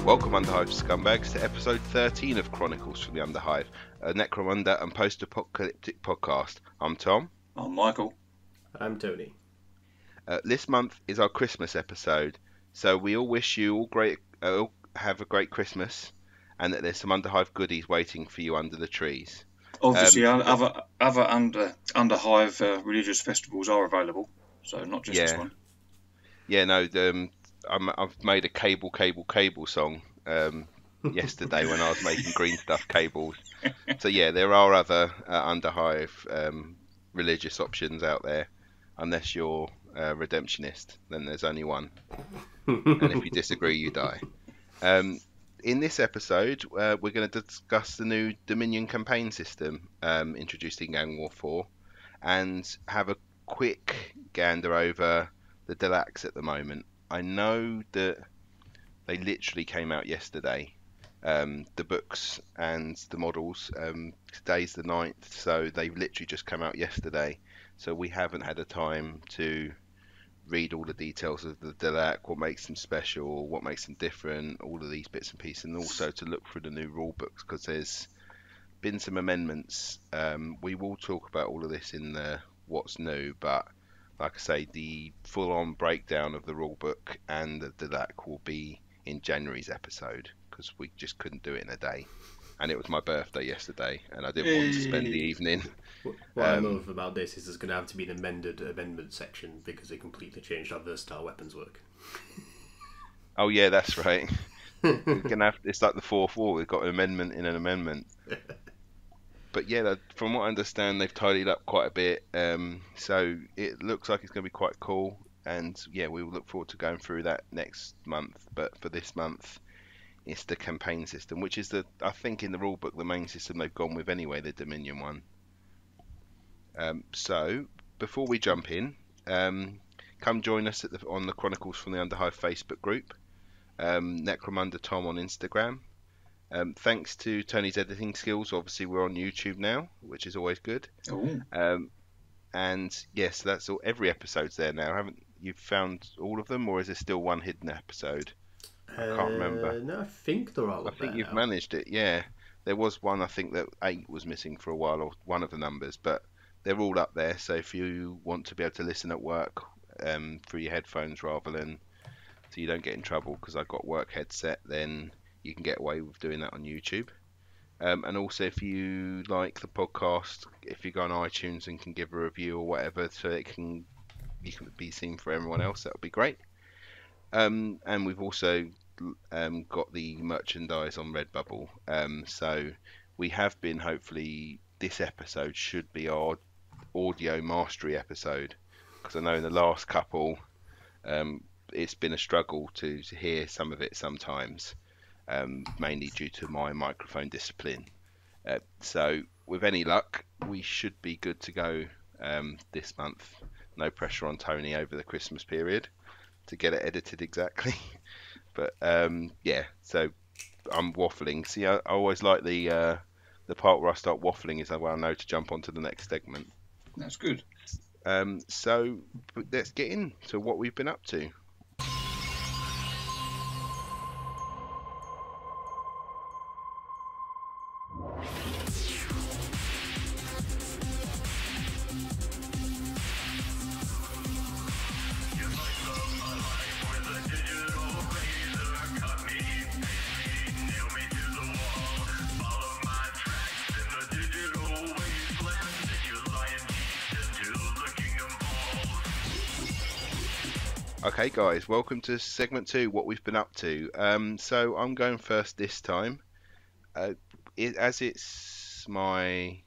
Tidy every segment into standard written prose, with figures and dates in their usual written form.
Welcome, Underhive scumbags, to episode 13 of Chronicles from the Underhive, a Necromunda and Post Apocalyptic podcast. I'm Tom. I'm Michael. I'm Tony. This month is our Christmas episode, so we all wish you all have a great Christmas, and that there's some Underhive goodies waiting for you under the trees. Obviously, other Underhive religious festivals are available, so not just this one. Yeah, no, I've made a cable song yesterday when I was making green stuff cables. So yeah, there are other Underhive religious options out there, unless you're redemptionist, then there's only one. And if you disagree, you die. In this episode, we're going to discuss the new Dominion campaign system introduced in Gang War 4, and have a quick gander over the Deluxe at the moment. I know that they literally came out yesterday, the books and the models. Today's the 9th, so they've literally just come out yesterday. So we haven't had a time to read all the details of the Deluxe, what makes them special, what makes them different, all of these bits and pieces, and also to look through the new rule books, because there's been some amendments. We will talk about all of this in the what's new, but like I say, the full-on breakdown of the rulebook and the Deluxe will be in January's episode, because we just couldn't do it in a day. And it was my birthday yesterday, and I didn't want to spend the evening. What I love about this is there's going to have to be an amendment section, because they completely changed how versatile weapons work. Oh yeah, that's right. We're gonna have, it's like the fourth war. We've got an amendment in an amendment. But yeah, from what I understand, they've tidied up quite a bit. So it looks like it's going to be quite cool. And yeah, we will look forward to going through that next month. But for this month, it's the campaign system, which is I think in the rulebook, the main system they've gone with anyway, the Dominion one. So before we jump in, come join us on the Chronicles from the Underhive Facebook group. Necromunda Tom on Instagram. Thanks to Tony's editing skills, obviously we're on YouTube now, which is always good. And yes, that's all. Every episode's there now. Haven't you found all of them, or is there still one hidden episode? I can't remember. No, I think they're all. I think you've managed it. Yeah, there was one. I think that 8 was missing for a while, or one of the numbers, but they're all up there. So if you want to be able to listen at work through your headphones rather than, so you don't get in trouble, because I've got work headset, then you can get away with doing that on YouTube. And also, if you like the podcast, if you go on iTunes and can give a review or whatever, so you can be seen for everyone else, that would be great. And we've also got the merchandise on Redbubble. So we have been, hopefully, this episode should be our audio mastery episode, because I know in the last couple, it's been a struggle to hear some of it sometimes. Mainly due to my microphone discipline. So with any luck, we should be good to go this month. No pressure on Tony over the Christmas period to get it edited exactly. But yeah, so I'm waffling. See, I always like the part where I start waffling is where I know to jump onto the next segment. That's good. So let's get into what we've been up to. Okay guys, welcome to segment 2, what we've been up to. So I'm going first this time. As it's my...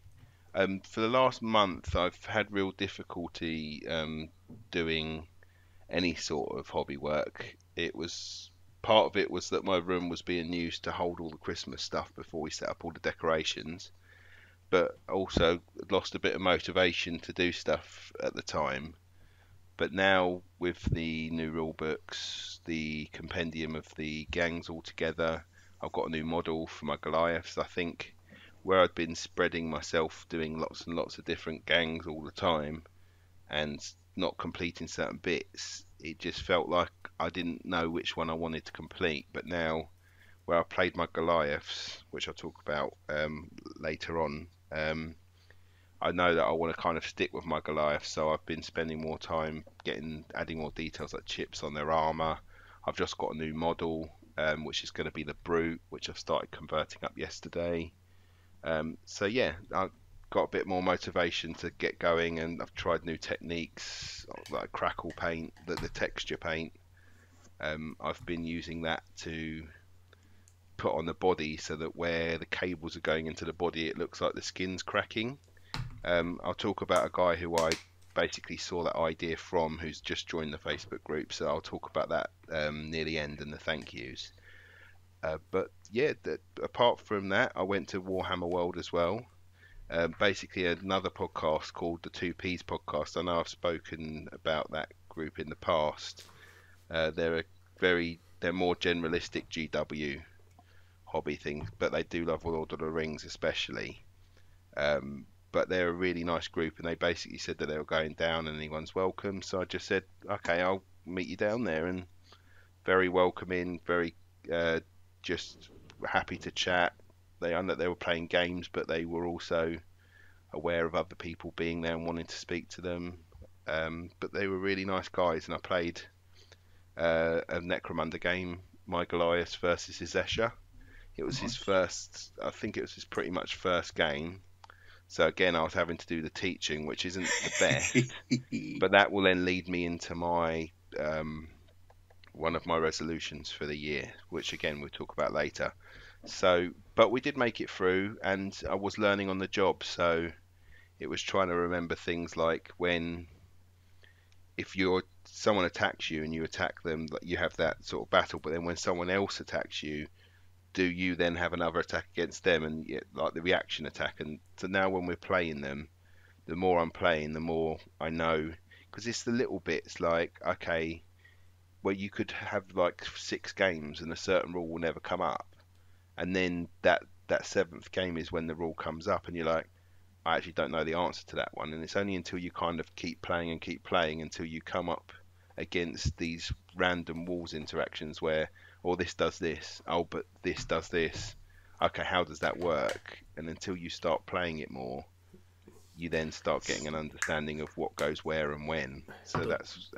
for the last month I've had real difficulty doing any sort of hobby work. Part of it was that my room was being used to hold all the Christmas stuff before we set up all the decorations. But also lost a bit of motivation to do stuff at the time. But now with the new rule books, the compendium of the gangs all together, I've got a new model for my Goliaths. I think where I'd been spreading myself doing lots and lots of different gangs all the time and not completing certain bits, it just felt like I didn't know which one I wanted to complete. But now where I played my Goliaths, which I'll talk about later on. I know that I want to kind of stick with my Goliaths, so I've been spending more time adding more details like chips on their armor. I've just got a new model, which is going to be the Brute, which I've started converting up yesterday. So yeah, I've got a bit more motivation to get going, and I've tried new techniques like crackle paint, the texture paint. I've been using that to put on the body so that where the cables are going into the body, it looks like the skin's cracking. I'll talk about a guy who I basically saw that idea from, who's just joined the Facebook group, so I'll talk about that near the end and the thank yous. But yeah, apart from that, I went to Warhammer World as well. Basically another podcast called the 2Ps podcast. I know I've spoken about that group in the past. They're more generalistic GW hobby things, but they do love Lord of the Rings especially. But they're a really nice group, and they basically said that they were going down and anyone's welcome. So I just said, okay, I'll meet you down there, and very welcoming, very just happy to chat. They were playing games, but they were also aware of other people being there and wanting to speak to them. But they were really nice guys, and I played a Necromunda game, my Goliath versus his Escher. It was his first, I think it was his pretty much first game. So again, I was having to do the teaching, which isn't the best, but that will then lead me into my one of my resolutions for the year, which again we'll talk about later. So, but we did make it through, and I was learning on the job. So it was trying to remember things like if someone attacks you and you attack them, you have that sort of battle. But then when someone else attacks you, do you then have another attack against them, and like the reaction attack? And so now when we're playing them, the more I'm playing, the more I know, because it's the little bits like, okay, well, you could have like 6 games and a certain rule will never come up, and then that 7th game is when the rule comes up, and you're like, I actually don't know the answer to that one. And it's only until you kind of keep playing until you come up against these random rules interactions where, oh, this does this, oh, but this does this, okay, how does that work? And until you start playing it more, you then start getting an understanding of what goes where and when. So that's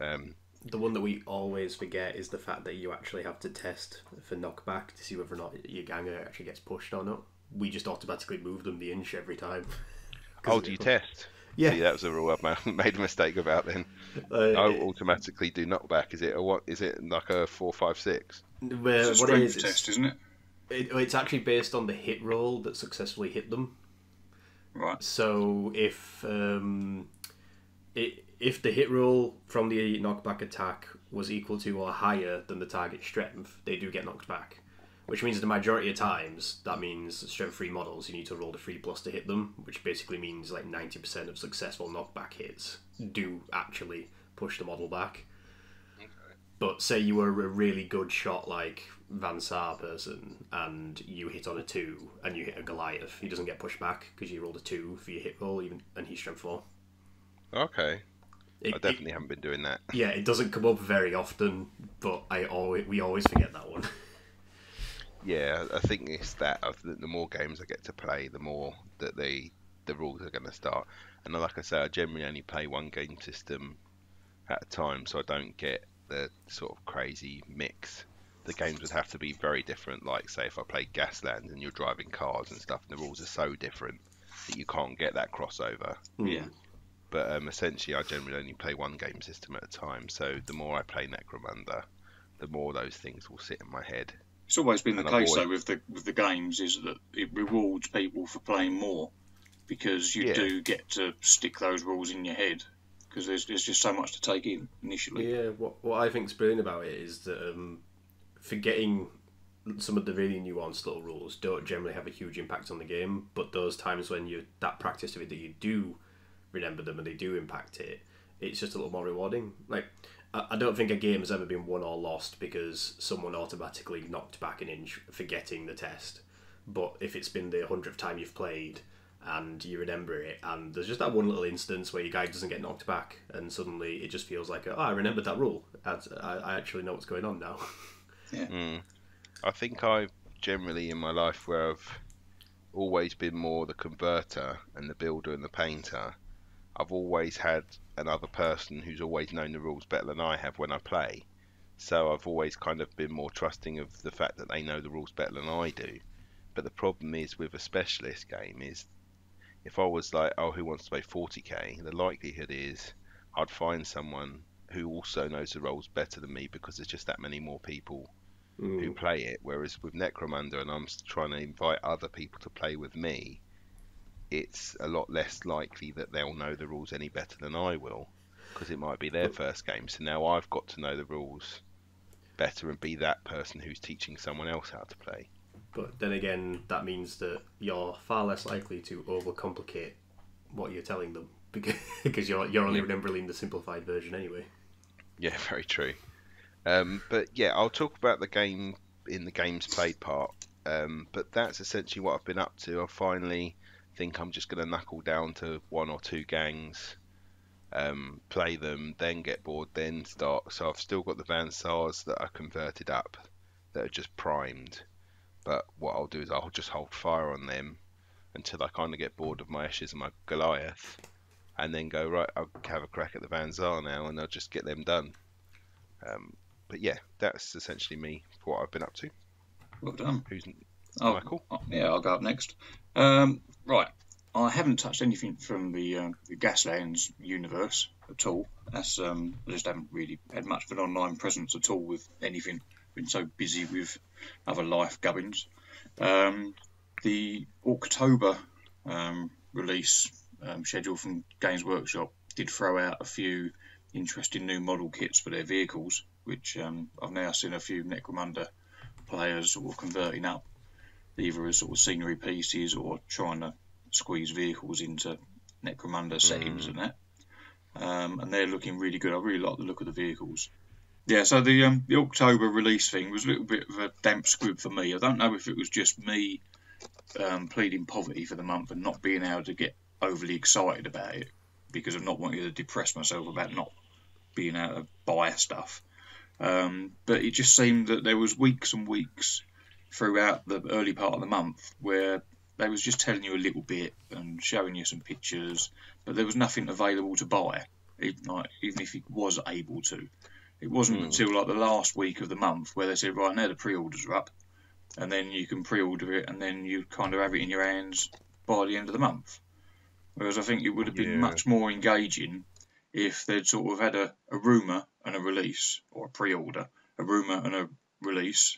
the one that we always forget is the fact that you actually have to test for knockback to see whether or not your ganger actually gets pushed or not. We just automatically move them the inch every time. Oh, do you test? Yeah. See, that was a rule I've made a mistake about then. I automatically do knockback. Is it like a 4, 5, 6? It's a strength test, isn't it? It's actually based on the hit roll that successfully hit them. Right. So if the hit roll from the knockback attack was equal to or higher than the target strength, they do get knocked back. Which means the majority of times, that means strength 3 models, you need to roll the 3+ to hit them, which basically means like 90% of successful knockback hits do actually push the model back. Okay. But say you were a really good shot like Van Saar person, and you hit on a 2, and you hit a Goliath, he doesn't get pushed back because you rolled a 2 for your hit roll, and he's strength 4. Okay. I definitely haven't been doing that. Yeah, it doesn't come up very often, but we always forget that one. Yeah, I think it's that the more games I get to play, the more that the rules are going to start. And like I say, I generally only play one game system at a time, so I don't get the sort of crazy mix. The games would have to be very different. Like, say, if I played Gasland and you're driving cars and stuff, and the rules are so different that you can't get that crossover. Yeah. But essentially, I generally only play one game system at a time. So the more I play Necromunda, the more those things will sit in my head. It's always been the case though with the games, is that it rewards people for playing more, because you do get to stick those rules in your head, because there's just so much to take in initially. Yeah, what I think's brilliant about it is that forgetting some of the really nuanced little rules don't generally have a huge impact on the game, but those times when you that practice of it that you do remember them and they do impact it, it's just a little more rewarding. Like, I don't think a game has ever been won or lost because someone automatically knocked back an inch forgetting the test. But if it's been the 100th time you've played and you remember it, and there's just that one little instance where your guy doesn't get knocked back, and suddenly it just feels like, I remembered that rule. I actually know what's going on now. Yeah. I think I generally in my life where I've always been more the converter and the builder and the painter, I've always had another person who's always known the rules better than I have when I play. So I've always kind of been more trusting of the fact that they know the rules better than I do. But the problem is with a specialist game is if I was like, oh, who wants to play 40k, the likelihood is I'd find someone who also knows the roles better than me because there's just that many more people who play it. Whereas with Necromunda, and I'm trying to invite other people to play with me, it's a lot less likely that they'll know the rules any better than I will, because it might be their first game. So now I've got to know the rules better and be that person who's teaching someone else how to play. But then again, that means that you're far less likely to overcomplicate what you're telling them because you're only remembering the simplified version anyway. Yeah, very true. But yeah, I'll talk about the game in the games played part. But that's essentially what I've been up to. I finally think I'm just going to knuckle down to 1 or 2 gangs, play them, then get bored, then start. So I've still got the Van Sars that are converted up, that are just primed. But what I'll do is I'll just hold fire on them until I kind of get bored of my Ashes and my Goliath, and then go, right, I'll have a crack at the Van Zar now, and I'll just get them done. But yeah, that's essentially me for what I've been up to. Well done. Who's Michael? Yeah, I'll go up next. Right, I haven't touched anything from the Gaslands universe at all. That's I just haven't really had much of an online presence at all with anything. Been so busy with other life gubbins. The October release schedule from Games Workshop did throw out a few interesting new model kits for their vehicles, which I've now seen a few Necromunda players sort of converting up, either as sort of scenery pieces or trying to squeeze vehicles into Necromunda settings and that. And they're looking really good. I really like the look of the vehicles. Yeah, so the October release thing was a little bit of a damp squib for me. I don't know if it was just me pleading poverty for the month and not being able to get overly excited about it because of not wanting to depress myself about not being able to buy stuff. But it just seemed that there was weeks and weeks throughout the early part of the month where they was just telling you a little bit and showing you some pictures, but there was nothing available to buy, even if it was able to. It wasn't until like the last week of the month where they said, right, now the pre-orders are up, and then you can pre-order it, and then you kind of have it in your hands by the end of the month. Whereas I think it would have been much more engaging if they'd sort of had a rumour and a release, or a pre-order, a rumour and a release,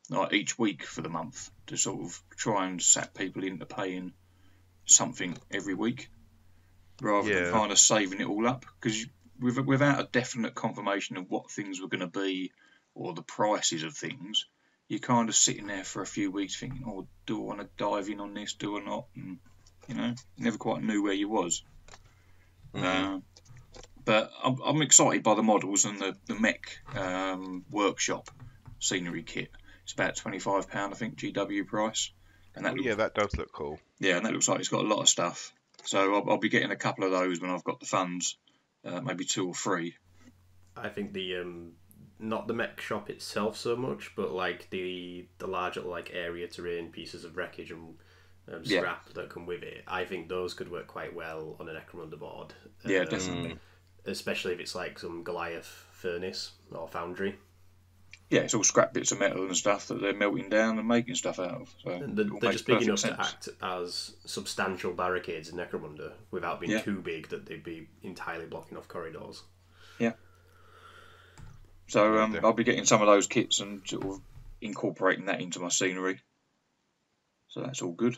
like each week for the month, to sort of try and sap people into paying something every week, rather than kind of saving it all up. Because without a definite confirmation of what things were going to be or the prices of things, you're kind of sitting there for a few weeks thinking, oh, do I want to dive in on this, do I not? And, you know, never quite knew where you was. But I'm excited by the models and the mech workshop scenery kit. It's about £25, I think, GW price. And that that does look cool. Yeah, and that looks like it's got a lot of stuff. So I'll be getting a couple of those when I've got the funds. Maybe 2 or 3. I think the not the mech shop itself so much, but like the larger like area terrain pieces of wreckage and scrap that come with it. I think those could work quite well on an Necromunda board. Yeah, definitely. Especially if it's like some Goliath furnace or foundry. Yeah, it's all scrap bits of metal and stuff that they're melting down and making stuff out of. So they're just big enough to act as substantial barricades in Necromunda without being too big that they'd be entirely blocking off corridors. Yeah. So I'll be getting some of those kits and sort of incorporating that into my scenery. So that's all good.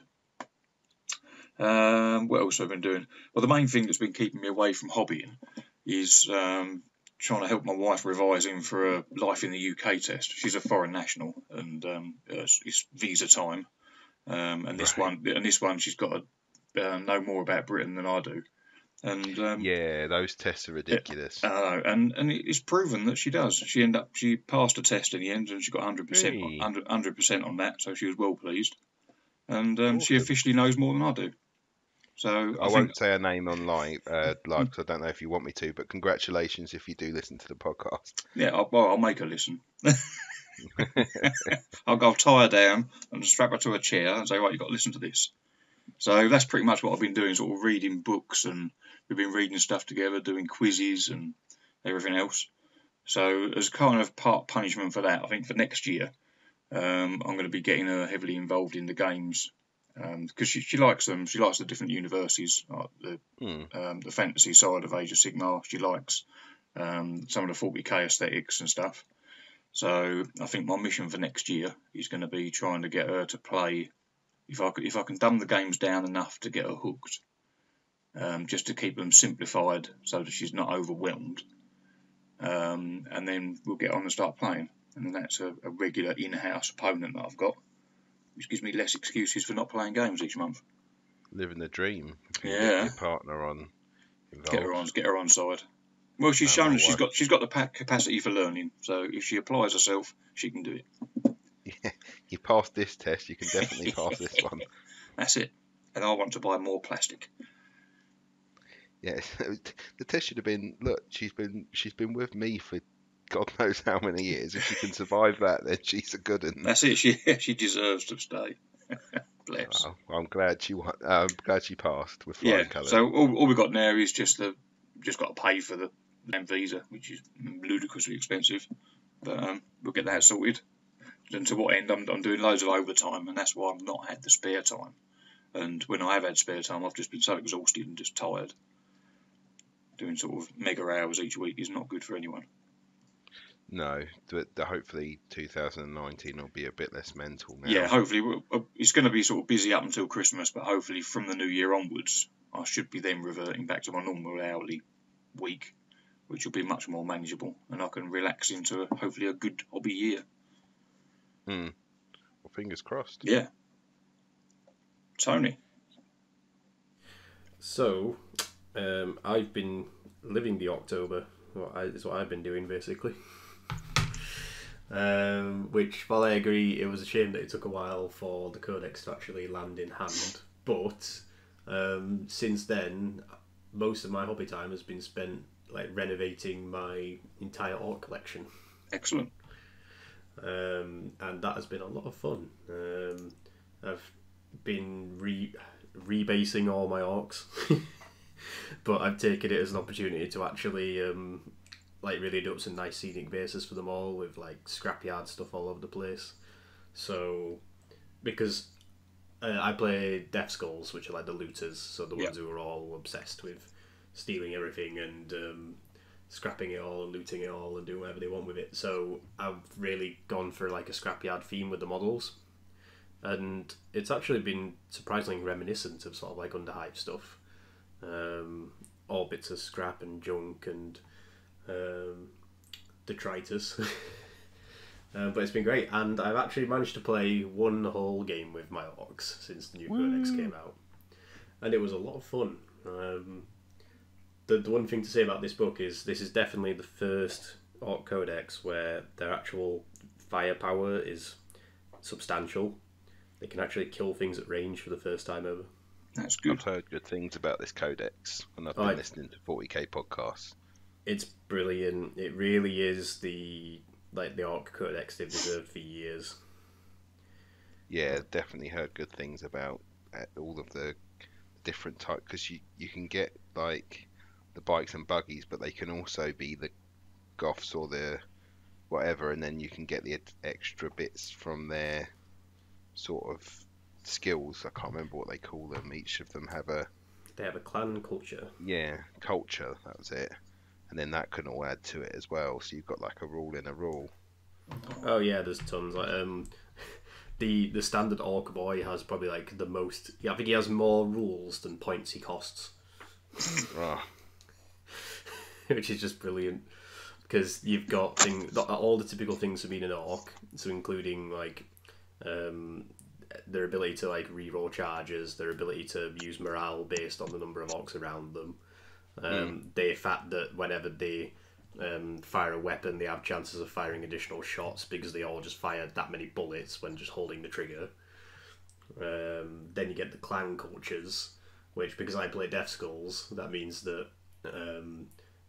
What else have I been doing? Well, the main thing that's been keeping me away from hobbying is trying to help my wife revising for a Life in the UK test. She's a foreign national, and it's visa time. And this one, she's got to know more about Britain than I do. And those tests are ridiculous. And it's proven that she does. She passed a test in the end, and she got 100% on that. So she was well pleased, and she officially knows more than I do. So I won't say her name on live because I don't know if you want me to, but congratulations if you do listen to the podcast. Yeah, I'll make her listen. I'll tie her down and strap her to a chair and say, right, you've got to listen to this. So that's pretty much what I've been doing, sort of reading books, and we've been reading stuff together, doing quizzes and everything else. So as kind of part punishment for that, I think for next year, I'm going to be getting her heavily involved in the games, because she likes them. She likes the different universes, like the fantasy side of Age of Sigmar. She likes some of the 40k aesthetics and stuff. So I think my mission for next year is going to be trying to get her to play. If I can dumb the games down enough to get her hooked, just to keep them simplified so that she's not overwhelmed, and then we'll get on and start playing. And that's a regular in-house opponent that I've got, which gives me less excuses for not playing games each month. Living the dream. Yeah. Get your partner on. Get her on side. Well, she's shown she's got the capacity for learning. So if she applies herself, she can do it. Yeah, you passed this test, you can definitely pass this one. That's it. And I want to buy more plastic. Yeah, the test should have been, look, she's been with me for God knows how many years. If she can survive that, then she's a good one. That's it. She deserves to stay. Bless. Oh, I'm glad she passed with flying colours. So all we got now is just got to pay for the land visa, which is ludicrously expensive. But we'll get that sorted. And to what end? I'm doing loads of overtime, and that's why I've not had the spare time. And when I have had spare time, I've just been so exhausted and just tired. Doing sort of mega hours each week is not good for anyone. No, hopefully 2019 will be a bit less mental now. Yeah, hopefully it's going to be sort of busy up until Christmas, but hopefully from the new year onwards, I should be then reverting back to my normal hourly week, which will be much more manageable, and I can relax into hopefully a good hobby year. Well, fingers crossed. Yeah. Tony. So, I've been living the October. Is what I've been doing basically. Which, while I agree, it was a shame that it took a while for the codex to actually land in hand. But since then, most of my hobby time has been spent like renovating my entire orc collection. Excellent. And that has been a lot of fun. I've been rebasing all my orcs, but I've taken it as an opportunity to actually like really do up some nice scenic bases for them all with like scrapyard stuff all over the place. So because I play Death Skulls, which are like the looters, so the ones who are all obsessed with stealing everything and scrapping it all and looting it all and doing whatever they want with it. So I've really gone for like a scrapyard theme with the models, and it's actually been surprisingly reminiscent of sort of like Underhive stuff. All bits of scrap and junk and detritus. But it's been great, and I've actually managed to play one whole game with my orcs since the new codex came out, and it was a lot of fun. The one thing to say about this book is this is definitely the first orc codex where their actual firepower is substantial. They can actually kill things at range for the first time ever. That's good. I've heard good things about this codex, and I've been listening to 40k podcasts. It's brilliant. It really is the orc codex they've deserved for years. Yeah, definitely heard good things about all of the different types, because you can get like the bikes and buggies, but they can also be the goths or the whatever, and then you can get the extra bits from their sort of skills. I can't remember what they call them. Each of them have a clan culture. Yeah, culture, that was it. And then that can all add to it as well, so you've got like a rule in a rule. Oh yeah, there's tons. Like the standard orc boy has probably like the most. Yeah, I think he has more rules than points he costs. Oh. Which is just brilliant, because you've got all the typical things for being an orc, so including like their ability to like reroll charges, their ability to use morale based on the number of orcs around them. The fact that whenever they fire a weapon, they have chances of firing additional shots because they all just fire that many bullets when just holding the trigger. Then you get the clan cultures, which, because I play Death Skulls, that means that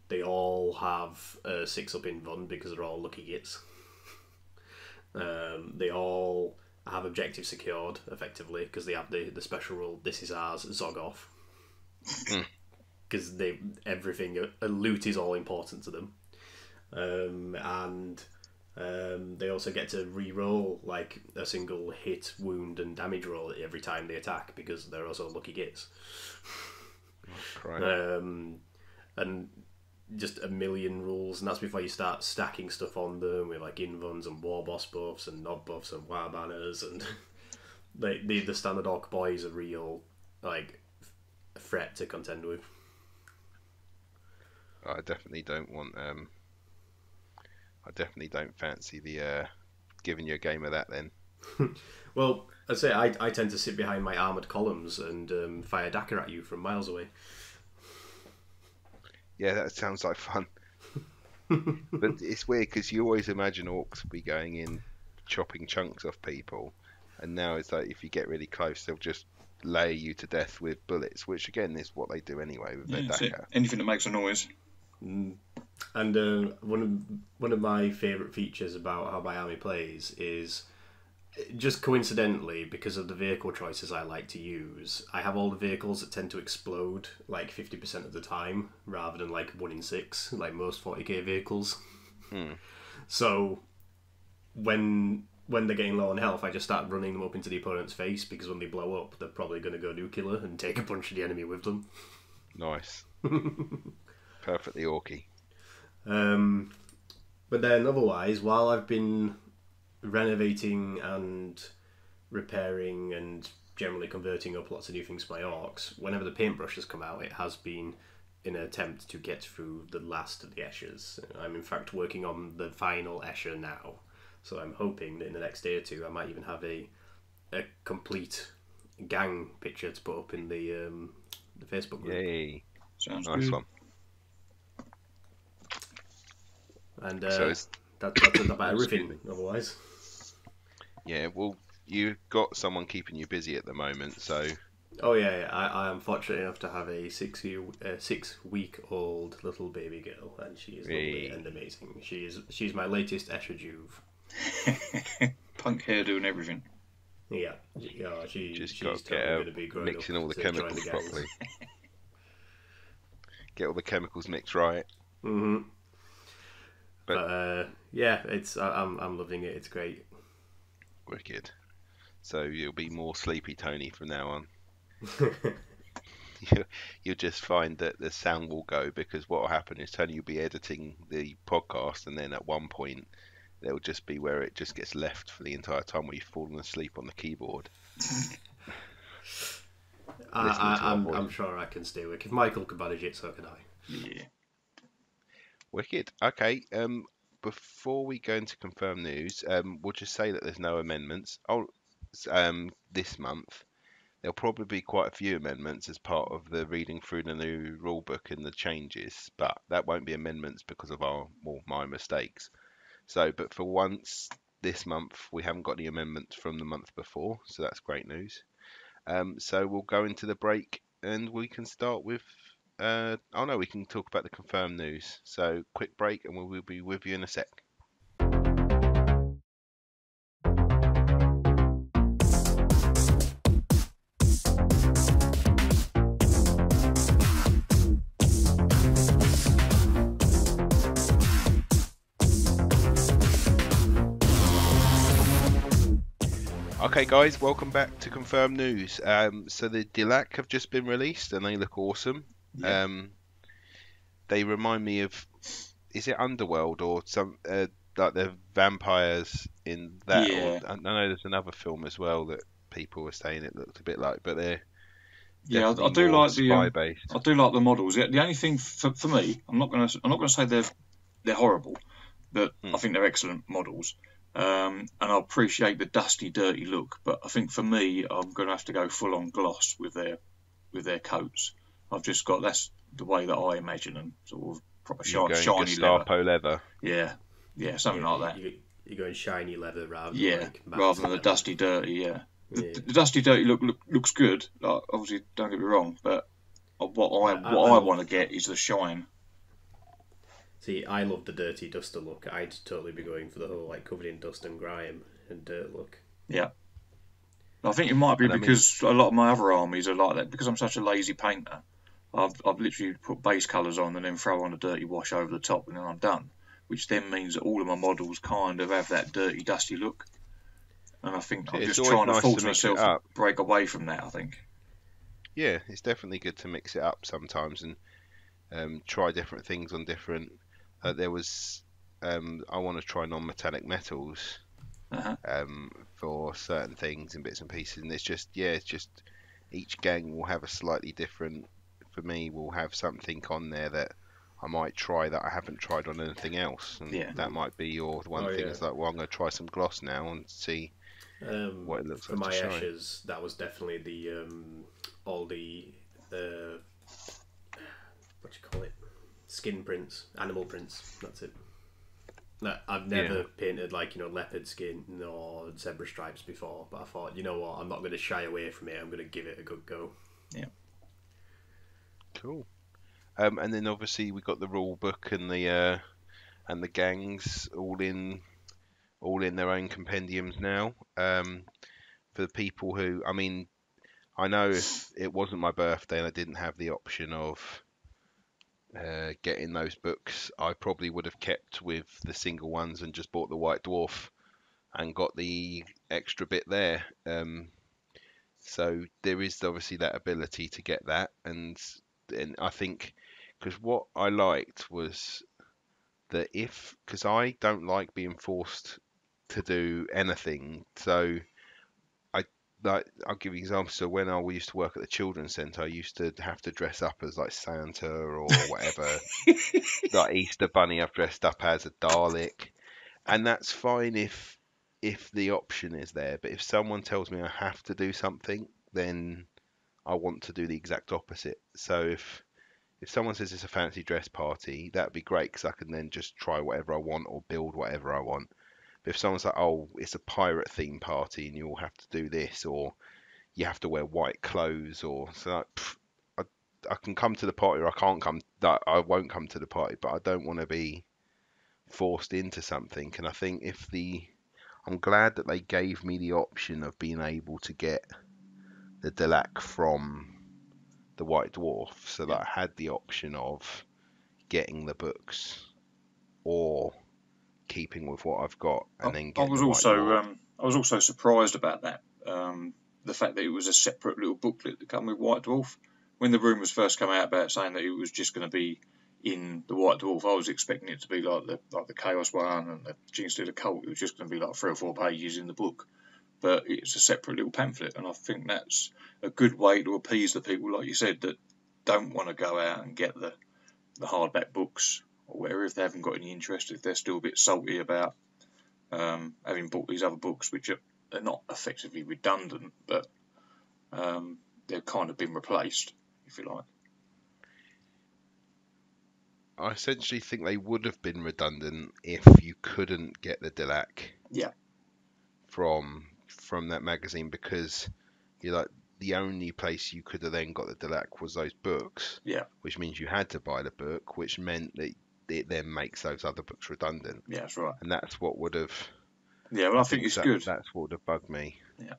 they all have 6-up invuln because they're all lucky hits. They all have objectives secured, effectively, because they have the special rule, this is ours, Zog off. Because loot is all important to them. And they also get to re-roll like a single hit, wound, and damage roll every time they attack, because they're also lucky gits. And just a million rules, and that's before you start stacking stuff on them with like invuns and war boss buffs and knob buffs and war banners, and the standard orc boy is a real like threat to contend with. I definitely don't want. I definitely don't fancy the giving you a game of that then. Well, I'd say I tend to sit behind my armoured columns and fire dagger at you from miles away. Yeah, that sounds like fun. But it's weird because you always imagine orcs be going in, chopping chunks off people, and now it's like if you get really close, they'll just lay you to death with bullets, which again is what they do anyway with their dagger. Anything that makes a noise. And one of my favourite features about how my army plays is, just coincidentally, because of the vehicle choices I like to use, I have all the vehicles that tend to explode like 50% of the time, rather than like 1 in 6, like most 40k vehicles. So when they're getting low on health, I just start running them up into the opponent's face, because when they blow up, they're probably going to go nuclear and take a bunch of the enemy with them. Nice. Perfectly orky. But then otherwise, while I've been renovating and repairing and generally converting up lots of new things for my orcs, whenever the paintbrush has come out, it has been in an attempt to get through the last of the Esches. I'm in fact working on the final Escher now, so I'm hoping that in the next day or two I might even have a complete gang picture to put up in the Facebook group. Yay. Sounds nice good. one. And so that's about everything otherwise. Yeah, well, you've got someone keeping you busy at the moment, so... Oh yeah, I am fortunate enough to have a 6-week-old little baby girl, and she is lovely and amazing. She's my latest Escher Juve. Punk hairdo and everything. Yeah, she's got to totally going to be growing mixing up all the to join chemicals the properly. Get all the chemicals mixed right. Mm-hmm. But yeah, I'm loving it. It's great. Wicked. So you'll be more sleepy Tony from now on. You'll just find that the sound will go, because what will happen is Tony will be editing the podcast, and then at one point there'll just be where it just gets left for the entire time where you've fallen asleep on the keyboard. I'm sure I can stay awake. If Michael can manage it, so can I. Yeah. Wicked. Okay. Before we go into confirmed news, we'll just say that there's no amendments. This month there'll probably be quite a few amendments as part of the reading through the new rulebook and the changes, but that won't be amendments because of my mistakes. So, but for once this month we haven't got any amendments from the month before, so that's great news. So we'll go into the break and we can start with. We can talk about the confirmed news. So quick break and we'll be with you in a sec. Okay guys, welcome back to Confirmed News. So the Dilac have just been released and they look awesome. Yeah. They remind me of, is it Underworld or some like the vampires in that? Yeah. Or, I know there's another film as well that people were saying it looked a bit like, but they're I do like spy-based. I do like the models. The only thing for me, I'm not gonna say they're horrible, but I think they're excellent models. And I appreciate the dusty, dirty look, but I think for me, I'm going to have to go full on gloss with their coats. I've just got, that's the way that I imagine them, sort of proper shiny Gestapo leather. Yeah, something like that. You're going shiny leather rather than the dusty, dirty. Yeah. The dusty, dirty looks good. Like, obviously, don't get me wrong, but what I want to get is the shine. See, I love the dirty duster look. I'd totally be going for the whole like covered in dust and grime and dirt look. Yeah. I think it might be because a lot of my other armies are like that. Because I'm such a lazy painter, I've literally put base colours on and then throw on a dirty wash over the top and then I'm done. Which then means that all of my models kind of have that dirty, dusty look. And I think I'm just trying to force myself to break away from that, I think. Yeah, it's definitely good to mix it up sometimes and try different things on different... there was... I want to try non-metallic metals for certain things and bits and pieces. And it's just each gang will have a slightly different... For me, we'll have something on there that I might try that I haven't tried on anything else. And that might be your one thing. It's like, well, I'm going to try some gloss now and see... what it looks for like my ashes, that was definitely the all the what do you call it, skin prints, animal prints. That's it. No, I've never painted like leopard skin or zebra stripes before, but I thought, you know what, I'm not going to shy away from it. I'm going to give it a good go. Yeah. Cool. And then obviously we got the rule book and the gangs all in their own compendiums now. For the people who, I mean, I know if it wasn't my birthday and I didn't have the option of getting those books, I probably would have kept with the single ones and just bought the White Dwarf and got the extra bit there. So there is obviously that ability to get that, and I think because what I liked was that because I don't like being forced to do anything, so I'll give you an example. So when I used to work at the children's centre, I used to have to dress up as like Santa or whatever. Like Easter Bunny, I've dressed up as a Dalek, and that's fine if the option is there. But if someone tells me I have to do something, then I want to do the exact opposite. So if someone says it's a fancy dress party, that'd be great because I can then just try whatever I want or build whatever I want. But if someone's like, oh, it's a pirate theme party and you all have to do this, or you have to wear white clothes, or so like, I can come to the party or I can't come. I won't come to the party, but I don't want to be forced into something. And I think I'm glad that they gave me the option of being able to get the Delac from the White Dwarf, so that I had the option of getting the books or keeping with what I've got and then getting the White Dwarf. I was also surprised about that. The fact that it was a separate little booklet that came with White Dwarf. When the rumours first came out about saying that it was just going to be in the White Dwarf, I was expecting it to be like the Chaos one and the Jinx Stealer Cult. It was just going to be like 3 or 4 pages in the book. But it's a separate little pamphlet, and I think that's a good way to appease the people, like you said, that don't want to go out and get the hardback books or whatever if they haven't got any interest, if they're still a bit salty about having bought these other books, which are not effectively redundant, but they've kind of been replaced, if you like. I essentially think they would have been redundant if you couldn't get the Delac from that magazine, because you're like, the only place you could have then got the Delac was those books, which means you had to buy the book, which meant that it then makes those other books redundant. Yeah, that's right. And that's what would have... Yeah, well, I think it's good. That's what would have bugged me. Yeah.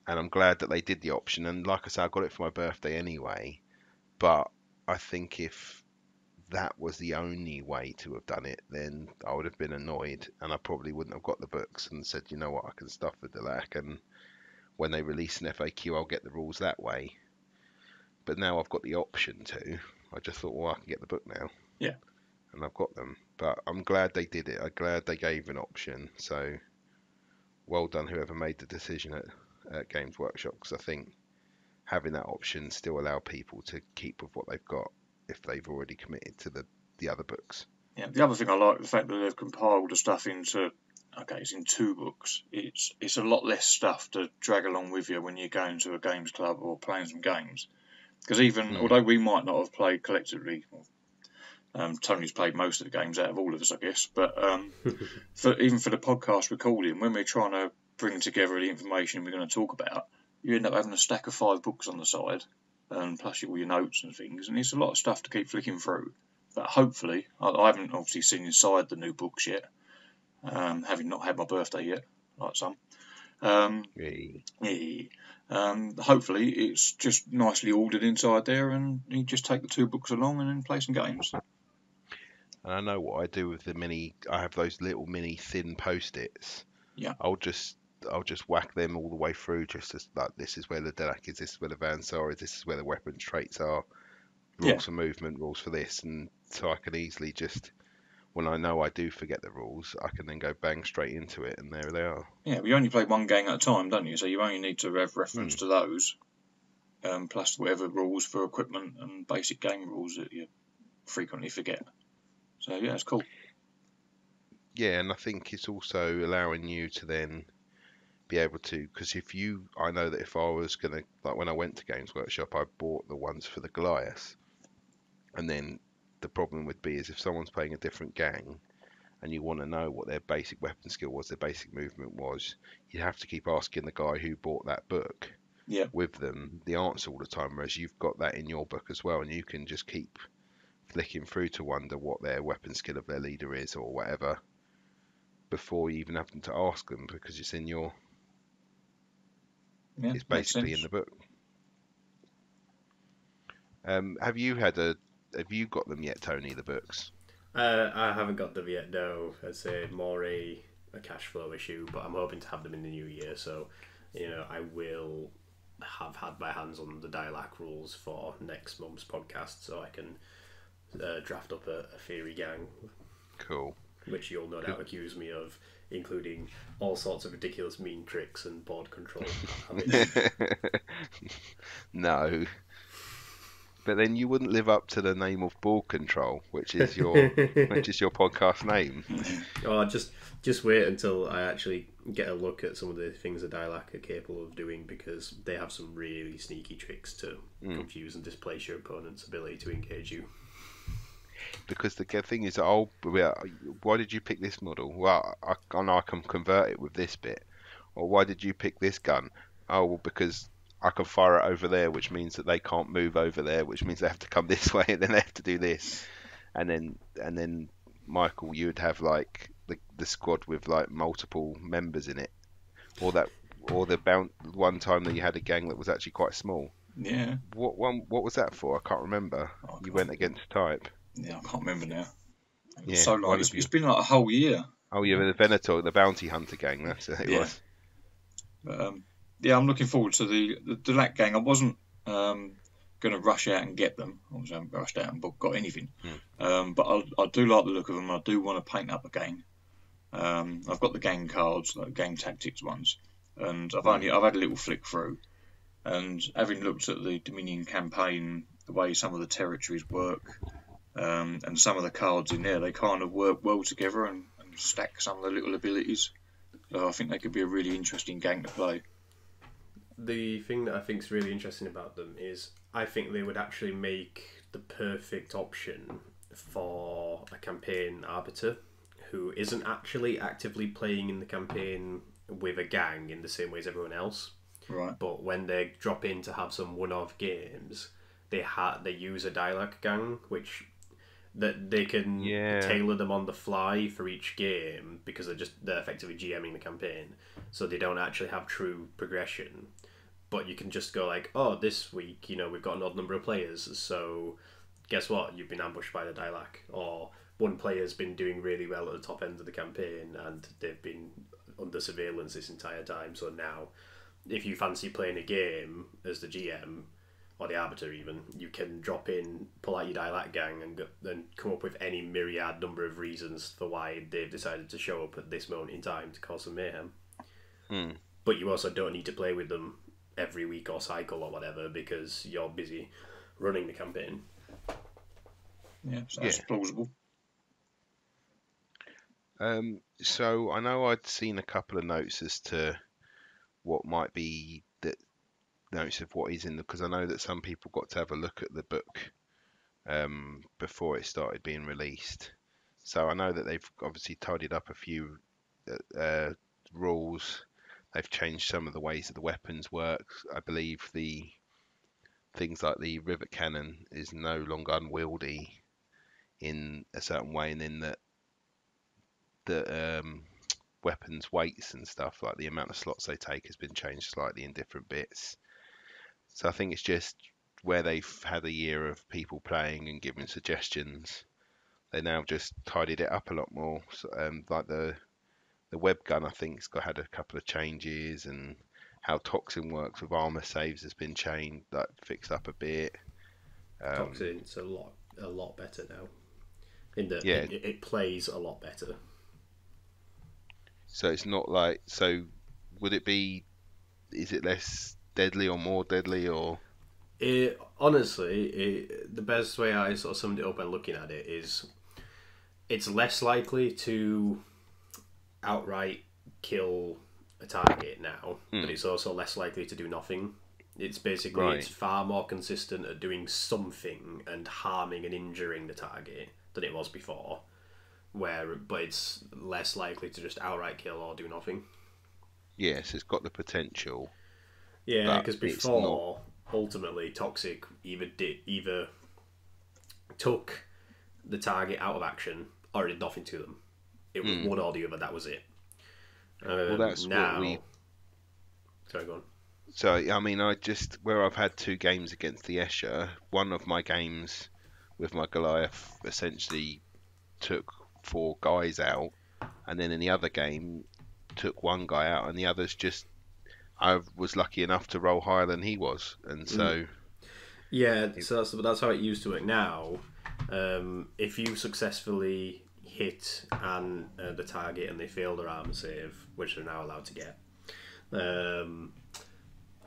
And I'm glad that they did the option. And like I said, I got it for my birthday anyway. But I think if that was the only way to have done it, then I would have been annoyed. And I probably wouldn't have got the books and said, you know what, I can stuff the Delac. And when they release an FAQ, I'll get the rules that way. But now I've got the option to. I just thought, well, I can get the book now. Yeah. And I've got them. But I'm glad they did it. I'm glad they gave an option. So well done whoever made the decision at Games Workshop, because I think having that option still allow people to keep with what they've got if they've already committed to the other books. Yeah, the other thing I like, the fact that they've compiled the stuff into, it's in 2 books. It's a lot less stuff to drag along with you when you're going to a games club or playing some games. Because although we might not have played collectively, Tony's played most of the games out of all of us, I guess. But even for the podcast recording, when we're trying to bring together the information we're going to talk about, you end up having a stack of 5 books on the side, plus all your notes and things, and it's a lot of stuff to keep flicking through. that hopefully, I haven't obviously seen inside the new books yet, having not had my birthday yet, like some. Hopefully it's just nicely ordered inside there, and you just take the 2 books along and then play some games. And I know what I do with the mini. I have those little mini thin post-its. Yeah. I'll just whack them all the way through, just as like, this is where the deck is, this is where the Vansar is, this is where the weapons traits are, rules for movement, rules for this, and so I can easily just, when I know I do forget the rules, I can then go bang straight into it, and there they are. Yeah, but you only play one game at a time, don't you? So you only need to have reference to those, plus whatever rules for equipment and basic game rules that you frequently forget. So yeah, it's cool. Yeah, and I think it's also allowing you to then be able to, because I know that if I was gonna, like when I went to Games Workshop, I bought the ones for the Goliath, and then the problem would be is if someone's playing a different gang, and you want to know what their basic weapon skill was, their basic movement was, you have to keep asking the guy who bought that book with them the answer all the time, whereas you've got that in your book as well, and you can just keep flicking through to wonder what their weapon skill of their leader is or whatever before you even have to ask them, because it's in your it's basically in the book. Have you got them yet, Tony, the books? I haven't got them yet, no. I'd say more a cash flow issue, but I'm hoping to have them in the new year, so I will have had my hands on the Dialac rules for next month's podcast, so I can draft up a theory gang. Cool. Which you'll no doubt accuse me of including all sorts of ridiculous mean tricks and board control. No. But then you wouldn't live up to the name of Board Control, which is your podcast name. Oh, just wait until I actually get a look at some of the things that Dialac are capable of doing, because they have some really sneaky tricks to confuse and displace your opponent's ability to engage you. Because the thing is, why did you pick this model? Well, I know I can convert it with this bit. Or why did you pick this gun? Oh, well, because I can fire it over there, which means that they can't move over there, which means they have to come this way, and then they have to do this. And then Michael, you would have like the squad with like multiple members in it, or the one time that you had a gang that was actually quite small. Yeah. What was that for? I can't remember. You went against type. Yeah, I can't remember now. So long. It's been like a whole year. Oh, yeah, the Venator, the bounty hunter gang. That's it. It was. But, yeah, I'm looking forward to the Dialac gang. I wasn't going to rush out and get them. Obviously, I haven't rushed out and got anything. But I do like the look of them. I do want to paint up a gang. I've got the gang cards, like gang tactics ones, and I've had a little flick through, and having looked at the Dominion campaign, the way some of the territories work, and some of the cards in there, they kind of work well together and stack some of the little abilities. So I think they could be a really interesting gang to play. The thing that I think is really interesting about them is I think they would actually make the perfect option for a campaign arbiter who isn't actually actively playing in the campaign with a gang in the same way as everyone else. Right. But when they drop in to have some one-off games, they use a Dialac gang, which that they can tailor them on the fly for each game, because they're effectively GMing the campaign, so they don't actually have true progression. But you can just go like, oh, this week, we've got an odd number of players, so guess what? You've been ambushed by the Dialac, or one player's been doing really well at the top end of the campaign, and they've been under surveillance this entire time. So now, if you fancy playing a game as the GM, or the arbiter even, you can drop in, pull out your Dialac gang, and then come up with any myriad number of reasons for why they've decided to show up at this moment in time to cause some mayhem. But you also don't need to play with them every week or cycle or whatever, because you're busy running the campaign. Yeah, so that's plausible. So I know I'd seen a couple of notes as to what might be the notes of what is in because I know that some people got to have a look at the book before it started being released. So I know that they've obviously tidied up a few rules. They've changed some of the ways that the weapons work. I believe the things like the rivet cannon is no longer unwieldy in a certain way, and then the weapons weights and stuff, like the amount of slots they take, has been changed slightly in different bits. So I think it's just where they've had a year of people playing and giving suggestions, they now just tidied it up a lot more. So, like the web gun, I think, had a couple of changes, and how toxin works with armor saves has been changed, like fixed up a bit. Toxin's a lot better now. In that Yeah. it plays a lot better. So it's not like, so would it be, is it less deadly or more deadly, or? Honestly, the best way I sort of summed it up when looking at it is it's less likely to outright kill a target now, but it's also less likely to do nothing. It's basically it's far more consistent at doing something and harming and injuring the target than it was before. But it's less likely to just outright kill or do nothing. Yes, it's got the potential. Yeah, because before, ultimately, Toxic either took the target out of action or did nothing to them. It was one or the other. That was it. Well, that's now. what we. Sorry, go on. So I mean, where I've had 2 games against the Escher, one of my games with my Goliath essentially took 4 guys out, and then in the other game took 1 guy out, and the others just, I was lucky enough to roll higher than he was, and so so that's how it used to work. Now, if you successfully hit the target and they fail their armor save, which they're now allowed to get,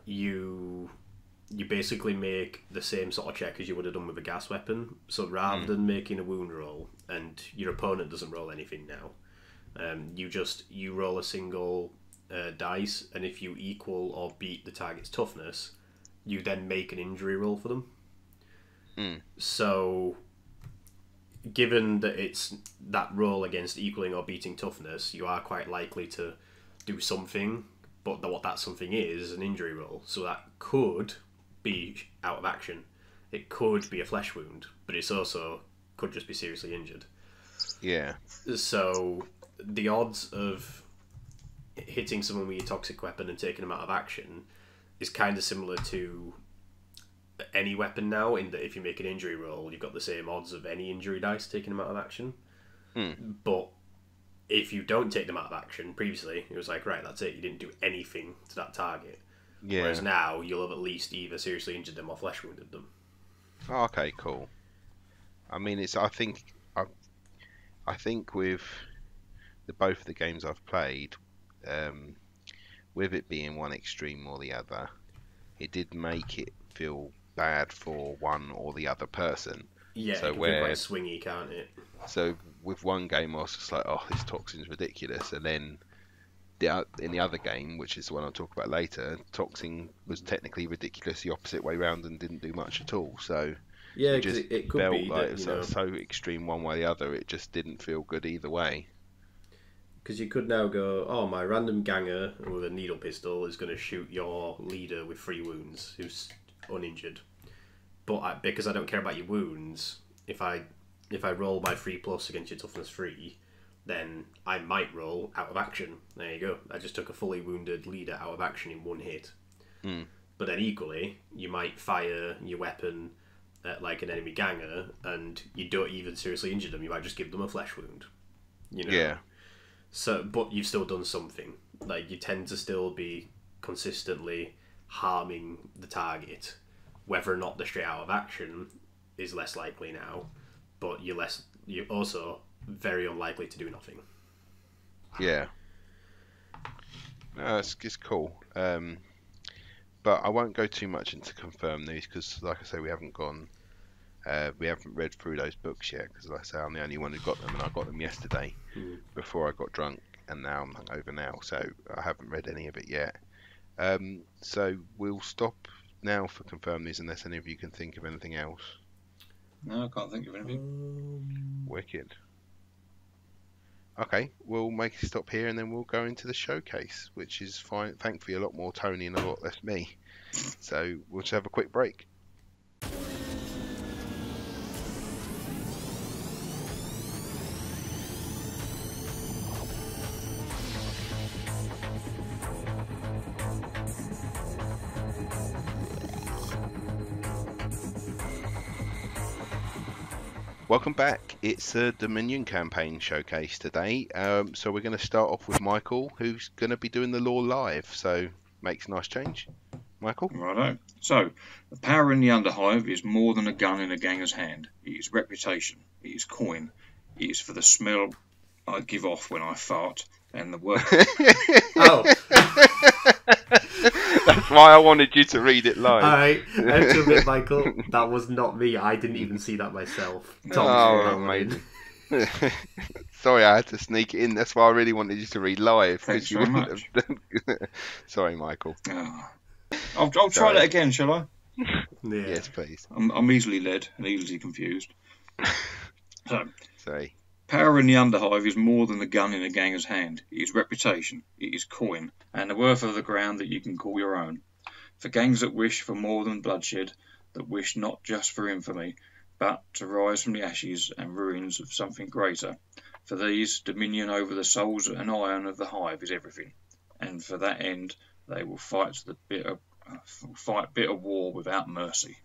you basically make the same sort of check as you would have done with a gas weapon. So rather than making a wound roll, and your opponent doesn't roll anything now, you roll a single dice, and if you equal or beat the target's toughness, you then make an injury roll for them. So given that it's that roll against equaling or beating toughness, you are quite likely to do something, but what that something is an injury roll. So that could be out of action, it could be a flesh wound, but it's also could just be seriously injured. Yeah. So the odds of hitting someone with your toxic weapon and taking them out of action is kind of similar to any weapon now, in that if you make an injury roll, you've got the same odds of any injury dice taking them out of action. But if you don't take them out of action, previously it was like, right, that's it, you didn't do anything to that target. Yeah. Whereas now you'll have at least either seriously injured them or flesh wounded them. Oh, okay, cool. I mean, I think with both of the games I've played, with it being one extreme or the other, it did make it feel bad for one or the other person. Yeah, so it can feel quite swingy, can't it? So with one game I was just like, oh, this toxin's ridiculous, and then in the other game, which is the one I'll talk about later, toxin was technically ridiculous the opposite way round and didn't do much at all. So yeah, it just it could felt be like that, it was so extreme one way or the other, it just didn't feel good either way. Because you could now go, oh, my random ganger with a needle pistol is going to shoot your leader with 3 wounds who's uninjured. But because I don't care about your wounds, if I roll my 3+ against your toughness 3, then I might roll out of action. There you go. I just took a fully wounded leader out of action in 1 hit. But then equally, you might fire your weapon at like an enemy ganger, and you don't even seriously injure them. You might just give them a flesh wound. You know? Yeah. So, but you've still done something. Like, you tend to still be consistently harming the target. Whether or not they're straight out of action is less likely now, but you're also very unlikely to do nothing. Yeah. No, it's cool. But I won't go too much into confirm these, because, like I say, we haven't read through those books yet, because, like I say, I'm the only one who got them, and I got them yesterday before I got drunk, and now I'm hungover now, so I haven't read any of it yet. So we'll stop now for confirm these, unless any of you can think of anything else. No, I can't think of anything. Wicked. Okay, we'll make a stop here, and then we'll go into the showcase, which is fine. Thankfully, a lot more Tony and a lot less me. So we'll just have a quick break. Welcome back. It's a Dominion campaign showcase today. So we're going to start off with Michael, who's going to be doing the lore live. So makes a nice change. Michael? Righto. So, the power in the Underhive is more than a gun in a ganger's hand. It is reputation. It is coin. It is for the smell I give off when I fart, and the work. Oh. That's why I wanted you to read it live. Alright, I have to admit, Michael, that was not me. I didn't even see that myself. Amazing. Sorry, I had to sneak it in. That's why I really wanted you to read live. Thanks very much. Sorry, Michael. Oh. I'll try that again, shall I? Yeah. Yes, please. I'm easily led and easily confused. So, Sorry. power in the Underhive is more than a gun in a ganger's hand. It is reputation, it is coin, and the worth of the ground that you can call your own. For gangs that wish for more than bloodshed, that wish not just for infamy, but to rise from the ashes and ruins of something greater. For these, dominion over the souls and iron of the hive is everything, and for that end they will fight bitter war without mercy.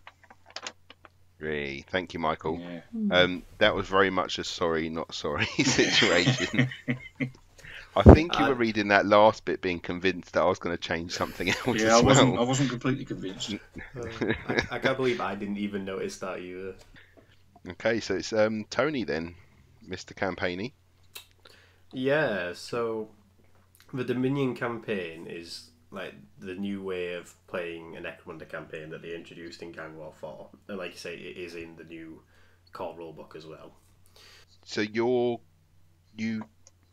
Really, thank you, Michael. Yeah. That was very much a sorry, not sorry situation. I think you were reading that last bit, being convinced that I was going to change something else. Yeah, as well. I wasn't completely convinced. I can't believe I didn't even notice that either. Okay, so it's Tony then, Mr. Campaigny. Yeah, so the Dominion campaign is like the new way of playing a Necromunda campaign that they introduced in Gang War 4. And like you say, it is in the new core rulebook as well. So you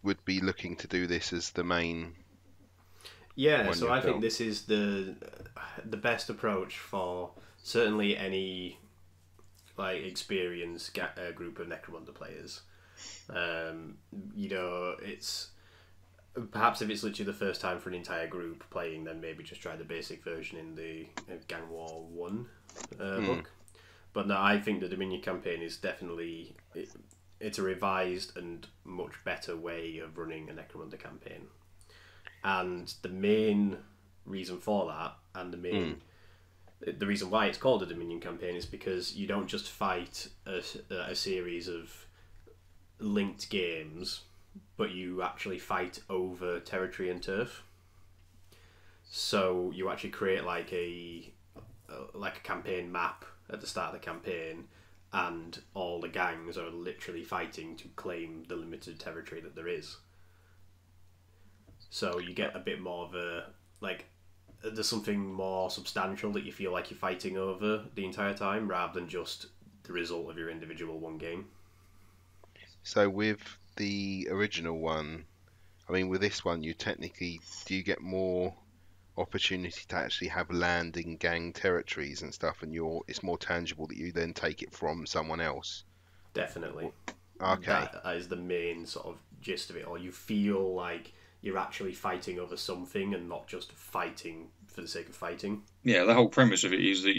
would be looking to do this as the main. Yeah, so I think this is the best approach for certainly any like experienced group of Necromunda players. It's perhaps if it's literally the first time for an entire group playing, then maybe just try the basic version in the Gang War 1 book. But no, I think the Dominion campaign is definitely it's a revised and much better way of running a Necromunda campaign. And the main reason for that, and the reason why it's called a Dominion campaign, is because you don't just fight a series of linked games, but you actually fight over territory and turf. So you actually create like a campaign map at the start of the campaign, and all the gangs are literally fighting to claim the limited territory that there is. So you get a bit more of there's something more substantial that you feel like you're fighting over the entire time, rather than just the result of your individual one game. So with the original one, I mean, with this one, do you get more opportunity to actually have land in gang territories and stuff, and it's more tangible that you then take it from someone else? Definitely. Okay. That is the main sort of gist of it, or you feel like you're actually fighting over something and not just fighting for the sake of fighting. Yeah, the whole premise of it is that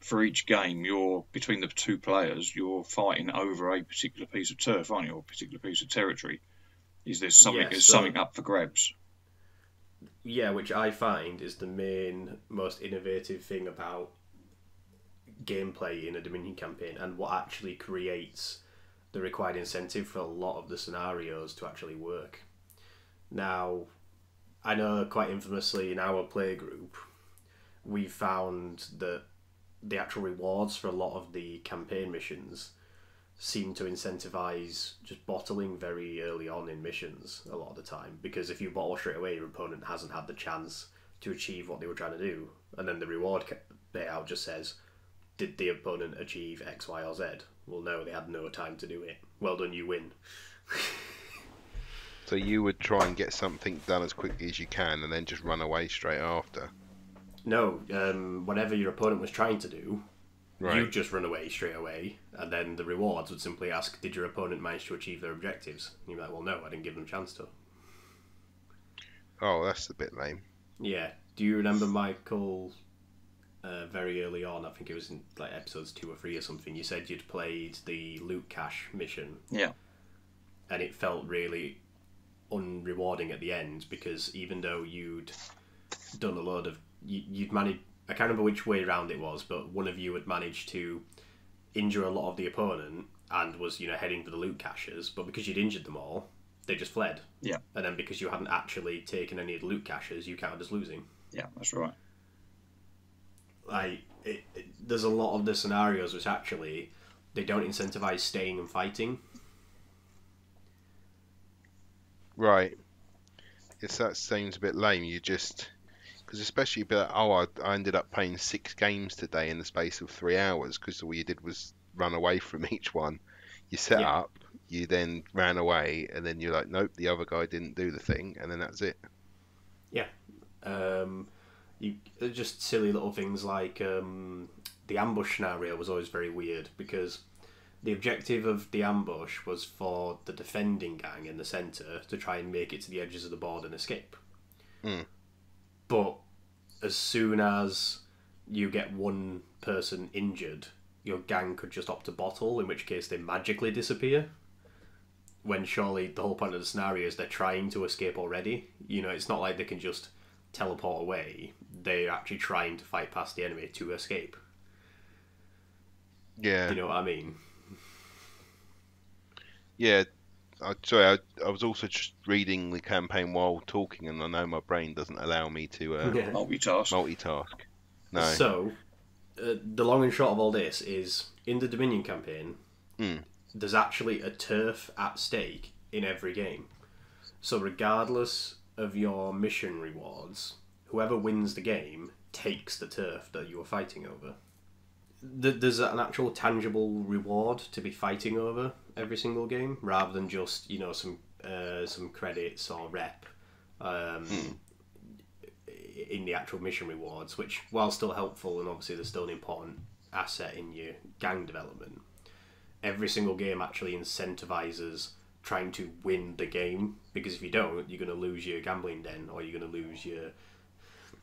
for each game, between the two players, you're fighting over a particular piece of turf, aren't you, or a particular piece of territory. There's something up for grabs. Yeah, which I find is the most innovative thing about gameplay in a Dominion campaign, and what actually creates the required incentive for a lot of the scenarios to actually work. Now, I know quite infamously in our playgroup, we found that the actual rewards for a lot of the campaign missions seem to incentivize just bottling very early on in missions a lot of the time, because if you bottle straight away, your opponent hasn't had the chance to achieve what they were trying to do, and then the reward payout just says, did the opponent achieve X, Y, or Z? Well, no, they had no time to do it. Well done, you win. So you would try and get something done as quickly as you can and then just run away straight after? No, whatever your opponent was trying to do, right, you'd just run away straight away, and then the rewards would simply ask, did your opponent manage to achieve their objectives? And you'd be like, well, no, I didn't give them a chance to. Oh, that's a bit lame. Yeah. Do you remember, Michael, very early on, I think it was in like episodes 2 or 3 or something, you said you'd played the loot cache mission. Yeah. And it felt really unrewarding at the end, because even though you'd done a load of... You'd managed... I can't remember which way around it was, but one of you had managed to injure a lot of the opponent and was, heading for the loot caches, but because you'd injured them all, they just fled. Yeah. And then because you hadn't actually taken any of the loot caches, you counted as losing. Yeah, that's right. There's a lot of the scenarios which actually they don't incentivize staying and fighting. Right. Yes, that seems a bit lame. You just... Because especially, I ended up playing 6 games today in the space of 3 hours, because all you did was run away from each one. You set up, you then ran away, and then you're like, nope, the other guy didn't do the thing, and then that's it. Yeah. Just silly little things like the ambush scenario was always very weird, because the objective of the ambush was for the defending gang in the centre to try and make it to the edges of the board and escape. But as soon as you get one person injured, your gang could just opt to bottle, in which case they magically disappear. When surely the whole point of the scenario is they're trying to escape already. It's not like they can just teleport away. They're actually trying to fight past the enemy to escape. Yeah. Do you know what I mean? Yeah. I was also just reading the campaign while talking, and I know my brain doesn't allow me to multitask. No. So, the long and short of all this is, in the Dominion campaign, there's actually a turf at stake in every game. So regardless of your mission rewards, whoever wins the game takes the turf that you are fighting over. There's an actual tangible reward to be fighting over every single game, rather than just some credits or rep in the actual mission rewards, which, while still helpful and obviously they're still an important asset in your gang development, every single game actually incentivizes trying to win the game, because if you don't, you're going to lose your gambling den, or you're going to lose your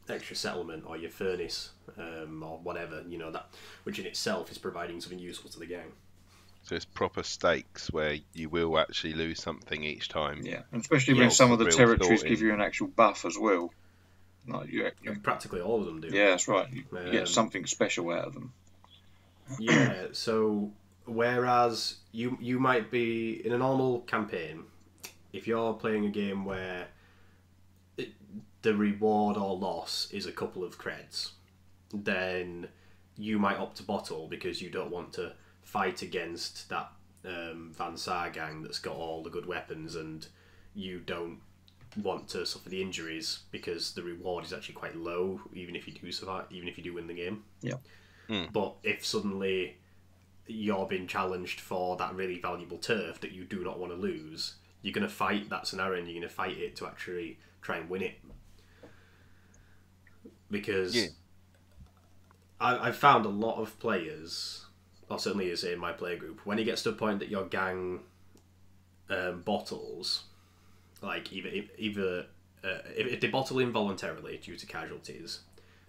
extra settlement or your furnace, or whatever, that, which in itself is providing something useful to the gang. So it's proper stakes where you will actually lose something each time. Yeah, and especially when some of the territories give you an actual buff as well. Like practically all of them do. Yeah, that's right. You get something special out of them. Yeah, so whereas you might be in a normal campaign, if you're playing a game where the reward or loss is a couple of creds, then you might opt to bottle because you don't want to fight against that Van Saar gang that's got all the good weapons, and you don't want to suffer the injuries because the reward is actually quite low, even if you do survive, even if you do win the game. Yeah. But if suddenly you're being challenged for that really valuable turf that you do not want to lose, you're going to fight that scenario, and you're going to fight it to actually try and win it. Because I've found a lot of players, or certainly is in my player group, when it gets to a point that your gang bottles, like either if they bottle involuntarily due to casualties,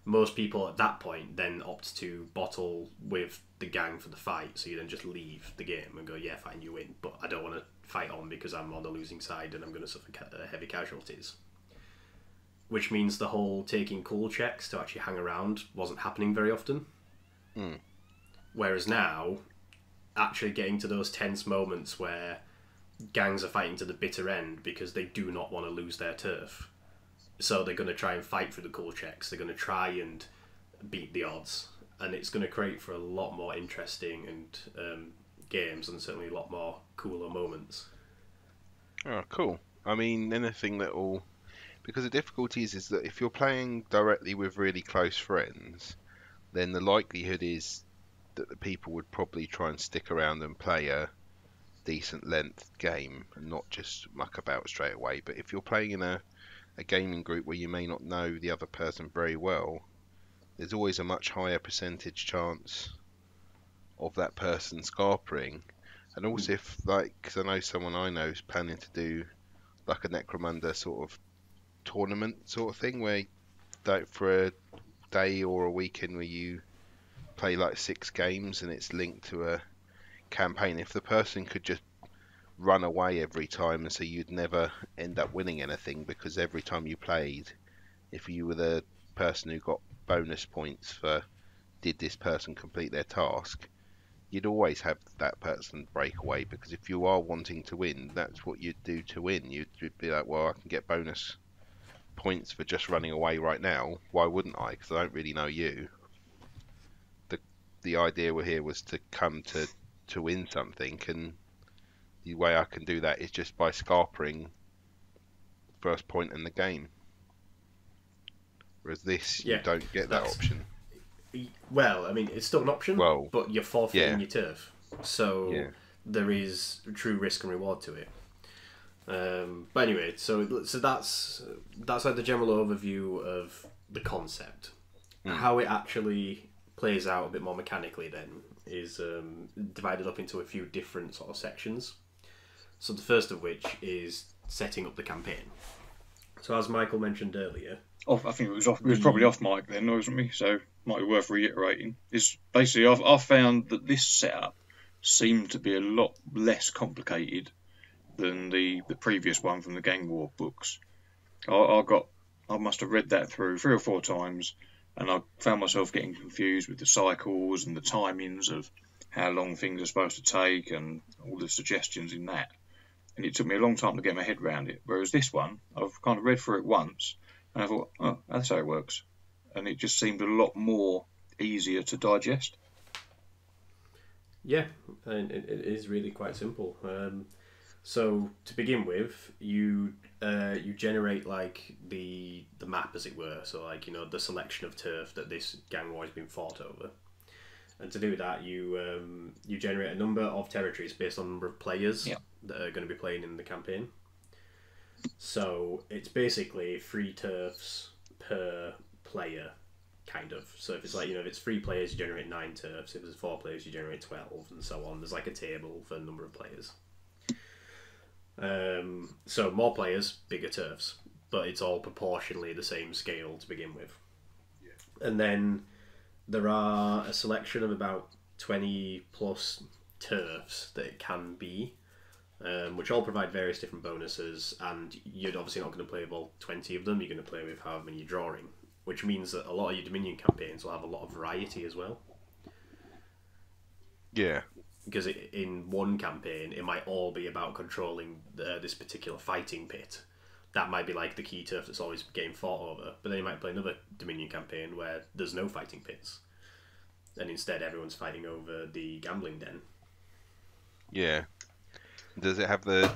most people at that point then opt to bottle with the gang for the fight, so you then just leave the game and go, yeah, fine, you win, but I don't want to fight on because I'm on the losing side and I'm going to suffer heavy casualties. Which means the whole taking cool checks to actually hang around wasn't happening very often. Whereas now, actually getting to those tense moments where gangs are fighting to the bitter end because they do not want to lose their turf. So they're going to try and fight through the cool checks. They're going to try and beat the odds. And it's going to create for a lot more interesting and games, and certainly a lot more cooler moments. Oh, cool. I mean, anything that will... Because the difficulty is that if you're playing directly with really close friends, then the likelihood is that the people would probably try and stick around and play a decent length game and not just muck about straight away. But if you're playing in a gaming group where you may not know the other person very well, there's always a much higher percentage chance of that person scarpering. And also if, like, because I know someone I know is planning to do like a Necromunda sort of tournament sort of thing, where like for a day or a weekend where you play like 6 games and it's linked to a campaign. If the person could just run away every time, and so you'd never end up winning anything, because every time you played, if you were the person who got bonus points for did this person complete their task, you'd always have that person break away, because if you are wanting to win, that's what you'd do to win. You'd be like, well, I can get bonus points for just running away right now. Why wouldn't I? Because I don't really know you. The idea here was to come to win something, and the way I can do that is just by scarpering first point in the game. Whereas this, you don't get that option. Well, I mean, it's still an option, but you're forfeiting your turf. So there is true risk and reward to it. But anyway, so that's like the general overview of the concept. How it actually plays out a bit more mechanically then is divided up into a few different sort of sections. So the first of which is setting up the campaign. So as Michael mentioned earlier... I think it was off. It was probably off mic then, wasn't me? So might be worth reiterating. It's basically I've found that this setup seemed to be a lot less complicated than the previous one from the Gang War books. I must have read that through 3 or 4 times, and I found myself getting confused with the cycles and the timings of how long things are supposed to take and all the suggestions in that. And it took me a long time to get my head around it. Whereas this one, I've kind of read through it once, and I thought, oh, that's how it works. And it just seemed a lot more easier to digest. Yeah, and it is really quite simple. So to begin with, you generate like the map, as it were. So like, you know, the selection of turf that this gang war has been fought over. And to do that, you generate a number of territories based on the number of players that are going to be playing in the campaign. So it's basically 3 turfs per player, kind of. So if it's like, you know, if it's 3 players, you generate 9 turfs. If there's 4 players, you generate 12, and so on. There's like a table for the number of players. So more players, bigger turfs, but it's all proportionally the same scale to begin with. Yeah. And then there are a selection of about 20 plus turfs that it can be, which all provide various different bonuses, and you're obviously not going to play with all 20 of them. You're going to play with however many you're drawing, which means that a lot of your Dominion campaigns will have a lot of variety as well. Yeah. Because in one campaign, it might all be about controlling this particular fighting pit. That might be like the key turf that's always getting fought over. But then you might play another Dominion campaign where there's no fighting pits, and instead everyone's fighting over the gambling den. Yeah. Does it have the?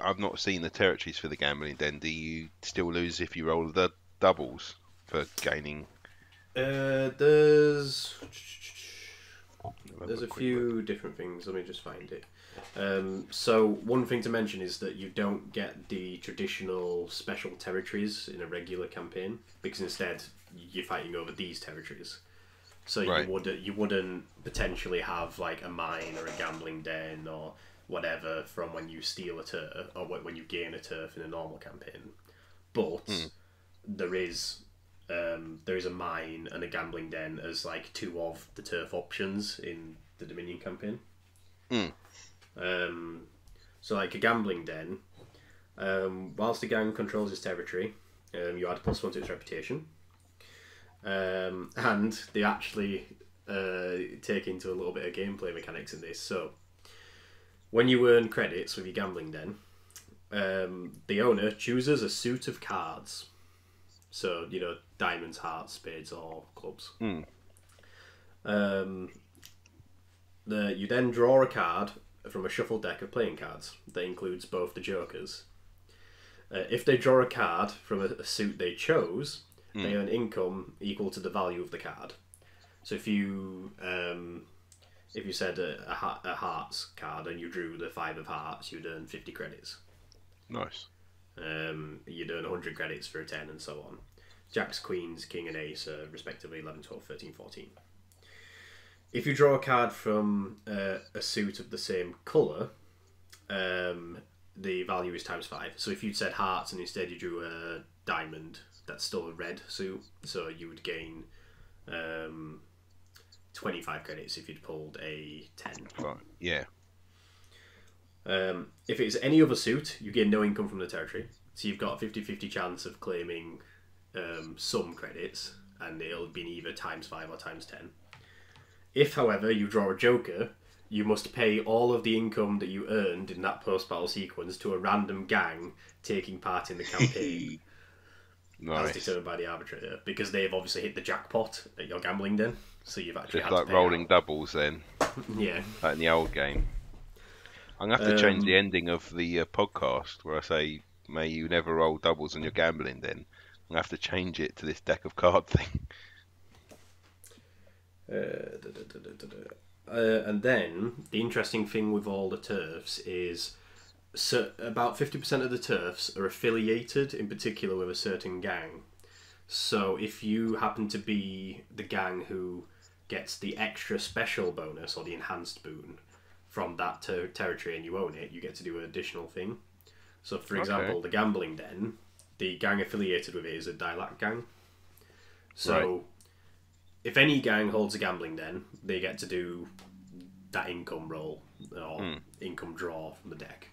I've not seen the territories for the gambling den. Do you still lose if you roll the doubles for gaining? There's a few different things. Let me just find it. So one thing to mention is that you don't get the traditional special territories in a regular campaign, because instead you're fighting over these territories. So you wouldn't potentially have like a mine or a gambling den or whatever from when you steal a turf or when you gain a turf in a normal campaign. But there is a mine and a gambling den as like 2 of the turf options in the Dominion campaign. So like a gambling den, whilst the gang controls its territory, you add +1 to its reputation, and they actually take into a little bit of gameplay mechanics in this. So when you earn credits with your gambling den, the owner chooses a suit of cards. So, you know, diamonds, hearts, spades, or clubs. You then draw a card from a shuffled deck of playing cards that includes both the jokers. If they draw a card from a suit they chose, they earn income equal to the value of the card. So if you said a hearts card and you drew the 5 of hearts, you'd earn 50 credits. Nice. You'd earn 100 credits for a 10 and so on. Jacks, queens, king and ace are respectively 11, 12, 13, 14. If you draw a card from a suit of the same colour, the value is ×5. So if you'd said hearts and instead you drew a diamond, that's still a red suit, so you would gain 25 credits if you'd pulled a 10. Right. Yeah. If it's any other suit, you gain no income from the territory. So you've got a 50-50 chance of claiming some credits, and it'll be either ×5 or ×10. If, however, you draw a Joker, you must pay all of the income that you earned in that post-battle sequence to a random gang taking part in the campaign. Nice. As determined by the arbitrator, because they've obviously hit the jackpot at your gambling den, so you've actually Just had like to pay rolling out. doubles then. Yeah. Like in the old game. I'm going to have to change the ending of the podcast where I say, may you never roll doubles on your gambling den. I'm going to have to change it to this deck of card thing. And then, the interesting thing with all the turfs is about 50% of the turfs are affiliated, in particular, with a certain gang. So if you happen to be the gang who gets the extra special bonus or the enhanced boon from that territory and you own it, you get to do an additional thing. So, for example, the gambling den, the gang affiliated with it is a Dilac gang. So, if any gang holds a gambling den, they get to do that income roll or income draw from the deck.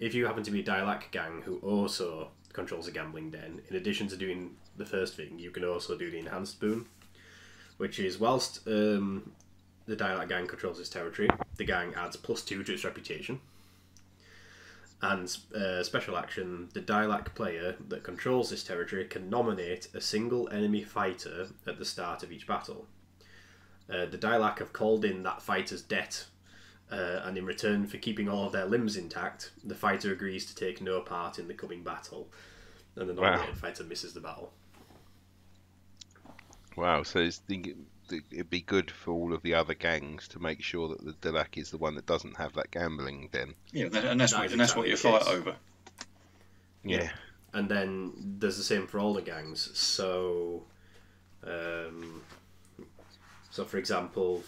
If you happen to be a Dilac gang who also controls a gambling den, in addition to doing the first thing, you can also do the enhanced boon, which is whilst the Dilac gang controls this territory, the gang adds +2 to its reputation. And special action, the Dilac player that controls this territory can nominate a single enemy fighter at the start of each battle. The Dilac have called in that fighter's debt, and in return for keeping all of their limbs intact, the fighter agrees to take no part in the coming battle, and the nominated fighter misses the battle. Wow, so it'd be good for all of the other gangs to make sure that the Dilac is the one that doesn't have that gambling den. Yeah, and that's what you fight over. Yeah. And then there's the same for all the gangs. So, for example,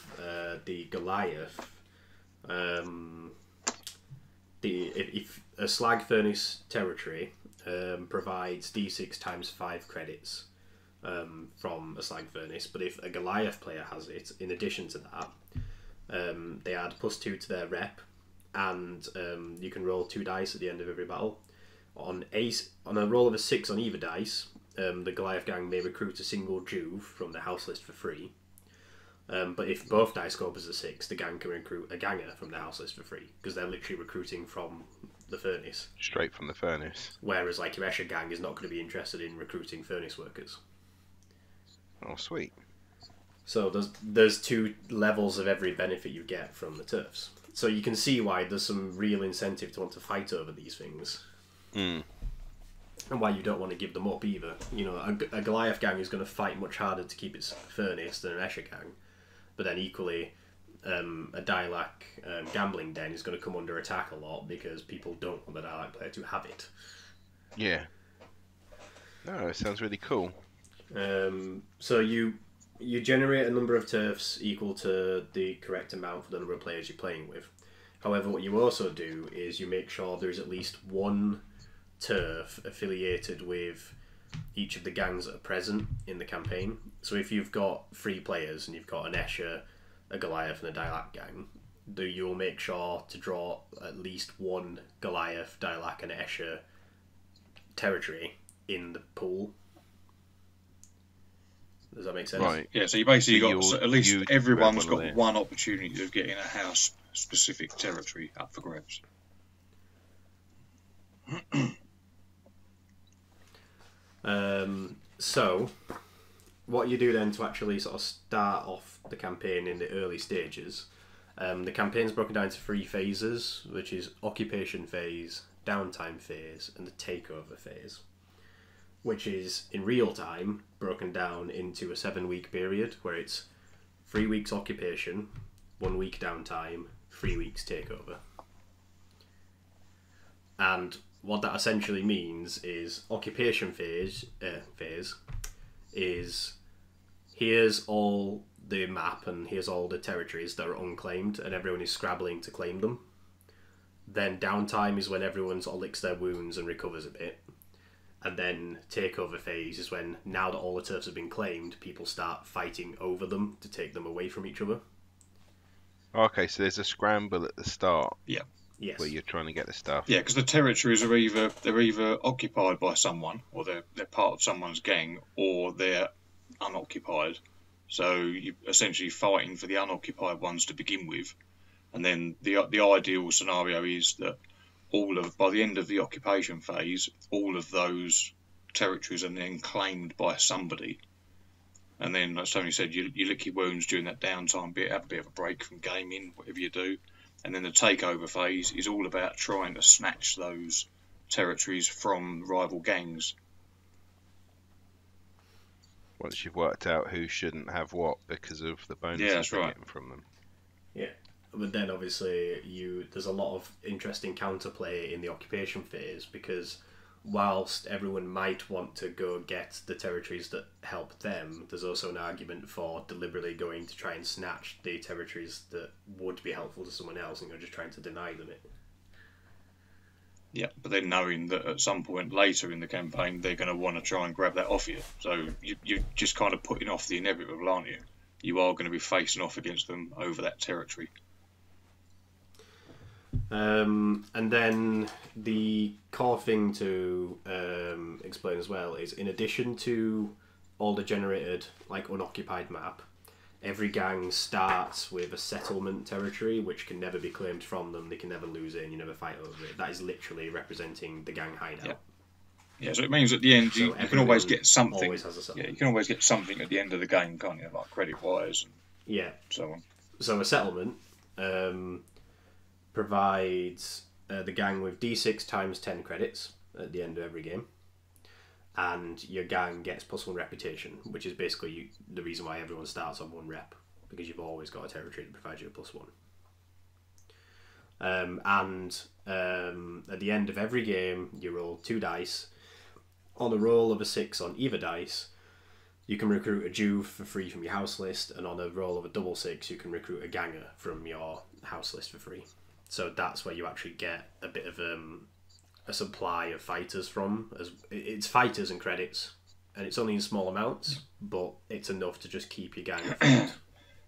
the Goliath, if a Slag Furnace territory provides D6 times 5 credits from a Slag Furnace, but if a Goliath player has it, in addition to that, they add +2 to their rep, and you can roll 2 dice at the end of every battle. On a roll of a 6 on either dice, the Goliath gang may recruit a single Juve from the house list for free. But if both dice go up as a 6, the gang can recruit a ganger from the house list for free, because they're literally recruiting from the furnace. Straight from the furnace. Whereas like your Escher gang is not going to be interested in recruiting furnace workers. Oh, sweet. So there's 2 levels of every benefit you get from the turfs. So you can see why there's some real incentive to want to fight over these things. And why you don't want to give them up either. You know, a Goliath gang is going to fight much harder to keep its furnace than an Escher gang. But then equally, a Dilac gambling den is going to come under attack a lot because people don't want the Dilac player to have it. Yeah. No, it sounds really cool. So you generate a number of turfs equal to the correct amount for the number of players you're playing with. However, what you also do is you make sure there's at least one turf affiliated with each of the gangs that are present in the campaign. So if you've got 3 players and you've got an Escher, a Goliath and a Dilac gang, you'll make sure to draw at least one Goliath, Dilac and Escher territory in the pool. Does that make sense? Right. Yeah, so you basically got at least everyone's got one opportunity of getting a house specific territory up for grabs. So what you do then to actually sort of start off the campaign in the early stages, the campaign's broken down into 3 phases, which is occupation phase, downtime phase, and the takeover phase, which is in real time broken down into a 7-week period where it's 3 weeks occupation, 1 week downtime, 3 weeks takeover. And what that essentially means is occupation phase is here's all the map and here's all the territories that are unclaimed and everyone is scrabbling to claim them. Then downtime is when everyone sort of licks their wounds and recovers a bit. And then takeover phase is when, now that all the turfs have been claimed, people start fighting over them to take them away from each other. Okay, so there's a scramble at the start. Yeah. Yes. Where you're trying to get the stuff. Yeah, because the territories are either occupied by someone, or they're part of someone's gang, or they're unoccupied, So you're essentially fighting for the unoccupied ones to begin with, and then the ideal scenario is that by the end of the occupation phase, all of those territories are then claimed by somebody. And then, as Tony said, you lick your wounds during that downtime bit, have a bit of a break from gaming, whatever you do. And then the takeover phase is all about trying to snatch those territories from rival gangs. Once you've worked out who shouldn't have what because of the bonuses they're getting from them. Yeah. But then obviously there's a lot of interesting counterplay in the occupation phase, because whilst everyone might want to go get the territories that help them, there's also an argument for deliberately going to try and snatch the territories that would be helpful to someone else, and you're just trying to deny them it. Yeah, but then knowing that at some point later in the campaign they're going to want to try and grab that off you. So you're just kind of putting off the inevitable, aren't you? You are going to be facing off against them over that territory. And then the core thing to explain as well is, in addition to all the generated unoccupied map, every gang starts with a settlement territory which can never be claimed from them. They can never lose it, and you never fight over it. That is literally representing the gang hideout. Yeah, so it means at the end you can always get something. Always has a settlement. Yeah, you can always get something at the end of the game, can't you? Like credit wise and so on. So a settlement provides the gang with D6 times 10 credits at the end of every game, and your gang gets +1 reputation, which is basically the reason why everyone starts on 1 rep, because you've always got a territory that provides you a +1. At the end of every game, you roll 2 dice. On a roll of a 6 on either dice, you can recruit a Juve for free from your house list, and on a roll of a double 6, you can recruit a ganger from your house list for free. So that's where you actually get a bit of a supply of fighters from. It's fighters and credits, and it's only in small amounts, but it's enough to just keep your gang afloat.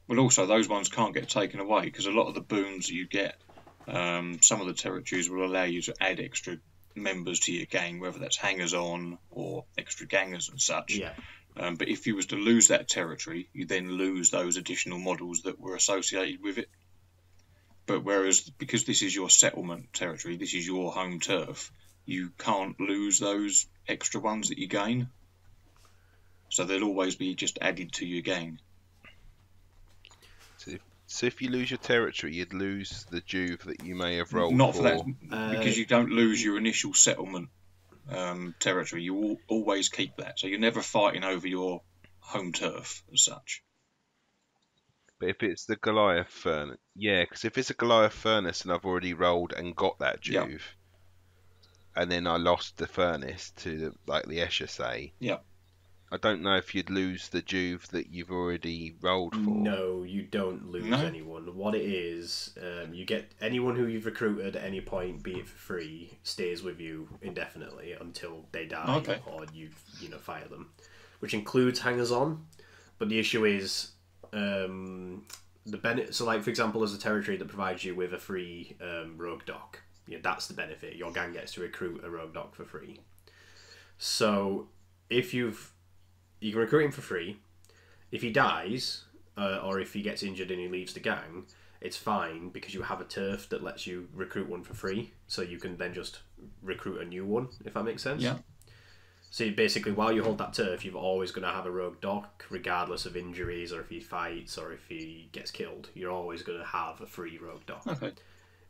Well, also those ones can't get taken away, because a lot of the boons you get, some of the territories will allow you to add extra members to your gang, whether that's hangers-on or extra gangers and such. Yeah. But if you was to lose that territory, you then lose those additional models that were associated with it. But whereas, because this is your settlement territory, this is your home turf, you can't lose those extra ones that you gain. So they'll always be just added to your gang. So if you lose your territory, you'd lose the Juve that you may have rolled Not for that, because you don't lose your initial settlement territory. You will always keep that. So you're never fighting over your home turf as such. But if it's the Goliath furnace, because if it's a Goliath furnace and I've already rolled and got that Juve, and then I lost the furnace to the Escher say, I don't know if you'd lose the Juve that you've already rolled for. No, you don't lose anyone. What it is, you get anyone who you've recruited at any point, be it for free, stays with you indefinitely until they die or you fire them, which includes hangers-on. But the issue is the benefit. So, for example, as a territory that provides you with a free rogue doc, that's the benefit. Your gang gets to recruit a rogue doc for free. So, if you can recruit him for free. If he dies, or if he gets injured and he leaves the gang, it's fine, because you have a turf that lets you recruit one for free, so you can then just recruit a new one, if that makes sense. Yeah. So basically, while you hold that turf, you're always going to have a rogue doc, regardless of injuries, or if he fights, or if he gets killed. You're always going to have a free rogue doc. Okay.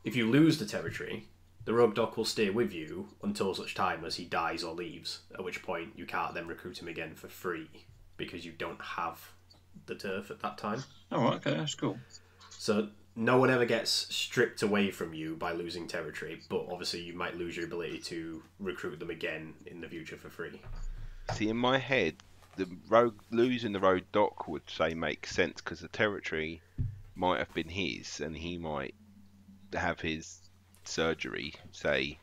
If you lose the territory, the rogue doc will stay with you until such time as he dies or leaves, at which point you can't then recruit him again for free, because you don't have the turf at that time. Oh, okay, that's cool. So no one ever gets stripped away from you by losing territory, but obviously you might lose your ability to recruit them again in the future for free. See, in my head, losing the rogue doc would say make sense, because the territory might have been his, and he might have his surgery, say,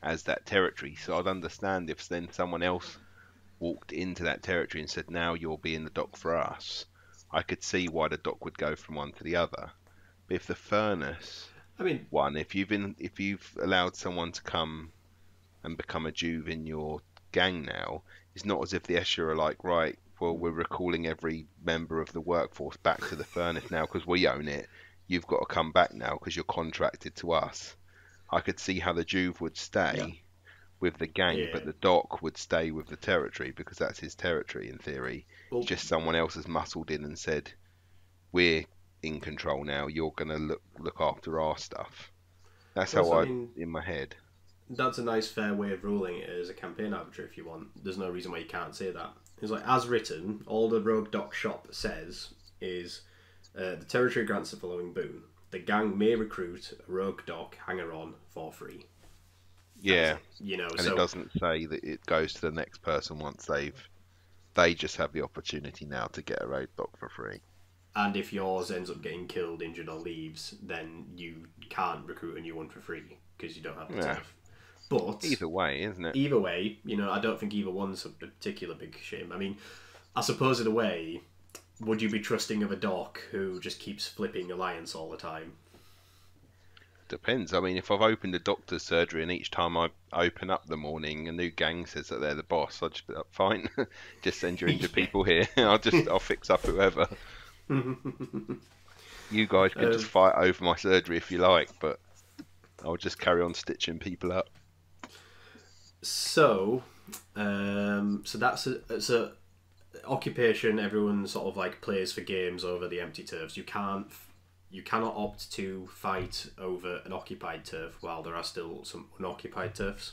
as that territory. So I'd understand if then someone else walked into that territory and said, now you'll be in the dock for us. I could see why the dock would go from one to the other. But if the furnace one, if you've allowed someone to come and become a Juve in your gang now, it's not as if the Escher are like, right, well, we're recalling every member of the workforce back to the furnace now because we own it. You've got to come back now because you're contracted to us. I could see how the Juve would stay with the gang, but the Doc would stay with the territory because that's his territory in theory. Well, just someone else has muscled in and said, we're in control now, you're going to look after our stuff. That's how in my head. That's a nice fair way of ruling it as a campaign arbiter if you want. There's no reason why you can't say that. It's like, as written, all the Rogue Doc shop says is the territory grants the following boon. The gang may recruit a Rogue Doc hanger-on for free. Yeah, you know, and it doesn't say that it goes to the next person once they just have the opportunity now to get a Rogue Doc for free. And if yours ends up getting killed, injured, or leaves, then you can't recruit a new one for free because you don't have the turf. But either way, isn't it? Either way, you know, I don't think either one's a particular big shame. I mean, I suppose in a way, would you be trusting of a doc who just keeps flipping Alliance all the time? Depends. I mean, if I've opened a doctor's surgery and each time I open up the morning, a new gang says that they're the boss, I'll just be like, fine, just send your injured people here. I'll fix up whoever. You guys can just fight over my surgery if you like, but I'll just carry on stitching people up. So that's a occupation. Everyone sort of like plays for games over the empty turfs. You cannot opt to fight over an occupied turf while there are still some unoccupied turfs.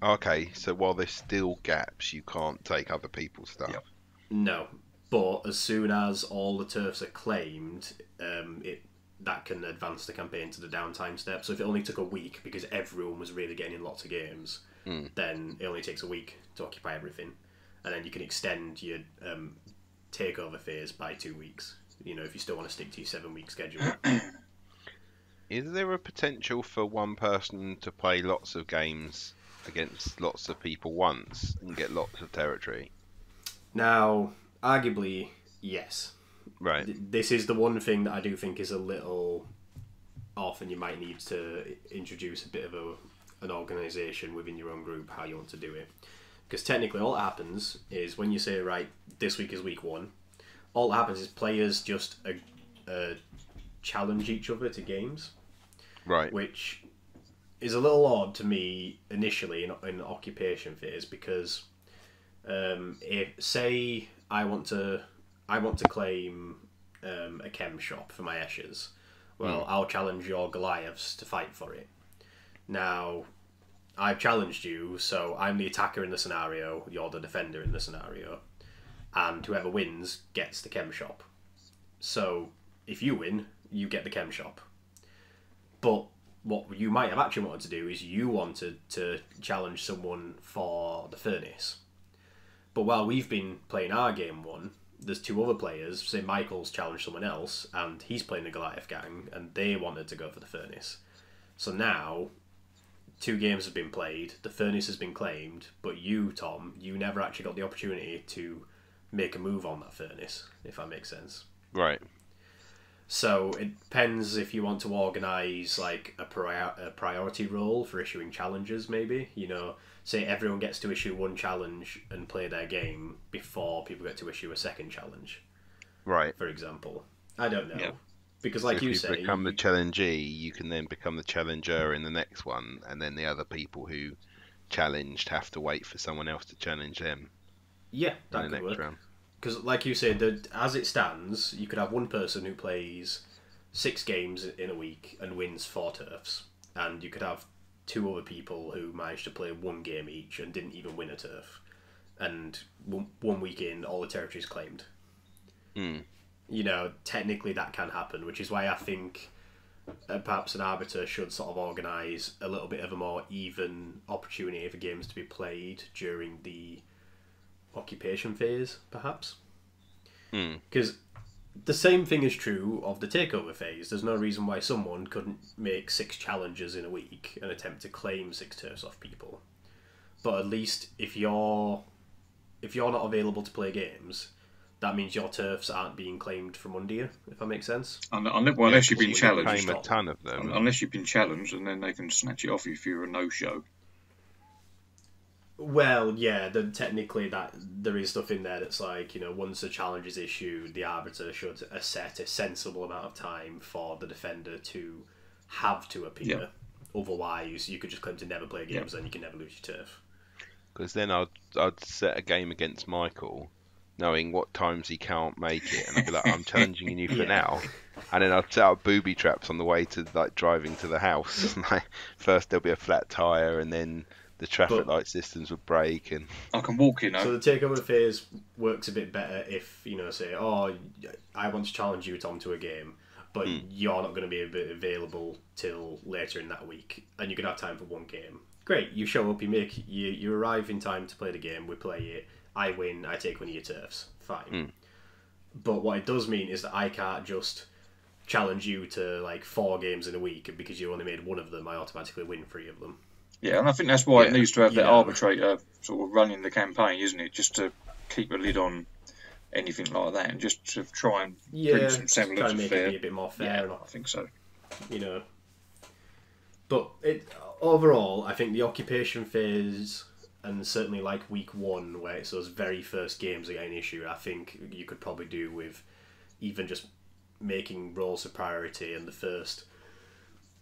Okay, so while there's still gaps, you can't take other people's stuff. Yep. No, but as soon as all the turfs are claimed, that can advance the campaign to the downtime step. So if it only took a week because everyone was really getting in lots of games, then it only takes a week to occupy everything, and then you can extend your takeover phase by 2 weeks. You know, if you still want to stick to your 7-week schedule. Is there a potential for one person to play lots of games against lots of people once and get lots of territory? An arguably, yes. Right. This is the one thing that I do think is a little off, and you might need to introduce a bit of an organisation within your own group how you want to do it. Because technically all that happens is when you say, right, this week is week 1, all that happens is players just challenge each other to games. Right. Which is a little odd to me initially in occupation phase, because say I want to claim a chem shop for my Esches. Well, I'll challenge your Goliaths to fight for it. Now, I've challenged you, so I'm the attacker in the scenario, you're the defender in the scenario, and whoever wins gets the chem shop. So, if you win, you get the chem shop. But what you might have actually wanted to do is you wanted to challenge someone for the furnace. But while we've been playing our game 1, there's 2 other players, say Michael's challenged someone else, and he's playing the Goliath gang, and they wanted to go for the furnace. So now, 2 games have been played, the furnace has been claimed, but you, Tom, you never actually got the opportunity to make a move on that furnace, if that makes sense. Right. So it depends if you want to organise like a priority role for issuing challenges, maybe. You know, say everyone gets to issue 1 challenge and play their game before people get to issue a second challenge. Right. For example. I don't know. Yeah. Because like so you if say... you become the challengee, you can then become the challenger in the next one, and then the other people who challenged have to wait for someone else to challenge them. Yeah, that could work. Because like you said, as it stands, you could have one person who plays 6 games in a week and wins 4 turfs, and you could have 2 other people who managed to play 1 game each and didn't even win a turf, and 1 week in, all the territories claimed. You know, technically that can happen, which is why I think perhaps an arbiter should sort of organise a little bit of a more even opportunity for games to be played during the occupation phase, perhaps. Because the same thing is true of the takeover phase. There's no reason why someone couldn't make 6 challenges in a week and attempt to claim 6 turfs off people. But at least if you're not available to play games, that means your turfs aren't being claimed from under you, if that makes sense. Unless you've been challenged. Claim a ton of them. Unless you've been challenged, and then they can snatch it off you if you're a no-show. Well, yeah, technically that there is stuff in there that's like, once a challenge is issued, the arbiter should set a sensible amount of time for the defender to have to appear. Yeah. Otherwise, you could just claim to never play games and you can never lose your turf. Because then I'd set a game against Michael, knowing what times he can't make it, and I'd be like, I'm challenging you for now. And then I'd set up booby traps on the way to like driving to the house. Like, first there'll be a flat tire, and then the traffic light systems would break, and I can walk, So the takeover phase works a bit better if, say, oh, I want to challenge you, Tom, to a game, but you're not going to be available till later in that week, and you can have time for one game. Great, you show up, you arrive in time to play the game, we play it, I win, I take one of your turfs. Fine. But what it does mean is that I can't just challenge you to like 4 games in a week, because you only made one of them, I automatically win 3 of them. Yeah, and I think that's why it needs to have the arbitrator sort of running the campaign, isn't it? Just to keep a lid on anything like that, and just to try and bring some semblance of fair. Try and make it be a bit more fair. Yeah, I think so. But overall, I think the occupation phase, and certainly like week 1, where it's those very first games that get an issue, I think you could probably do with even just making roles a priority, and the first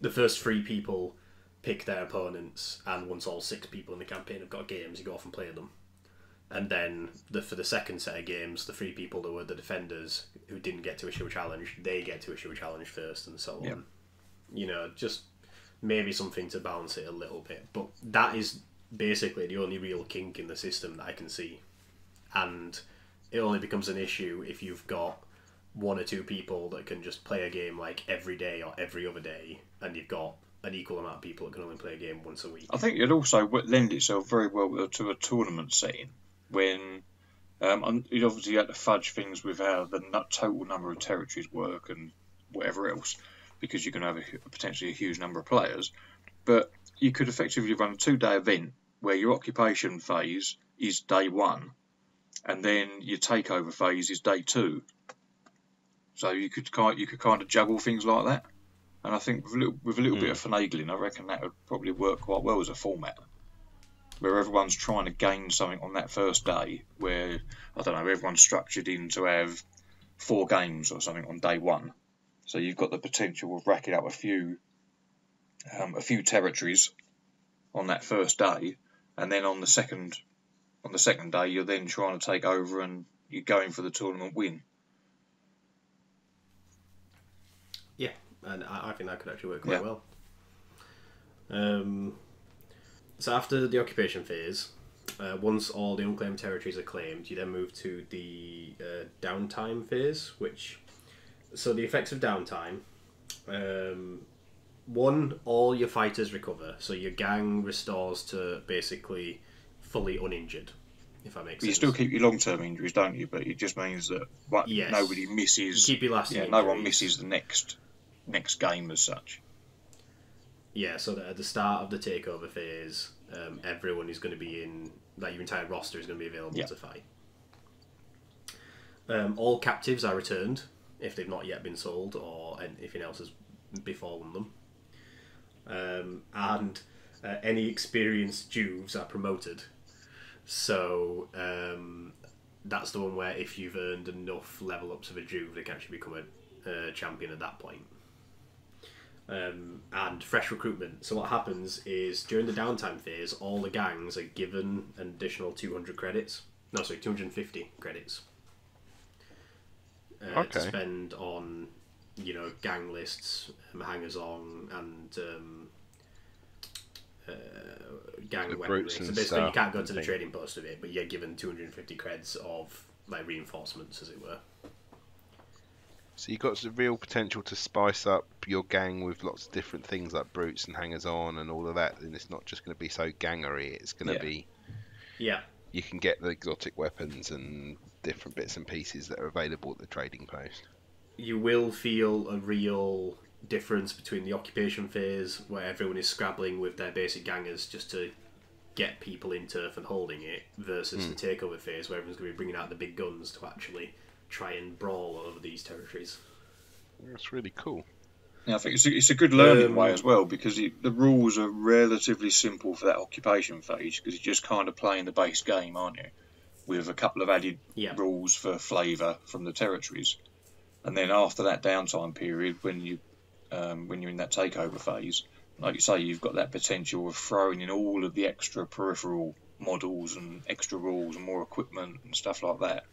3 people pick their opponents, and once all 6 people in the campaign have got games, you go off and play them. And then for the second set of games, the 3 people that were the defenders who didn't get to issue a challenge, they get to issue a challenge first, and so on. Just maybe something to balance it a little bit. But that is basically the only real kink in the system that I can see. And it only becomes an issue if you've got 1 or 2 people that can just play a game like every day or every other day, and you've got an equal amount of people that can only play a game once a week. I think it also lend itself very well to a tournament setting, when you'd obviously have to fudge things with how the total number of territories work and whatever else, because you can have potentially a huge number of players. But you could effectively run a 2-day event where your occupation phase is day 1, and then your takeover phase is day 2. So you could kind of juggle things like that. And I think with a little bit of finagling, I reckon that would probably work quite well as a format, where everyone's trying to gain something on that first day, where, I don't know, everyone's structured in to have 4 games or something on day 1. So you've got the potential of racking up a few territories on that first day, and then on the second day you're then trying to take over and you're going for the tournament win. Yeah, and I think that could actually work quite well. So after the occupation phase, once all the unclaimed territories are claimed, you then move to the downtime phase, so the effects of downtime, 1, all your fighters recover, so your gang restores to basically fully uninjured, if that makes sense. You still keep your long-term injuries, don't you? But it just means that nobody misses. You keep your lasting injuries. No one misses the next game as such. Yeah, so that at the start of the takeover phase, everyone is going to be in, like your entire roster is going to be available to fight. All captives are returned if they've not yet been sold or anything else has befallen them. And any experienced Juves are promoted. So that's the one where if you've earned enough level ups of a Juve, they can actually become a champion at that point. And fresh recruitment. So what happens is during the downtime phase, all the gangs are given an additional 250 credits to spend on, gang lists, hangers on, and gang weaponry. So basically, you can't go to the trading post of it, but you're given 250 creds of like reinforcements, as it were. So you've got some real potential to spice up your gang with lots of different things like brutes and hangers-on and all of that, and it's not just going to be so gangery, it's going to be... Yeah. You can get the exotic weapons and different bits and pieces that are available at the trading post. You will feel a real difference between the occupation phase, where everyone is scrabbling with their basic gangers just to get people in turf and holding it, versus the takeover phase, where everyone's going to be bringing out the big guns to actually try and brawl over these territories. That's really cool. Yeah, I think it's a good learning way as well, because the rules are relatively simple for that occupation phase, because you're just kind of playing the base game, aren't you? With a couple of added rules for flavour from the territories, and then after that downtime period, when you're in that takeover phase, like you say, you've got that potential of throwing in all of the extra peripheral models and extra rules and more equipment and stuff like that.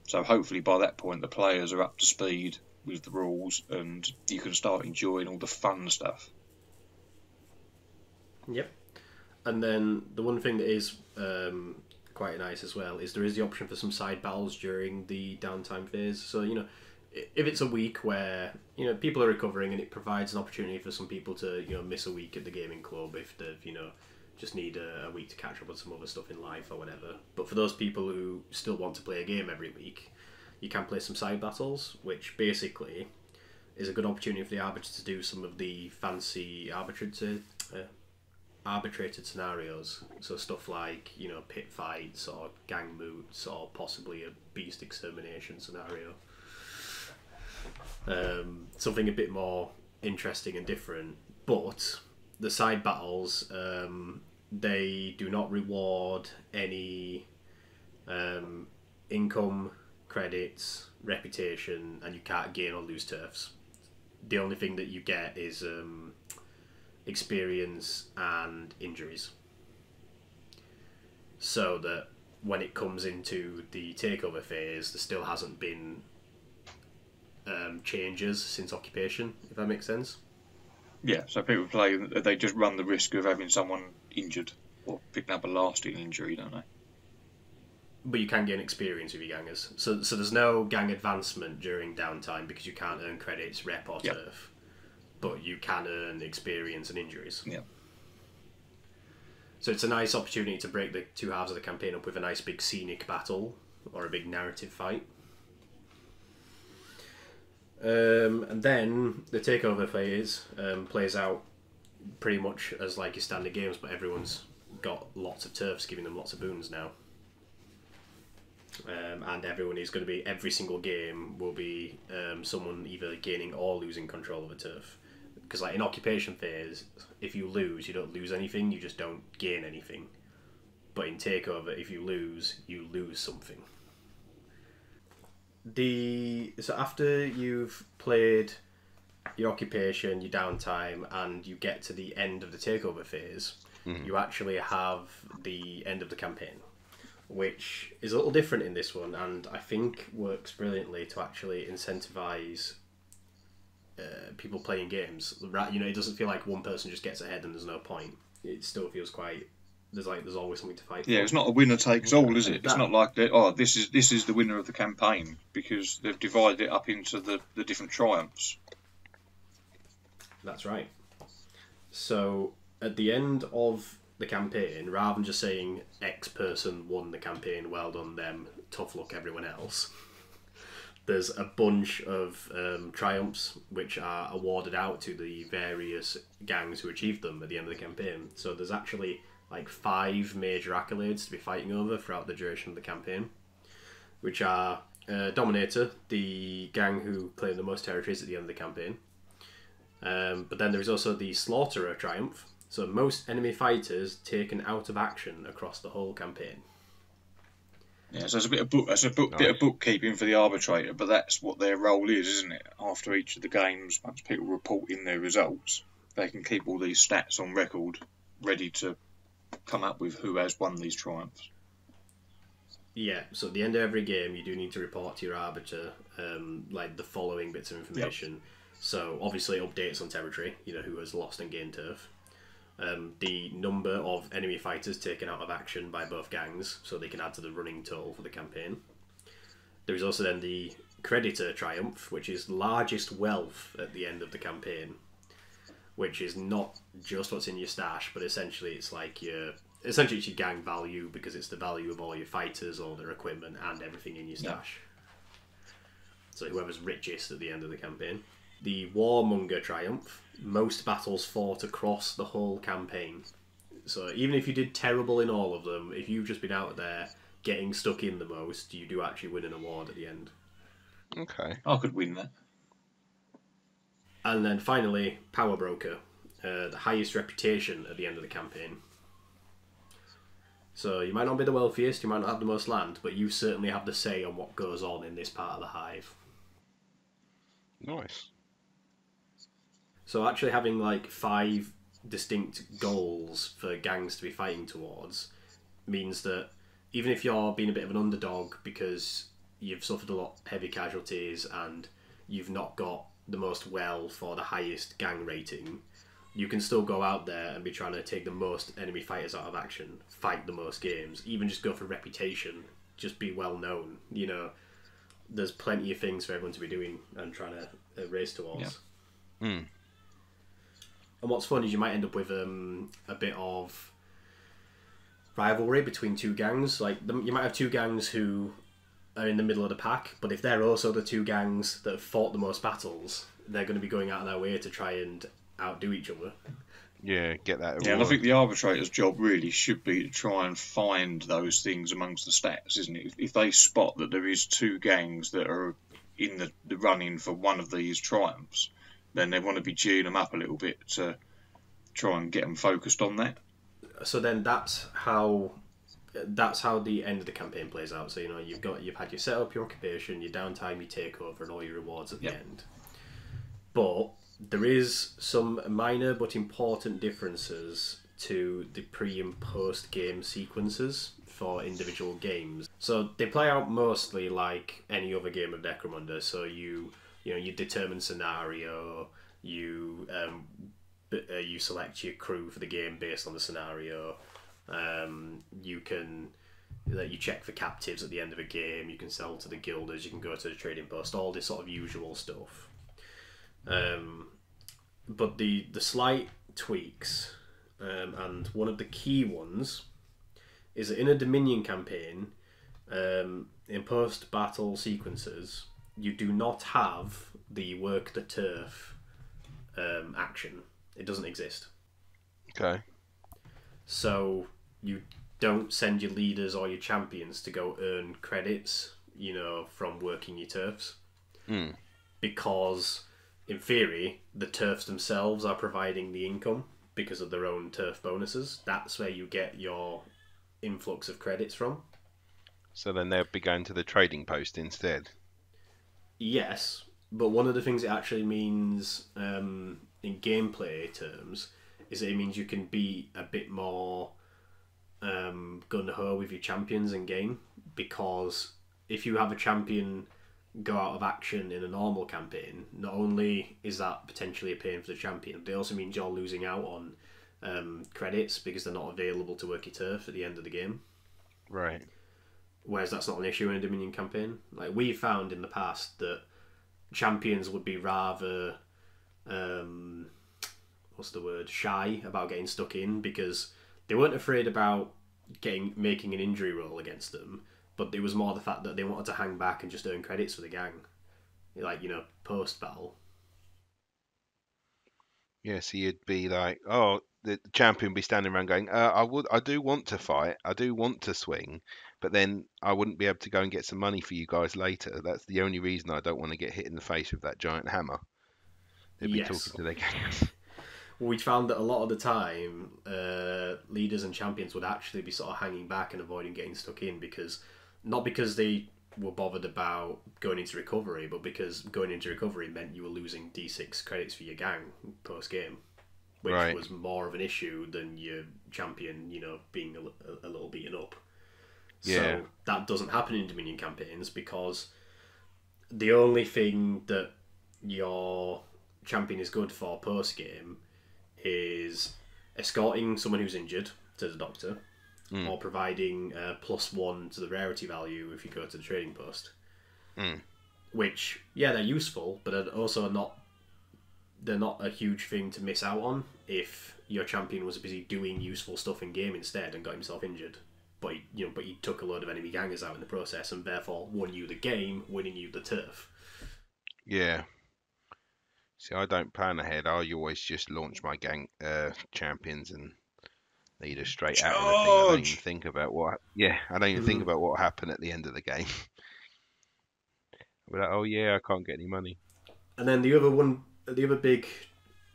So hopefully by that point the players are up to speed with the rules, and you can start enjoying all the fun stuff. Yep. And then the one thing that is quite nice as well is there is the option for some side battles during the downtime phase. So, you know, if it's a week where, you know, people are recovering, and it provides an opportunity for some people to, you know, miss a week at the gaming club if they've, you know, just need a week to catch up on some other stuff in life or whatever. But for those people who still want to play a game every week, you can play some side battles, which basically is a good opportunity for the arbiter to do some of the fancy arbitrated scenarios. So stuff like, you know, pit fights or gang moots or possibly a beast extermination scenario. Something a bit more interesting and different. But the side battles, they do not reward any income, credits, reputation, and you can't gain or lose turfs. The only thing that you get is experience and injuries. So that when it comes into the takeover phase, there still hasn't been changes since occupation, if that makes sense. Yeah, so people play, they just run the risk of having someone injured or picking up a lasting injury, don't they? But you can gain experience with your gangers. So there's no gang advancement during downtime because you can't earn credits, rep or turf. But you can earn experience and injuries. Yeah. So it's a nice opportunity to break the two halves of the campaign up with a nice big scenic battle or a big narrative fight. And then the takeover phase plays out pretty much as like your standard games, but everyone's got lots of turfs giving them lots of boons now. And everyone is going to be, every single game will be someone either gaining or losing control of a turf. Because like in occupation phase, if you lose, you don't lose anything, you just don't gain anything. But in takeover, if you lose something. So after you've played your occupation, your downtime, and you get to the end of the takeover phase, you actually have the end of the campaign, which is a little different in this one, and I think works brilliantly to actually incentivize people playing games. You know, it doesn't feel like one person just gets ahead and there's no point. It still feels quite, there's always something to fight for. Yeah, it's not a winner takes all, is it? It's not like this is the winner of the campaign, because they've divided it up into the different triumphs. That's right. So at the end of the campaign, rather than just saying X person won the campaign, well done them, tough luck everyone else, there's a bunch of triumphs which are awarded out to the various gangs who achieved them at the end of the campaign. So there's actually like 5 major accolades to be fighting over throughout the duration of the campaign, which are Dominator, the gang who claim the most territories at the end of the campaign. But then there's also the Slaughterer triumph, so most enemy fighters taken out of action across the whole campaign. Yeah, so it's a bit of bookkeeping for the arbitrator, but that's what their role is, isn't it? After each of the games, once people report in their results, they can keep all these stats on record, ready to come up with who has won these triumphs. Yeah, so at the end of every game, you do need to report to your arbiter like the following bits of information. Yep. So obviously updates on territory, you know, who has lost and gained turf. The number of enemy fighters taken out of action by both gangs, so they can add to the running total for the campaign. There is also then the Creditor Triumph, which is largest wealth at the end of the campaign, which is not just what's in your stash, but essentially it's like it's your gang value, because it's the value of all your fighters, all their equipment, and everything in your stash. Yeah. So whoever's richest at the end of the campaign. The Warmonger Triumph, most battles fought across the whole campaign. So even if you did terrible in all of them, if you've just been out there getting stuck in the most, you do actually win an award at the end. Okay. I could win that. And then finally, Power Broker, the highest reputation at the end of the campaign. So you might not be the wealthiest, you might not have the most land, but you certainly have the say on what goes on in this part of the hive. Nice. So actually having like 5 distinct goals for gangs to be fighting towards means that even if you're being a bit of an underdog because you've suffered a lot of heavy casualties and you've not got the most wealth or the highest gang rating, you can still go out there and be trying to take the most enemy fighters out of action, fight the most games, even just go for reputation, just be well known. You know, there's plenty of things for everyone to be doing and trying to race towards. Yeah. Mm. And what's fun is you might end up with a bit of rivalry between 2 gangs. Like you might have 2 gangs who are in the middle of the pack, but if they're also the 2 gangs that have fought the most battles, they're going to be going out of their way to try and outdo each other. Yeah, get that award. Yeah, and I think the arbitrator's job really should be to try and find those things amongst the stats, isn't it? If they spot that there is 2 gangs that are in the running for one of these triumphs, then they want to be gearing them up a little bit to try and get them focused on that. So then that's how the end of the campaign plays out. So you know you've had your setup, your occupation, your downtime, your takeover, and all your rewards at the end. But there is some minor but important differences to the pre and post game sequences for individual games. So they play out mostly like any other game of Necromunda. So you determine scenario, you select your crew for the game based on the scenario. You check for captives at the end of a game. You can sell to the guilders. You can go to the trading post. All this sort of usual stuff. But the slight tweaks, and one of the key ones, is that in a Dominion campaign, in post-battle sequences, you do not have the work the turf action. It doesn't exist. Okay. So you don't send your leaders or your champions to go earn credits, from working your turfs. Mm. Because, in theory, the turfs themselves are providing the income because of their own turf bonuses. That's where you get your influx of credits from. So then they'll be going to the trading post instead. Yes, but one of the things it actually means in gameplay terms is that it means you can be a bit more gun-ho with your champions in game, because if you have a champion go out of action in a normal campaign, not only is that potentially a pain for the champion, but it also means you're losing out on credits because they're not available to work your turf at the end of the game. Right. Whereas that's not an issue in a Dominion campaign. Like we've found in the past that champions would be rather shy about getting stuck in, because they weren't afraid about making an injury roll against them, but it was more the fact that they wanted to hang back and just earn credits for the gang, post battle. Yeah, so you'd be like, oh, the champion would be standing around going, I do want to fight, I do want to swing, but then I wouldn't be able to go and get some money for you guys later. That's the only reason I don't want to get hit in the face with that giant hammer. They'd be talking to their gang. We found that a lot of the time, leaders and champions would actually be sort of hanging back and avoiding getting stuck in, not because they were bothered about going into recovery, but because going into recovery meant you were losing D6 credits for your gang post-game, which was more of an issue than your champion, being a little beaten up. Yeah. So that doesn't happen in Dominion campaigns, because the only thing that your champion is good for post-game is escorting someone who's injured to the doctor, or providing +1 to the rarity value if you go to the trading post. Which, they're useful, but they're not a huge thing to miss out on if your champion was busy doing useful stuff in game instead and got himself injured. But he took a load of enemy gangers out in the process and therefore won you the game, winning you the turf. Yeah. See, I don't plan ahead. I always just launch my gang champions and leaders straight out. I don't even think about what. Yeah, I don't even think about what happened at the end of the game. We're like, oh yeah, I can't get any money. And then the other one, the other big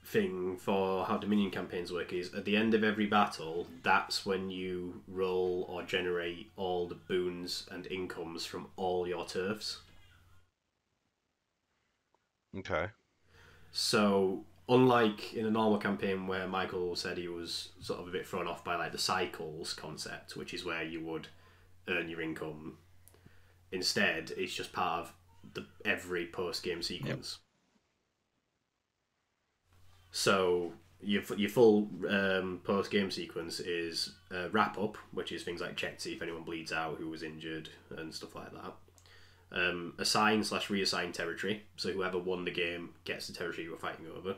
thing for how Dominion campaigns work is at the end of every battle, that's when you roll or generate all the boons and incomes from all your turfs. Okay. So, unlike in a normal campaign where Michael said he was sort of a bit thrown off by like the cycles concept, which is where you would earn your income, instead it's just part of every post-game sequence. Yep. So your full post-game sequence is wrap-up, which is things like check to see if anyone bleeds out, who was injured, and stuff like that. Assign/reassign territory, so whoever won the game gets the territory you were fighting over.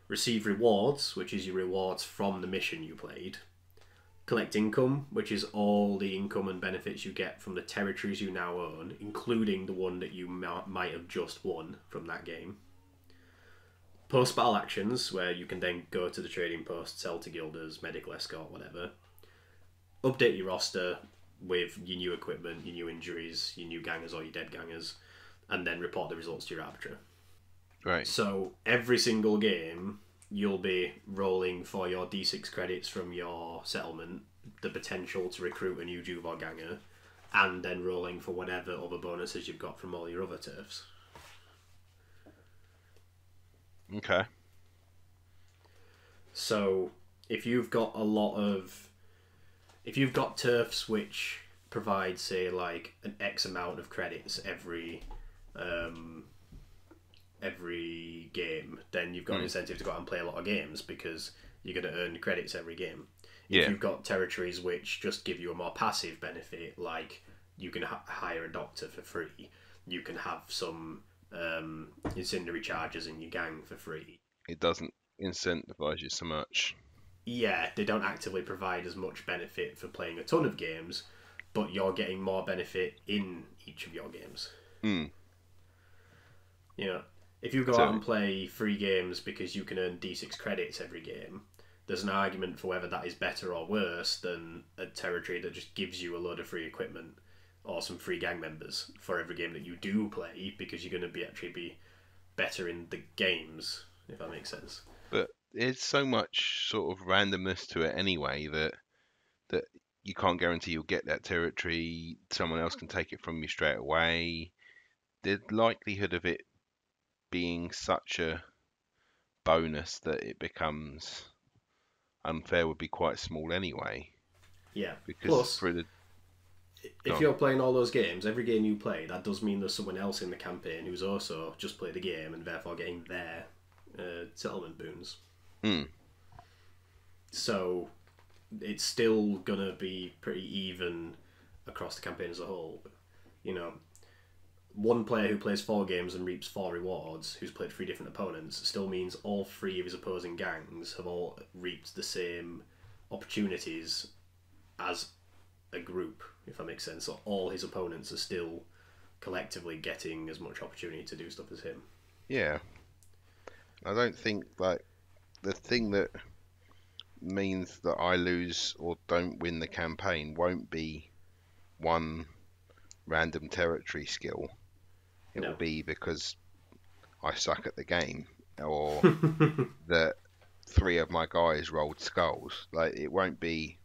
Receive rewards, which is your rewards from the mission you played. Collect income, which is all the income and benefits you get from the territories you now own, including the one that you might have just won from that game. Post-battle actions, where you can then go to the trading post, sell to guilders, medical escort, whatever. Update your roster with your new equipment, your new injuries, your new gangers or your dead gangers, and then report the results to your arbiter. Right. So every single game, you'll be rolling for your D6 credits from your settlement, the potential to recruit a new Juve or ganger, and then rolling for whatever other bonuses you've got from all your other turfs. Okay. So if you've got turfs which provide, say, like an X amount of credits every game, then you've got an incentive to go out and play a lot of games because you're going to earn credits every game. If you've got territories which just give you a more passive benefit, like you can hire a doctor for free, you can have some incendiary charges in your gang for free. It doesn't incentivize you so much. Yeah, they don't actively provide as much benefit for playing a ton of games, but you're getting more benefit in each of your games. Mm. You know, if you go out and play 3 games because you can earn D6 credits every game, there's an argument for whether that is better or worse than a territory that just gives you a load of free equipment or some free gang members for every game that you do play, because you're going to actually be better in the games, if that makes sense. But there's so much sort of randomness to it anyway that you can't guarantee you'll get that territory. Someone else can take it from you straight away. The likelihood of it being such a bonus that it becomes unfair would be quite small anyway. Yeah. Because plus, if you're playing all those games, every game you play, that does mean there's someone else in the campaign who's also just played the game and therefore getting their settlement boons. Mm. So it's still gonna be pretty even across the campaign as a whole. You know, one player who plays 4 games and reaps 4 rewards, who's played 3 different opponents, still means all 3 of his opposing gangs have all reaped the same opportunities as a group, if that makes sense. So all his opponents are still collectively getting as much opportunity to do stuff as him. Yeah. I don't think, like, the thing that means that I lose or don't win the campaign won't be one random territory skill. It will be because I suck at the game, or that 3 of my guys rolled skulls. Like, it won't be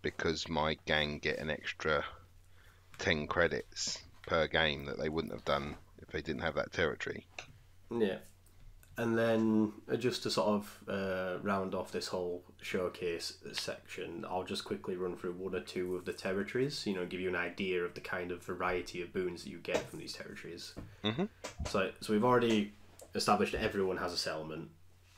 because my gang get an extra 10 credits per game that they wouldn't have done if they didn't have that territory. Yeah. And then, just to sort of round off this whole showcase section, I'll just quickly run through 1 or 2 of the territories, you know, give you an idea of the kind of variety of boons that you get from these territories. Mm-hmm. So we've already established that everyone has a settlement,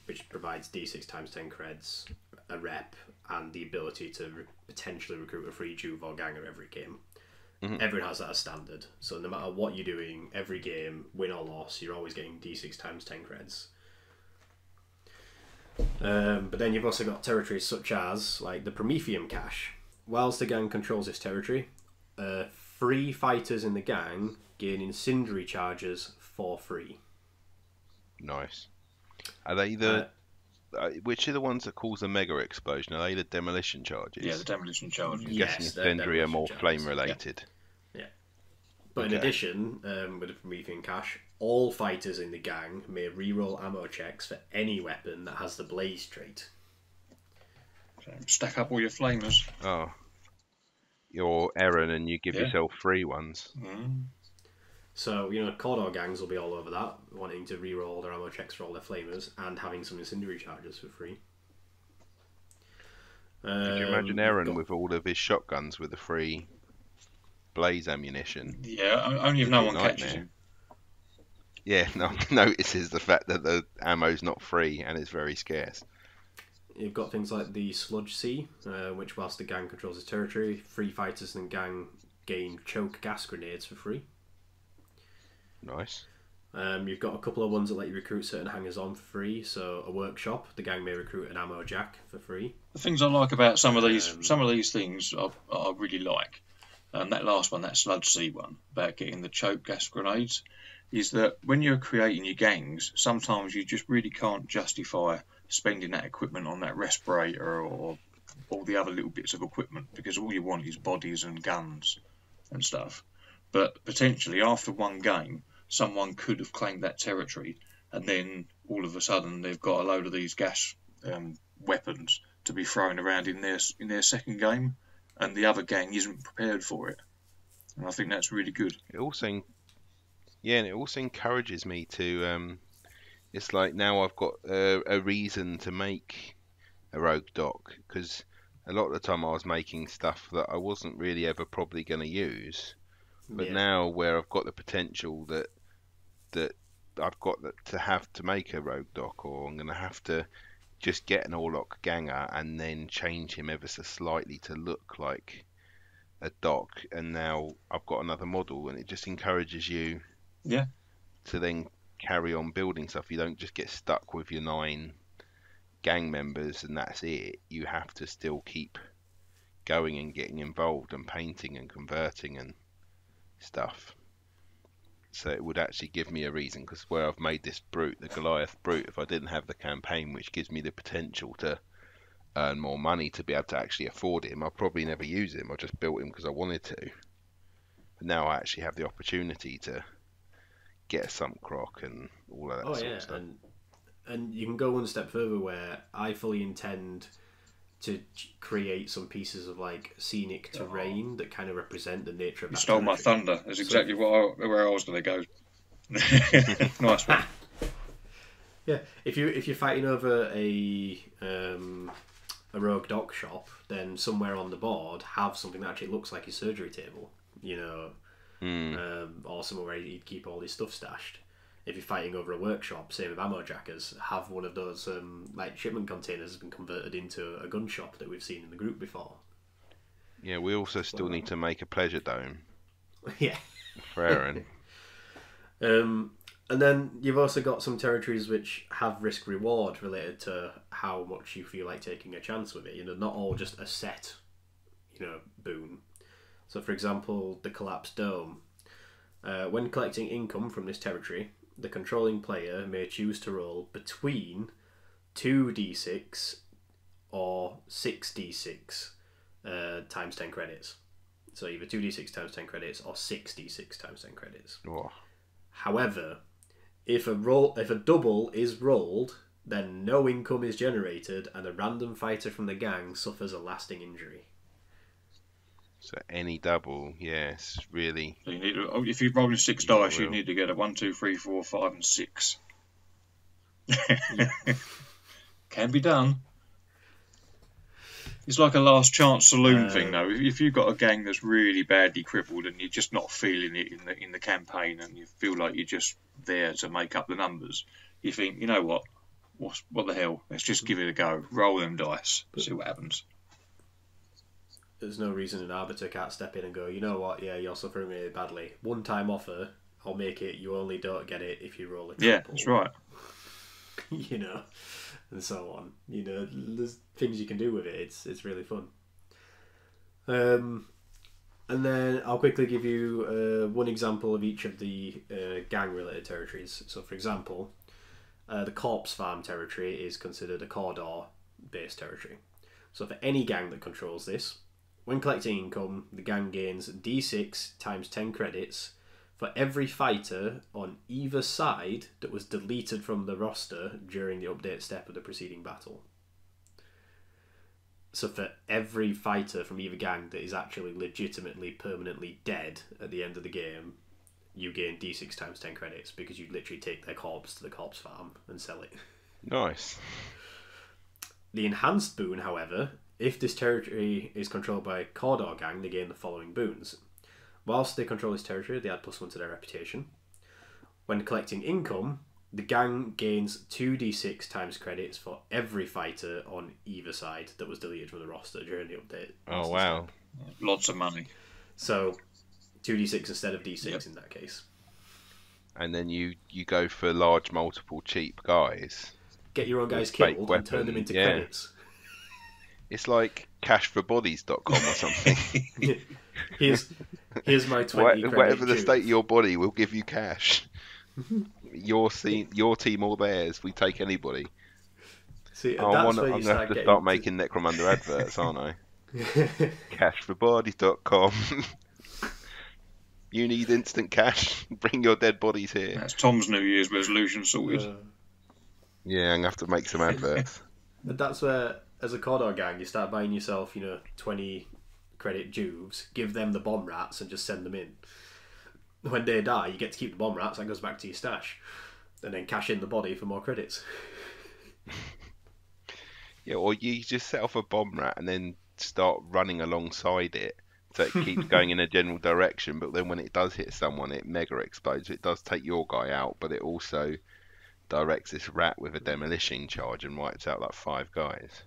which provides D6 times 10 creds, a rep, and the ability to potentially recruit a free Juve or ganger every game. Mm-hmm. Everyone has that as standard. So no matter what you're doing, every game, win or loss, you're always getting D6 times 10 creds. But then you've also got territories such as, like, the Prometheum Cache. Whilst the gang controls this territory, 3 fighters in the gang gain incendiary charges for free. Nice. Are they the... which are the ones that cause the mega explosion? Are they the demolition charges? Yeah, the demolition charges. I'm guessing incendiary are more flame related. Yeah. But in addition, with the Promethean cache, all fighters in the gang may re-roll ammo checks for any weapon that has the blaze trait. So stack up all your flamers. Oh, you're Aaron, and you give yourself free ones. Mm. So, you know, Cawdor gangs will be all over that, wanting to re-roll their ammo checks for all their flamers and having some incendiary charges for free. Could you imagine Aaron with all of his shotguns with the free blaze ammunition? Yeah, only if no one catches him. Yeah, no one notices the fact that the ammo's not free and it's very scarce. You've got things like the Sludge Sea, which whilst the gang controls its territory, free fighters in the gang gain choke gas grenades for free. Nice. You've got a couple of ones that let you recruit certain hangers on for free. So a workshop, the gang may recruit an ammo jack for free. The things I like about some of these things I really like. That last one, that Sludge Sea one, about getting the choke gas grenades, is that when you're creating your gangs, sometimes you just really can't justify spending that equipment on that respirator or all the other little bits of equipment, because all you want is bodies and guns and stuff. But potentially after one game, someone could have claimed that territory, and then all of a sudden they've got a load of these gas weapons to be thrown around in their second game, and the other gang isn't prepared for it. And I think that's really good. It also encourages me to. It's like now I've got a reason to make a rogue dock, because a lot of the time I was making stuff that I wasn't really ever probably going to use, but now where I've got the potential that I've got to have to make a rogue dock, or I'm going to have to just get an Orlok ganger and then change him ever so slightly to look like a dock, and now I've got another model, and it just encourages you to then carry on building stuff. You don't just get stuck with your 9 gang members and that's it. You have to still keep going and getting involved and painting and converting and stuff. So it would actually give me a reason, because where I've made this brute, the Goliath brute, if I didn't have the campaign which gives me the potential to earn more money to be able to actually afford him, I'll probably never use him. I just built him because I wanted to. But now I actually have the opportunity to get a sump croc and all of that sort of stuff. And you can go one step further, where I fully intend to create some pieces of like scenic terrain that kind of represent the nature of that. You stole my thunder. That's exactly where I was going to go. Nice one. Yeah, if you're fighting over a rogue dock shop, then somewhere on the board have something that actually looks like a surgery table, you know, or somewhere where you'd keep all this stuff stashed. If you're fighting over a workshop, same with ammo jackers, have one of those like shipment containers has been converted into a gun shop that we've seen in the group before. Yeah, we also still need to make a pleasure dome. Yeah. For Aaron. And then you've also got some territories which have risk reward related to how much you feel like taking a chance with it. You know, not all just a set, you know, boon. So, for example, the collapsed dome. When collecting income from this territory, the controlling player may choose to roll between 2d6 or 6d6 times 10 credits. So either 2d6 times 10 credits or 6d6 times 10 credits. Oh. However, if a double is rolled, then no income is generated and a random fighter from the gang suffers a lasting injury. So any double, yes, really. So you need to, if you're rolling 6 dice, you need to get a 1, 2, 3, 4, 5, and 6. Can be done. It's like a last chance saloon thing, though. If you've got a gang that's really badly crippled and you're just not feeling it in the campaign, and you feel like you're just there to make up the numbers, you think, you know what? What the hell? Let's just give it a go. Roll them dice. See what happens. There's no reason an arbiter can't step in and go, you know what, yeah, you're suffering really badly. One time offer, I'll make it, you only don't get it if you roll a triple. Yeah, that's right. You know, and so on. You know, there's things you can do with it. It's really fun. And then I'll quickly give you one example of each of the gang-related territories. So, for example, the Corpse Farm territory is considered a Cawdor-based territory. So for any gang that controls this, when collecting income, the gang gains D6 times 10 credits for every fighter on either side that was deleted from the roster during the update step of the preceding battle. So for every fighter from either gang that is actually legitimately permanently dead at the end of the game, you gain D6 times 10 credits, because you literally take their corpse to the corpse farm and sell it. Nice. The enhanced boon, however, if this territory is controlled by a Cawdor gang, they gain the following boons. Whilst they control this territory, they add +1 to their reputation. When collecting income, the gang gains 2d6 times credits for every fighter on either side that was deleted from the roster during the update. Oh, wow. Lots of money. So 2d6 instead of d6 in that case. And then you go for large, multiple, cheap guys. Get your own guys killed and turn them into credits. It's like cashforbodies.com or something. Here's my 20 whatever the state of your body, we'll give you cash. Your team or theirs, we take anybody. See, I'm going to have to start making Necromunda adverts, aren't I? Cashforbodies.com. You need instant cash? Bring your dead bodies here. That's Tom's New Year's resolution sorted. Yeah, I'm going to have to make some adverts. But that's where, as a Cawdor gang, you start buying yourself, 20 credit juves, give them the bomb rats and just send them in. When they die, you get to keep the bomb rats, that goes back to your stash. And then cash in the body for more credits. Yeah, or you just set off a bomb rat and then start running alongside it, so it keeps going in a general direction, but then when it does hit someone, it mega explodes. It does take your guy out, but it also directs this rat with a demolition charge and wipes out like 5 guys.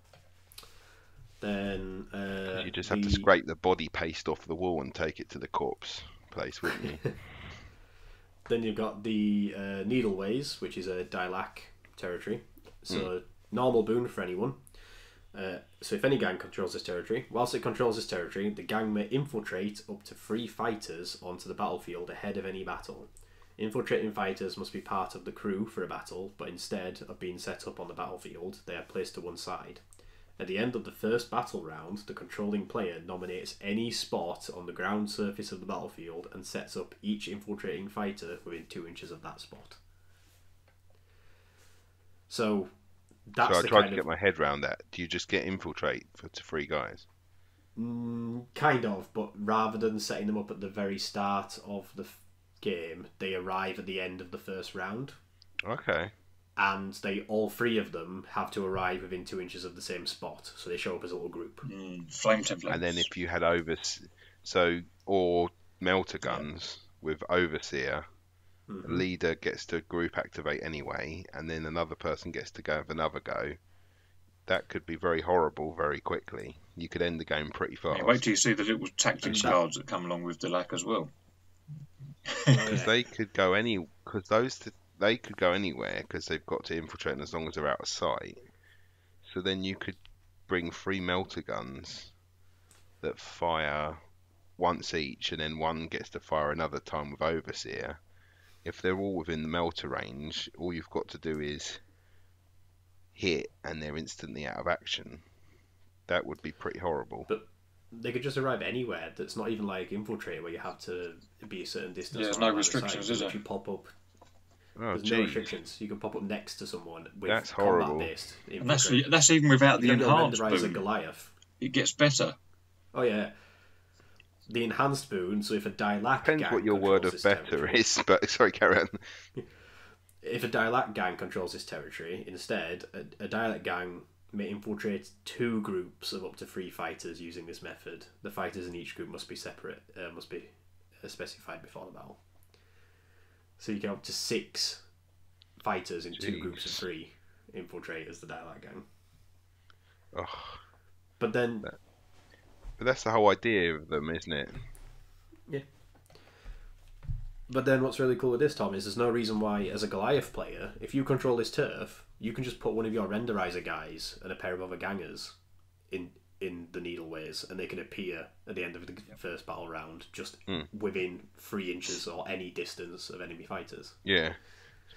Then you just have to scrape the body paste off the wall and take it to the corpse place, wouldn't you? Then you've got the Needleways, which is a Dilac territory. So normal boon for anyone. So if any gang controls this territory, whilst it controls this territory, the gang may infiltrate up to 3 fighters onto the battlefield ahead of any battle. Infiltrating fighters must be part of the crew for a battle, but instead of being set up on the battlefield, they are placed to one side. At the end of the first battle round, the controlling player nominates any spot on the ground surface of the battlefield and sets up each infiltrating fighter within 2 inches of that spot. So that's I tried to get my head around that. Do you just get infiltrate for 3 guys? Kind of, but rather than setting them up at the very start of the game, they arrive at the end of the first round. Okay. And all 3 of them have to arrive within 2 inches of the same spot, so they show up as a little group. Flame templates. And then if you had or melter guns with overseer, the leader gets to group activate anyway, and then another person gets to go have another go. That could be very horrible very quickly. You could end the game pretty fast. Yeah, wait till you see the little tactics cards that come along with Dilac as well. Because they could go they could go anywhere because they've got to infiltrate as long as they're out of sight. So then you could bring 3 melter guns that fire once each, and then one gets to fire another time with overseer. If they're all within the melter range, all you've got to do is hit and they're instantly out of action. That would be pretty horrible. But they could just arrive anywhere. That's not even like infiltrate, where you have to be a certain distance. Yeah, there's no restrictions, is there? You pop up. Oh, there's no restrictions. You can pop up next to someone with that's horrible. combat-based. And that's even without the enhanced boon. Goliath. It gets better. Oh yeah. The enhanced boon, so if a Dilac gang... Depends what your word of better is, but sorry, carry on. If a Dilac gang controls this territory, instead, a Dilac gang may infiltrate 2 groups of up to 3 fighters using this method. The fighters in each group must be separate, specified before the battle. So you get up to 6 fighters in 2 groups of 3 infiltrate as the Dilac gang. Oh. But then... But that's the whole idea of them, isn't it? Yeah. But then what's really cool with this, Tom, is there's no reason why, as a Goliath player, if you control this turf, you can just put one of your renderizer guys and a pair of other gangers in the Needleways, and they can appear at the end of the first battle round just within 3 inches or any distance of enemy fighters. Yeah.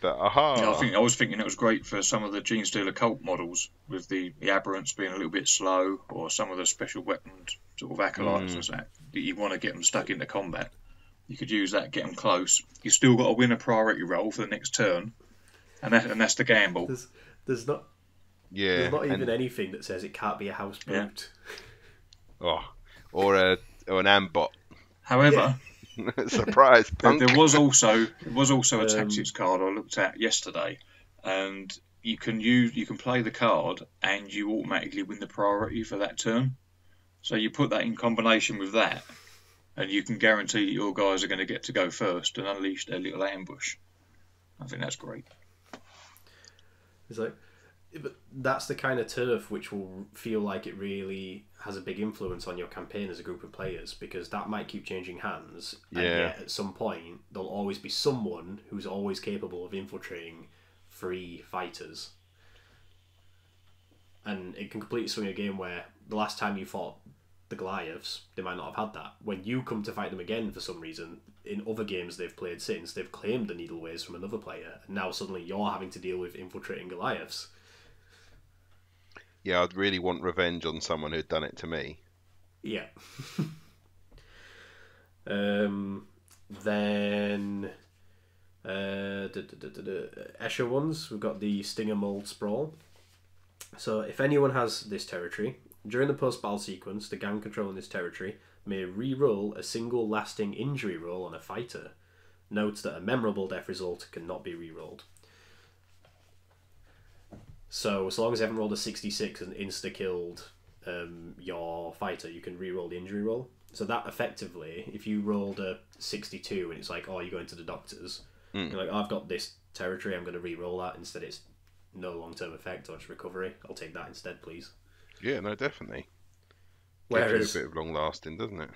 But I was thinking it was great for some of the Genestealer cult models, with the aberrants being a little bit slow, or some of the special weapons sort of acolytes and that you want to get them stuck into combat. You could use that, get them close. You still got to win a priority roll for the next turn, and that's the gamble. There's not even anything that says it can't be a house boot. Yeah. Or an ambot. However, surprise! There was also a tactics card I looked at yesterday, and you can play the card and you automatically win the priority for that turn. So you put that in combination with that, and you can guarantee that your guys are going to get to go first and unleash their little ambush. I think that's great. It's like, but that's the kind of turf which will feel like it really has a big influence on your campaign as a group of players, because that might keep changing hands. Yeah. And yet at some point there'll always be someone who's always capable of infiltrating 3 fighters. And it can completely swing a game where the last time you fought the Goliaths, they might not have had that. When you come to fight them again for some reason, in other games they've played since, they've claimed the Needleways from another player, and now suddenly you're having to deal with infiltrating Goliaths. Yeah, I'd really want revenge on someone who'd done it to me. Yeah. Then Escher ones, we've got the Stinger Mold Sprawl. So if anyone has this territory, during the post-battle sequence, the gang controlling this territory may re-roll a single lasting injury roll on a fighter. Note that a memorable death result cannot be re-rolled. So as long as you haven't rolled a 66 and insta-killed your fighter, you can re-roll the injury roll. So that effectively, if you rolled a 62 and it's like, oh, you're going to the doctors, you're like, I've got this territory, I'm going to re-roll that. Instead it's no long-term effect or just recovery. I'll take that instead, please. Yeah, no, definitely. Whereas, gives you a bit of long-lasting, doesn't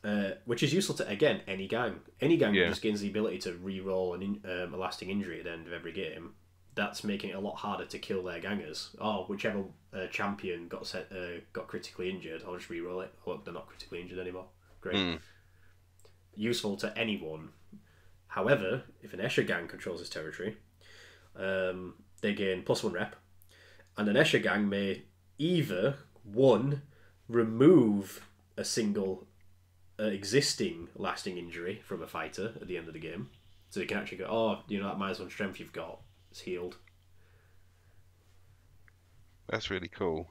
it? Which is useful to, again, any gang. Any gang just gains the ability to re-roll a lasting injury at the end of every game. That's making it a lot harder to kill their gangers. Oh, whichever champion got critically injured, I'll just re-roll it. Oh, look, they're not critically injured anymore. Great. Useful to anyone. However, if an Escher gang controls this territory, they gain +1 rep, and an Escher gang may either, 1, remove a single existing lasting injury from a fighter at the end of the game. So they can actually go, oh, you know, that -1 strength you've got, it's healed. That's really cool.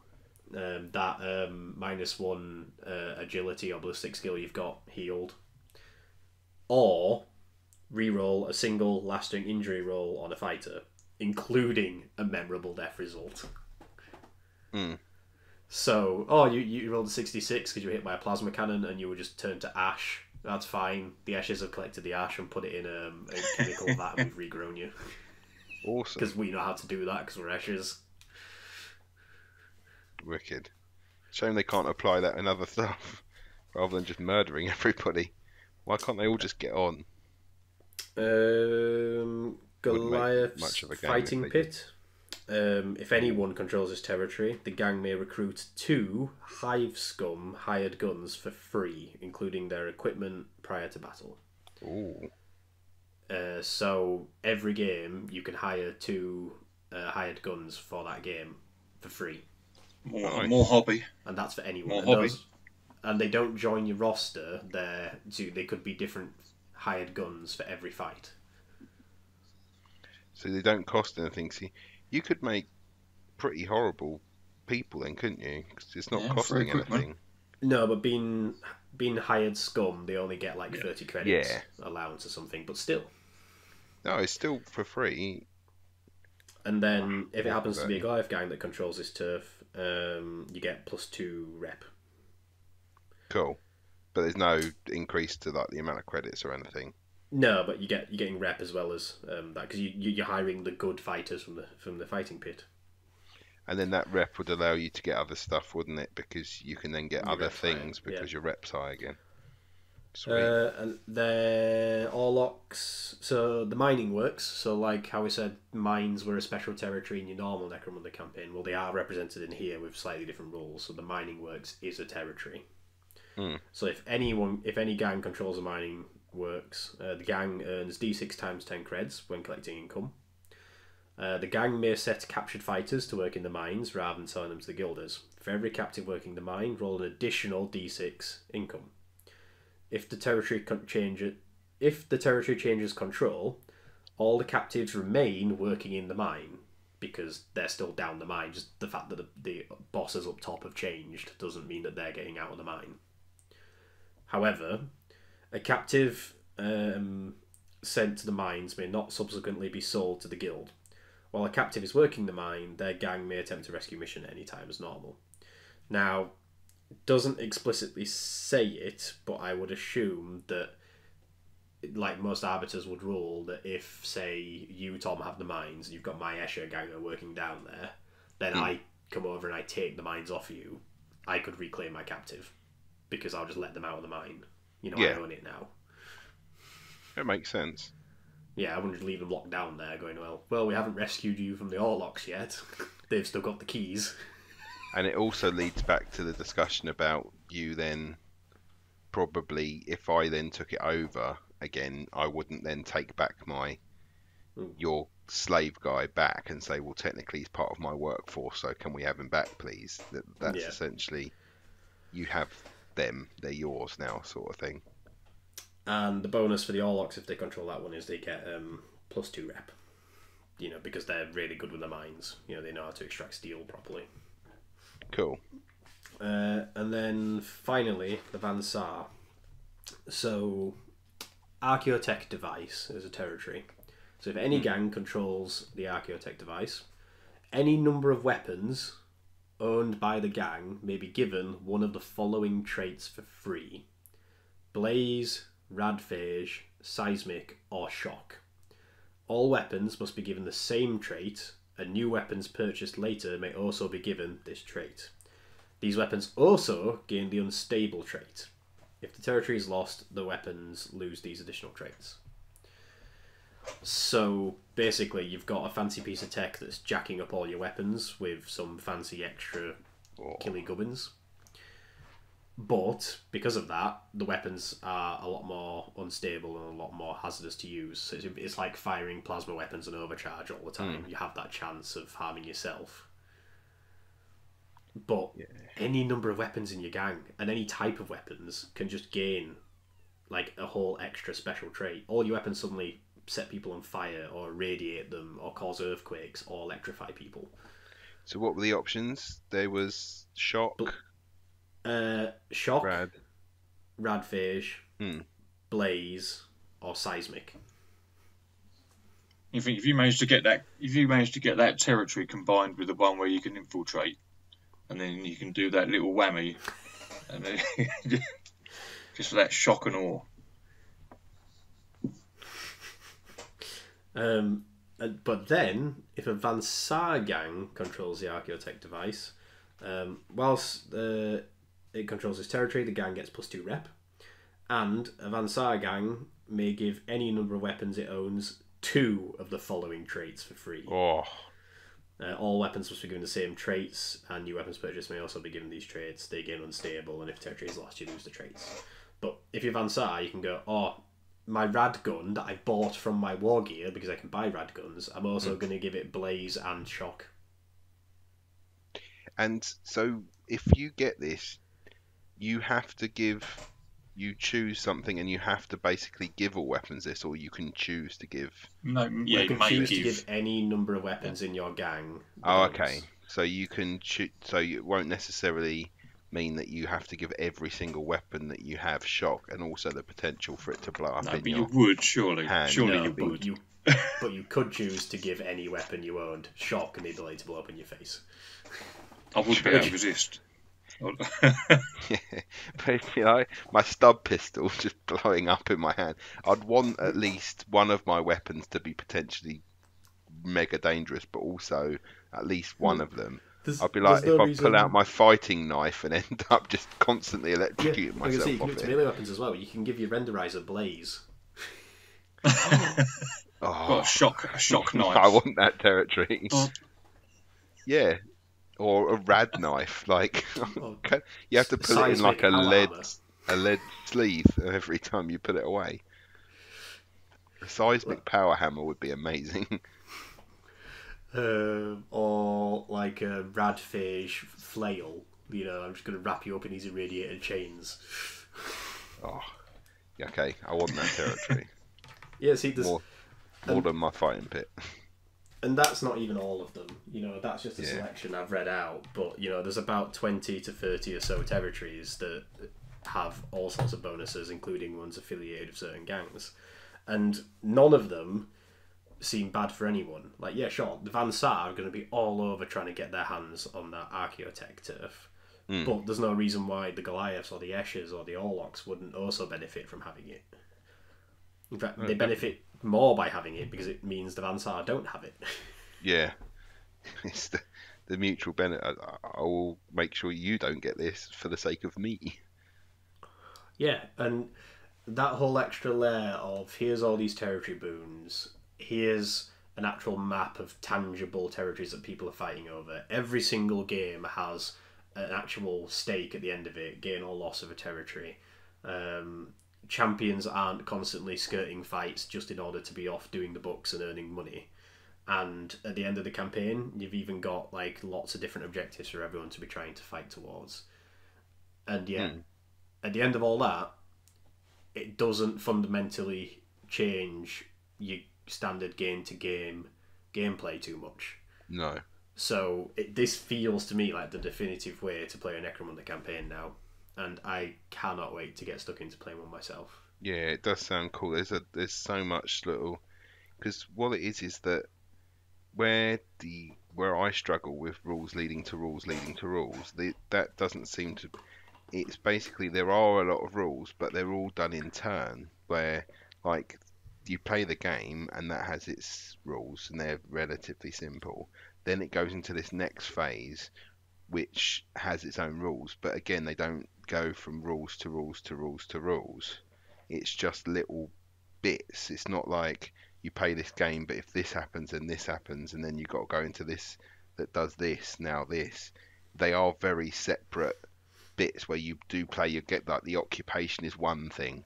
That -1 agility or ballistic skill you've got, healed. Or re-roll a single lasting injury roll on a fighter, including a memorable death result. So, you rolled a 66 because you were hit by a plasma cannon and you were just turned to ash. That's fine. The Esches have collected the ash and put it in a chemical vat and we've regrown you. Awesome. Because we know how to do that because we're Esches. Wicked. Shame they can't apply that in other stuff rather than just murdering everybody. Why can't they all just get on? Goliath's fighting pit. If anyone controls this territory, the gang may recruit 2 Hive Scum hired guns for free, including their equipment prior to battle. Ooh. So every game you can hire 2 hired guns for that game for free. More hobby. And that's for anyone. More hobby. And they don't join your roster. They could be different hired guns for every fight. So they don't cost anything. See, you could make pretty horrible people then, couldn't you? Because it's not costing anything. No, but being hired scum, they only get like 30 credits allowance or something, but still. No, it's still for free. And then if it happens to be a Goliath gang that controls this turf, you get +2 rep. Cool. But there's no increase to like the amount of credits or anything. No, but you're getting rep as well as that, because you're hiring the good fighters from the fighting pit. And then that rep would allow you to get other stuff, wouldn't it? Because you can then get other things because your rep's high again. Sweet. And then Orlocks. So the mining works. So like how we said, mines were a special territory in your normal Necromunda campaign. Well, they are represented in here with slightly different rules. So the mining works is a territory. So if any gang controls a mining works, the gang earns D6 times 10 creds when collecting income. The gang may set captured fighters to work in the mines rather than selling them to the guilders. For every captive working the mine, roll an additional D6 income. if the territory changes control, all the captives remain working in the mine because they're still down the mine. Just the fact that the bosses up top have changed doesn't mean that they're getting out of the mine. However, a captive sent to the mines may not subsequently be sold to the guild. While a captive is working the mine, their gang may attempt a rescue mission at any time as normal. Now, it doesn't explicitly say it, but I would assume that, like most arbiters would rule, that if, say, you, Tom, have the mines and you've got my Escher gang working down there, then I come over and I take the mines off you, I could reclaim my captive because I'll just let them out of the mine. You know, I own it now. It makes sense. Yeah, I wouldn't leave them locked down there going, well, we haven't rescued you from the Orlocks yet. They've still got the keys. And it also leads back to the discussion about you then probably, if I then took it over again, I wouldn't then take back your slave guy back and say, well, technically he's part of my workforce, so can we have him back, please? That's essentially, you have them, they're yours now, sort of thing. And the bonus for the Orlocks, if they control that one, is they get +2 rep. You know, because they're really good with the mines. You know, they know how to extract steel properly. Cool. And then finally, the Van Saar. So, Archaeotech device is a territory. So if any gang controls the Archaeotech device, any number of weapons owned by the gang may be given one of the following traits for free: Blaze, Radphage, Seismic, or Shock. All weapons must be given the same trait, and new weapons purchased later may also be given this trait. These weapons also gain the Unstable trait. If the territory is lost, the weapons lose these additional traits. So basically, you've got a fancy piece of tech that's jacking up all your weapons with some fancy extra killy gubbins. But because of that, the weapons are a lot more unstable and a lot more hazardous to use. So it's like firing plasma weapons and overcharge all the time. You have that chance of harming yourself. But any number of weapons in your gang and any type of weapons can just gain like a whole extra special trait. All your weapons suddenly set people on fire or radiate them or cause earthquakes or electrify people. So what were the options? There was Shock... Shock, Radphage, Blaze, or Seismic. If you manage to get that territory combined with the one where you can infiltrate, and then you can do that little whammy, and then just for that shock and awe. But then, if a Van Saar gang controls the Archaeotech device, whilst it controls this territory, the gang gets +2 rep, and a Van Saar gang may give any number of weapons it owns 2 of the following traits for free. All weapons must be given the same traits, and new weapons purchased may also be given these traits. They gain unstable, and if territory is lost, you lose the traits. But if you're Van Saar, you can go, my rad gun that I bought from my war gear, because I can buy rad guns, I'm also going to give it Blaze and Shock. And so, if you get this, you have to you choose something, and you have to basically give all weapons this, or you can choose to give... No, you can choose to give any number of weapons in your gang. Okay. So you can so it won't necessarily mean that you have to give every single weapon that you have Shock, and also the potential for it to blow up in your you would, surely. hand. Surely you would. But you could choose to give any weapon you owned Shock and the ability to blow up in your face. I would be able to resist. But my stub pistol just blowing up in my hand. I'd want at least one of my weapons to be potentially mega dangerous, but also at least one of them. I'd be like, if I pull out my fighting knife and end up just constantly electrocuting myself you can off do it. melee weapons as well. You can give your renderizer Blaze. Got a shock knife. I want that territory. Yeah. Or a rad knife, like you have to put it in like a lead sleeve every time you put it away. A seismic power hammer would be amazing. Or like a Radphage flail. I'm just going to wrap you up in these irradiated chains. Okay, I want that territory. Yeah, see, there's more than my fighting pit. And that's not even all of them. That's just a selection I've read out. But there's about 20 to 30 or so territories that have all sorts of bonuses, including ones affiliated with certain gangs, and none of them seem bad for anyone. Like, yeah, sure, the Van Sar are going to be all over trying to get their hands on that Archaeotech turf. But there's no reason why the Goliaths or the Eschers or the Orlocks wouldn't also benefit from having it. In fact, they benefit more by having it because it means the Van Sar don't have it. Yeah. It's the mutual benefit. I will make sure you don't get this for the sake of me. Yeah, and that whole extra layer of here's all these territory boons, here's an actual map of tangible territories that people are fighting over. Every single game has an actual stake at the end of it, gain or loss of a territory. Champions aren't constantly skirting fights just in order to be off doing the books and earning money. And at the end of the campaign, you've even got like lots of different objectives for everyone to be trying to fight towards. And yet, at the end of all that, it doesn't fundamentally change your standard game-to-game gameplay too much. No. So this feels to me like the definitive way to play a Necromunda campaign now. And I cannot wait to get stuck into playing one myself. Yeah, it does sound cool. There's so much little, because what it is that where I struggle with rules leading to rules, that doesn't seem to. It's basically there are a lot of rules, but they're all done in turn. Where like you play the game and that has its rules and they're relatively simple. Then it goes into this next phase, which has its own rules, but again they don't go from rules to rules to rules to rules. It's just little bits. It's not like you play this game, but if this happens and this happens, and then you've got to go into this that does this, now this. They are very separate bits where you do play, you get like the occupation is one thing,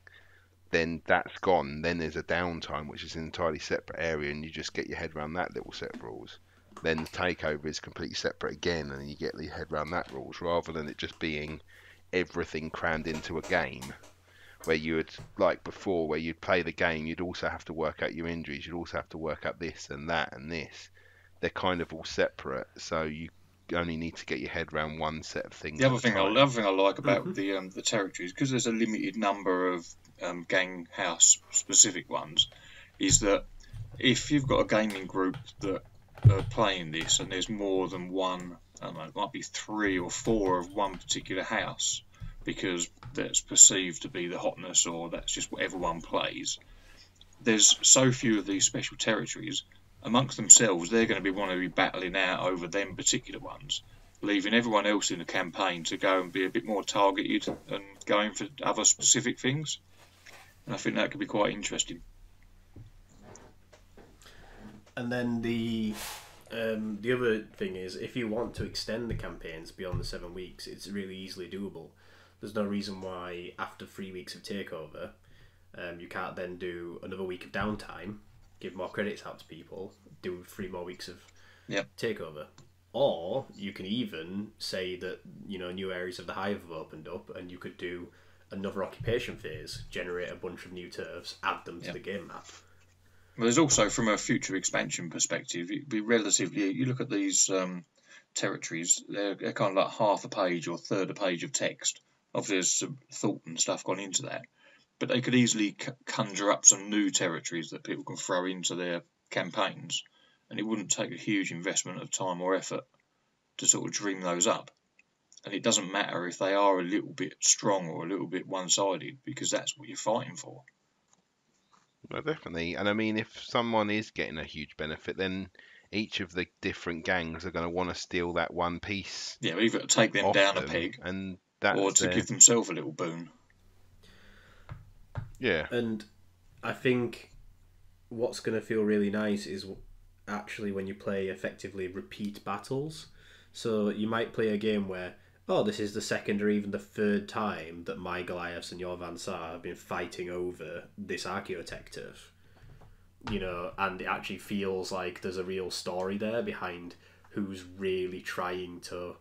then that's gone, then there's a downtime which is an entirely separate area and you just get your head around that little set of rules. Then the takeover is completely separate again and you get your head around that rules, rather than it just being everything crammed into a game where you would, like before, where you'd play the game, you'd also have to work out your injuries, you'd also have to work out this and that and this. They're kind of all separate, so you only need to get your head around one set of things. The other thing I like about the territories, because there's a limited number of gang house specific ones, is that if you've got a gaming group that are playing this and there's more than one, I don't know, it might be 3 or 4 of one particular house, because that's perceived to be the hotness or that's just what everyone plays. There's so few of these special territories amongst themselves, they're going to want to be battling out over them particular ones, leaving everyone else in the campaign to go and be a bit more targeted and going for other specific things. And I think that could be quite interesting. And then the other thing is, if you want to extend the campaigns beyond the 7 weeks, it's really easily doable. There's no reason why after 3 weeks of takeover, you can't then do another week of downtime, give more credits out to people, do 3 more weeks of takeover. Or you can even say that new areas of the Hive have opened up, and you could do another occupation phase, generate a bunch of new turfs, add them to the game map. Well, there's also, from a future expansion perspective, it'd be relatively. You look at these territories; they're kind of like half a page or third a page of text. Obviously, there's some thought and stuff gone into that, but they could easily conjure up some new territories that people can throw into their campaigns, and it wouldn't take a huge investment of time or effort to sort of dream those up. And it doesn't matter if they are a little bit strong or a little bit one-sided, because that's what you're fighting for. Well, definitely. And I mean, if someone is getting a huge benefit, then each of the different gangs are going to want to steal that one piece. Yeah, either to take them down a peg, and or to give themselves a little boon. Yeah. And I think what's going to feel really nice is actually when you play effectively repeat battles. So you might play a game where, this is the second or even the third time that my Goliaths and your Van Sar have been fighting over this Archaeotech turf. And it actually feels like there's a real story there behind who's really trying to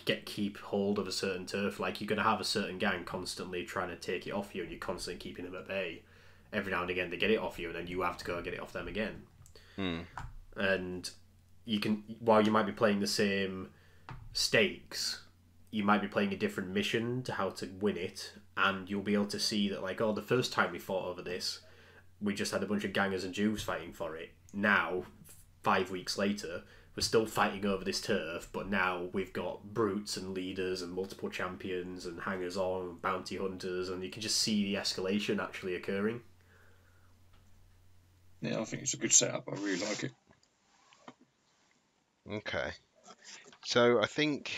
keep hold of a certain turf. Like, you're going to have a certain gang constantly trying to take it off you, and you're constantly keeping them at bay. Every now and again they get it off you, and then you have to go and get it off them again. And you can, while you might be playing the same stakes, you might be playing a different mission to how to win it, and you'll be able to see that, like, oh, the first time we fought over this, we just had a bunch of gangers and Jews fighting for it. Now, 5 weeks later, we're still fighting over this turf, but now we've got brutes and leaders and multiple champions and hangers-on and bounty hunters, and you can just see the escalation actually occurring. Yeah, I think it's a good setup. I really like it. Okay. So I think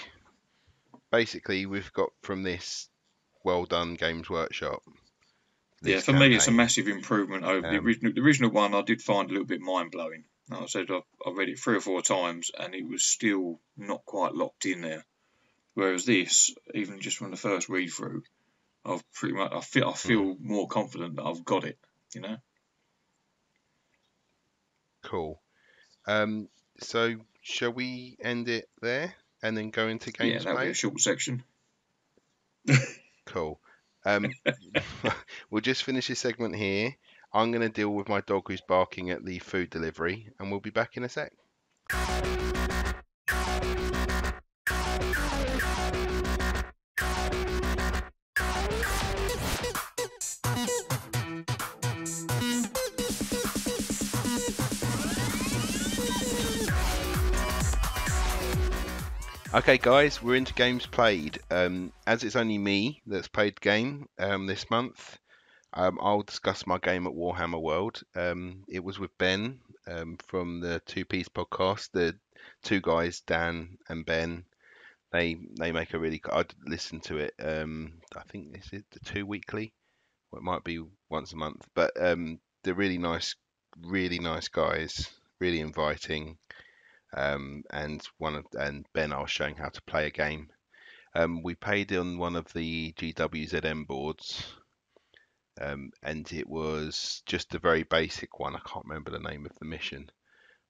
basically we've got from this, well done Games Workshop. Yeah, for me it's a massive improvement over the original one. I did find a little bit mind-blowing. Like I said, I read it 3 or 4 times and it was still not quite locked in there. Whereas this, even just from the first read through, I've pretty much I feel more confident that I've got it, you know. Cool. So shall we end it there and then go into games? Yeah, that'll be a short section. Cool. We'll just finish this segment here. I'm going to deal with my dog who's barking at the food delivery, and we'll be back in a sec. Okay, guys, we're into games played. As it's only me that's played the game this month, I'll discuss my game at Warhammer World. It was with Ben from the Two Piece podcast. The two guys, Dan and Ben, they make a really. I'd listen to it. I think this is the 2 weekly. Well, it might be once a month, but they're really nice guys, really inviting. And Ben, I was showing how to play a game. We played on one of the GWZM boards, and it was just a very basic one. I can't remember the name of the mission,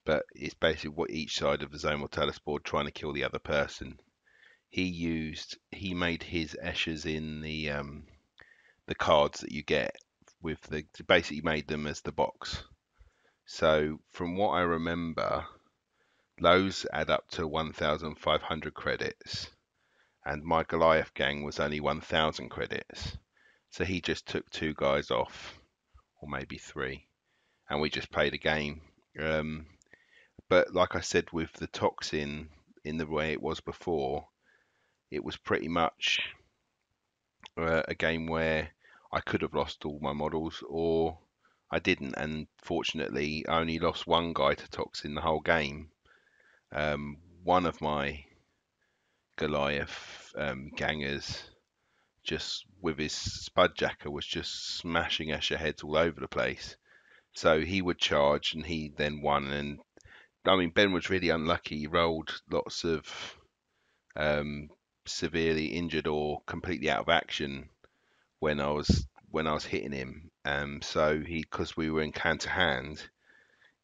but it's basically what each side of the Zone will tell us board trying to kill the other person. He made his Esches in the cards that you get with basically made them as the box. So from what I remember, those add up to 1,500 credits, and my Goliath gang was only 1,000 credits. So he just took 2 guys off, or maybe 3, and we just played a game. But like I said, with the toxin in the way it was before, it was pretty much a game where I could have lost all my models, or I didn't, and fortunately I only lost 1 guy to toxin the whole game. One of my Goliath gangers, just with his Spudjacker, was just smashing Escher heads all over the place. So he would charge, and he then won. And I mean, Ben was really unlucky. He rolled lots of severely injured or completely out of action when I was hitting him. So because we were in hand to hand,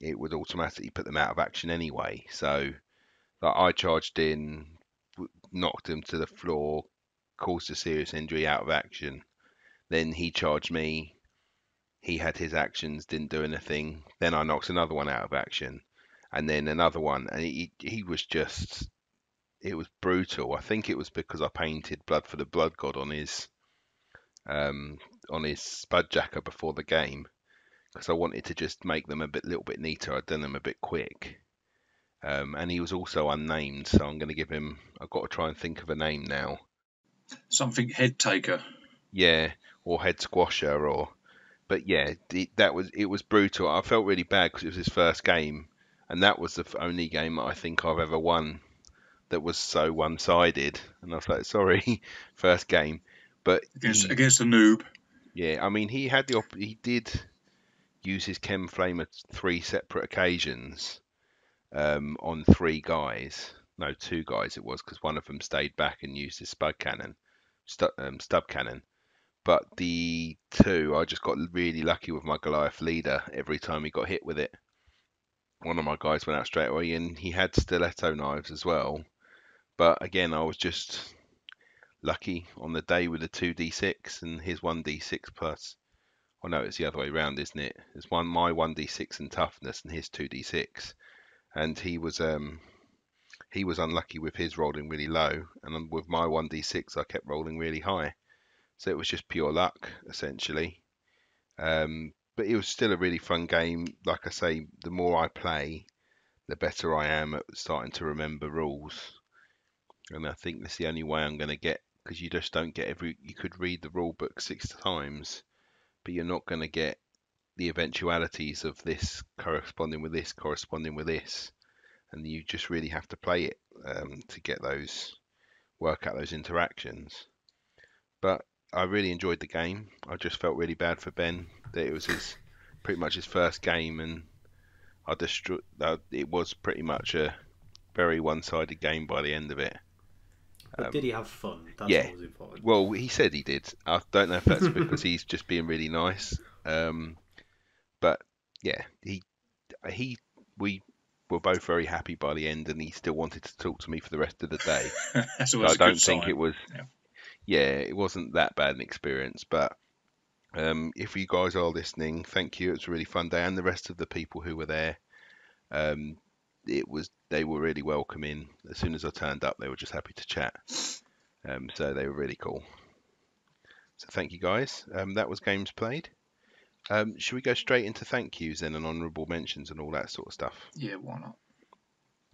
it would automatically put them out of action anyway. So I charged in, knocked him to the floor, caused a serious injury, out of action. Then he charged me. He had his actions, didn't do anything. Then I knocked another one out of action, and then another one, and he was just, it was brutal. I think it was because I painted Blood for the Blood God on his Spudjacker before the game, because I wanted to just make them little bit neater. I'd done them a bit quick. And he was also unnamed, so I'm going to give him. I've got to try and think of a name now. Something Head Taker. Yeah, or Head Squasher, But yeah, it was brutal. I felt really bad because it was his first game, and that was the only game that I think I've ever won that was so one-sided. And I was like, sorry, first game, but against a noob. Yeah, I mean, he did use his Chem Flame at 3 separate occasions. On 3 guys, no, 2 guys it was, because one of them stayed back and used his stub cannon. But the 2, I just got really lucky with my Goliath leader. Every time he got hit with it, one of my guys went out straight away, and he had stiletto knives as well. But again, I was just lucky on the day with the 2d6 and his 1d6 plus. Well, no, it's the other way around, isn't it? It's my 1d6 in toughness and his 2d6, and he was unlucky with his rolling really low, and with my 1d6 I kept rolling really high. So it was just pure luck essentially. But it was still a really fun game. Like I say, the more I play, the better I am at starting to remember rules. And I think that's the only way I'm going to get, because you just don't get you could read the rule book 6 times, but you're not going to get the eventualities of this corresponding with this, corresponding with this. And you just really have to play it to get work out those interactions. But I really enjoyed the game. I just felt really bad for Ben that it was pretty much his first game, and it was pretty much a very one-sided game by the end of it. But did he have fun? That's yeah. what was important. Well, he said he did. I don't know if that's because he's just being really nice. But yeah, we were both very happy by the end, and he still wanted to talk to me for the rest of the day. So I don't think it was. Yeah, it wasn't that bad an experience. But if you guys are listening, thank you. It was a really fun day, and the rest of the people who were there. They were really welcoming. As soon as I turned up, they were just happy to chat. So they were really cool. So thank you guys. That was games played. Should we go straight into thank yous then, and honourable mentions and all that sort of stuff? Yeah, why not?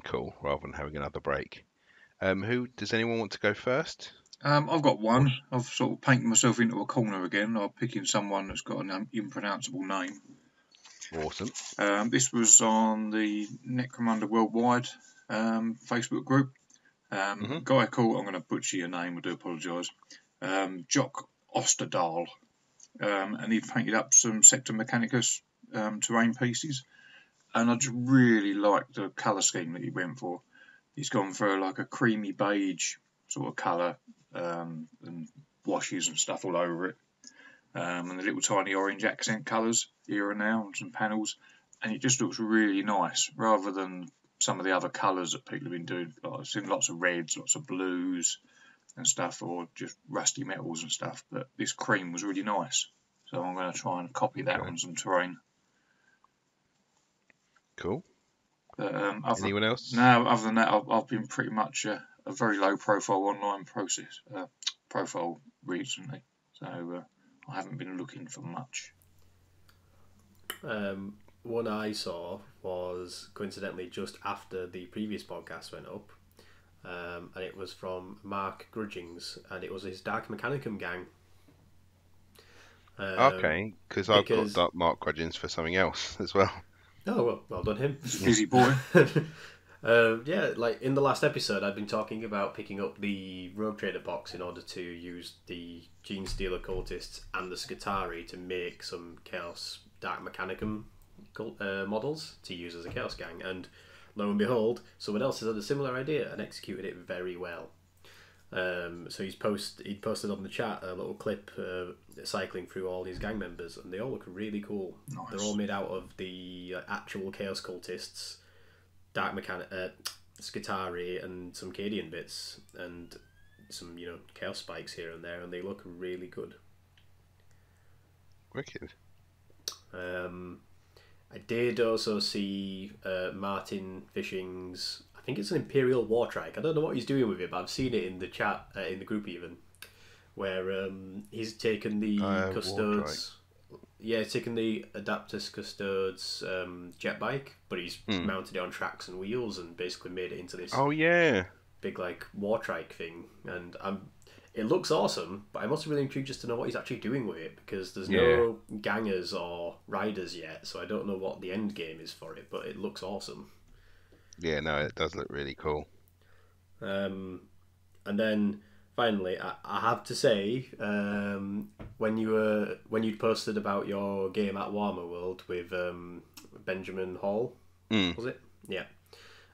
Cool. Rather than having another break. Does anyone want to go first? I've got one. I've sort of painted myself into a corner again. I'm picking someone that's got an impronounceable name. Awesome. This was on the Necromunda Worldwide Facebook group. Guy called, I'm going to butcher your name, I do apologise, Jock Osterdahl. And he painted up some Sector Mechanicus terrain pieces. And I just really liked the colour scheme that he went for. He's gone for like a creamy beige sort of colour and washes and stuff all over it. And the little tiny orange accent colours here and now on some panels. And it just looks really nice, rather than some of the other colours that people have been doing. I've seen lots of reds, lots of blues and stuff, or just rusty metals and stuff. But this cream was really nice. So I'm going to try and copy that on some terrain. Cool. But, anyone else? No, other than that, I've been pretty much a very low profile online profile recently. So I haven't been looking for much. One I saw was coincidentally just after the previous podcast went up, and it was from Mark Grudgings, and it was his Dark Mechanicum gang. Okay, because I've got Mark Grudgings for something else as well. Oh, well done him. Busy boy. Yeah, like in the last episode, I'd been talking about picking up the Rogue Trader box in order to use the Gene Stealer cultists and the Scutari to make some Chaos Dark Mechanicum models to use as a Chaos Gang. And lo and behold, someone else has had a similar idea and executed it very well. So he'd posted on the chat a little clip cycling through all his gang members, and they all look really cool. Nice. They're all made out of the actual Chaos cultists, Dark Scutari, and some Cadian bits, and some Chaos spikes here and there, and they look really good. Wicked. I did also see Martin Fishing's, I think it's an Imperial War Trike. I don't know what he's doing with it, but I've seen it in the chat, in the group even, where he's taken the Custodes. Yeah, he's taken the Adaptus Custodes jet bike, but he's mounted it on tracks and wheels and basically made it into this big like War Trike thing. And it looks awesome, but I'm also really intrigued just to know what he's actually doing with it, because there's no gangers or riders yet, so I don't know what the end game is for it, but it looks awesome. Yeah, no, it does look really cool. And then finally, I have to say, when you posted about your game at Warhammer World with Benjamin Hall, was it? Yeah.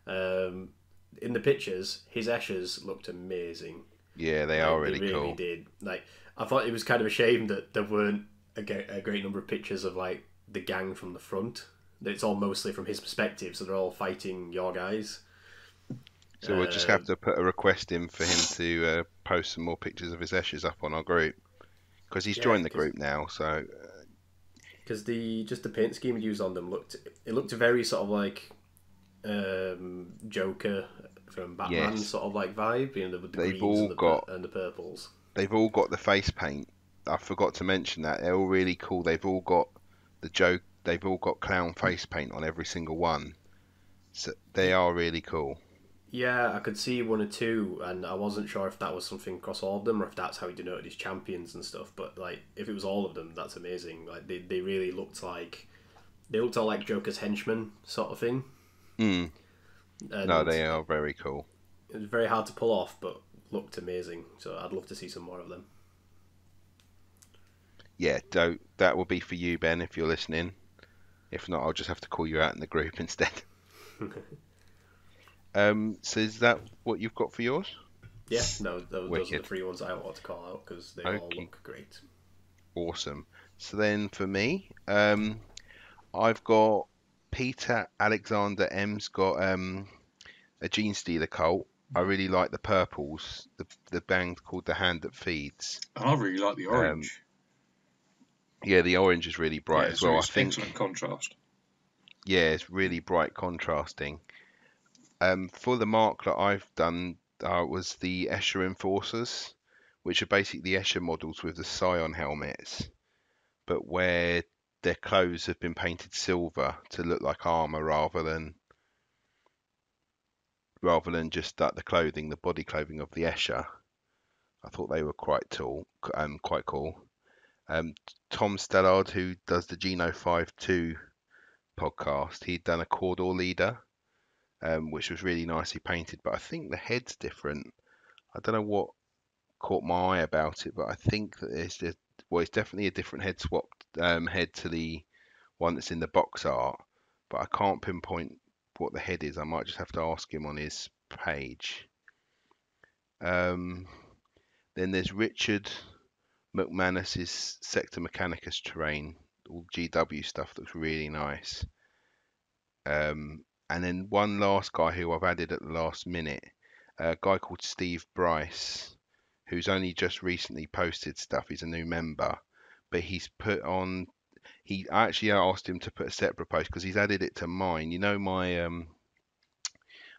In the pictures, his Esches looked amazing. Yeah, they are really cool. They really did. Like, I thought it was kind of a shame that there weren't a great number of pictures of like the gang from the front. It's all mostly from his perspective, so they're all fighting your guys. So we'll just have to put a request in for him to post some more pictures of his Esches up on our group, because he's joined the group now. So because the paint scheme used on them looked very sort of like Joker from Batman sort of like vibe, you know, with the greens and the purples. They've all got the face paint. I forgot to mention that. They're all really cool. They've all got they've all got clown face paint on every single one. So they are really cool. Yeah, I could see 1 or 2, and I wasn't sure if that was something across all of them or if that's how he denoted his champions and stuff. But like, if it was all of them, that's amazing. Like they really looked like all like Joker's henchmen sort of thing. Mm. No, they are very cool. It was very hard to pull off, but looked amazing. So I'd love to see some more of them. Yeah, that will be for you, Ben, if you're listening. If not, I'll just have to call you out in the group instead. So is that what you've got for yours? Yeah, no, those are the 3 ones I want to call out because they all look great. Awesome. So then for me, I've got Peter Alexander M's got a Gene Stealer cult. I really like the purples. The band called The Hand That Feeds. I really like the orange. Yeah, the orange is really bright as well. I think excellent contrast. Yeah, it's really bright contrasting. For the mark that I've done was the Escher Enforcers, which are basically the Escher models with the Scion helmets, but where their clothes have been painted silver to look like armor rather than just the clothing, the body clothing of the Escher. I thought they were quite cool. Tom Stellard, who does the Geno 5.2 podcast, he'd done a Cawdor leader, which was really nicely painted, but I think the head's different. I don't know what caught my eye about it, but I think that it's definitely a different head to the one that's in the box art, but I can't pinpoint what the head is. I might just have to ask him on his page. Then there's Richard McManus's Sector Mechanicus terrain. All GW stuff looks really nice. And then one last guy who I've added at the last minute, a guy called Steve Bryce, who's only just recently posted stuff. He's a new member, but he's put on. I actually asked him to put a separate post because he's added it to mine. You know my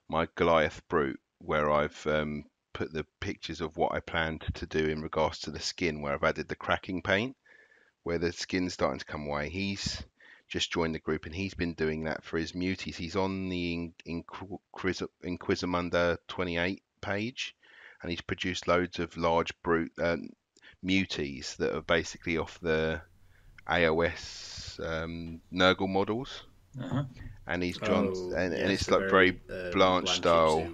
my Goliath Brute, where I've put the pictures of what I planned to do in regards to the skin, where I've added the cracking paint, where the skin's starting to come away. He's just joined the group and he's been doing that for his muties. He's on the Inquisimunda 28 page, and he's produced loads of large brute muties that are basically off the AOS Nurgle models. And he's drawn, and it's like very Blanche style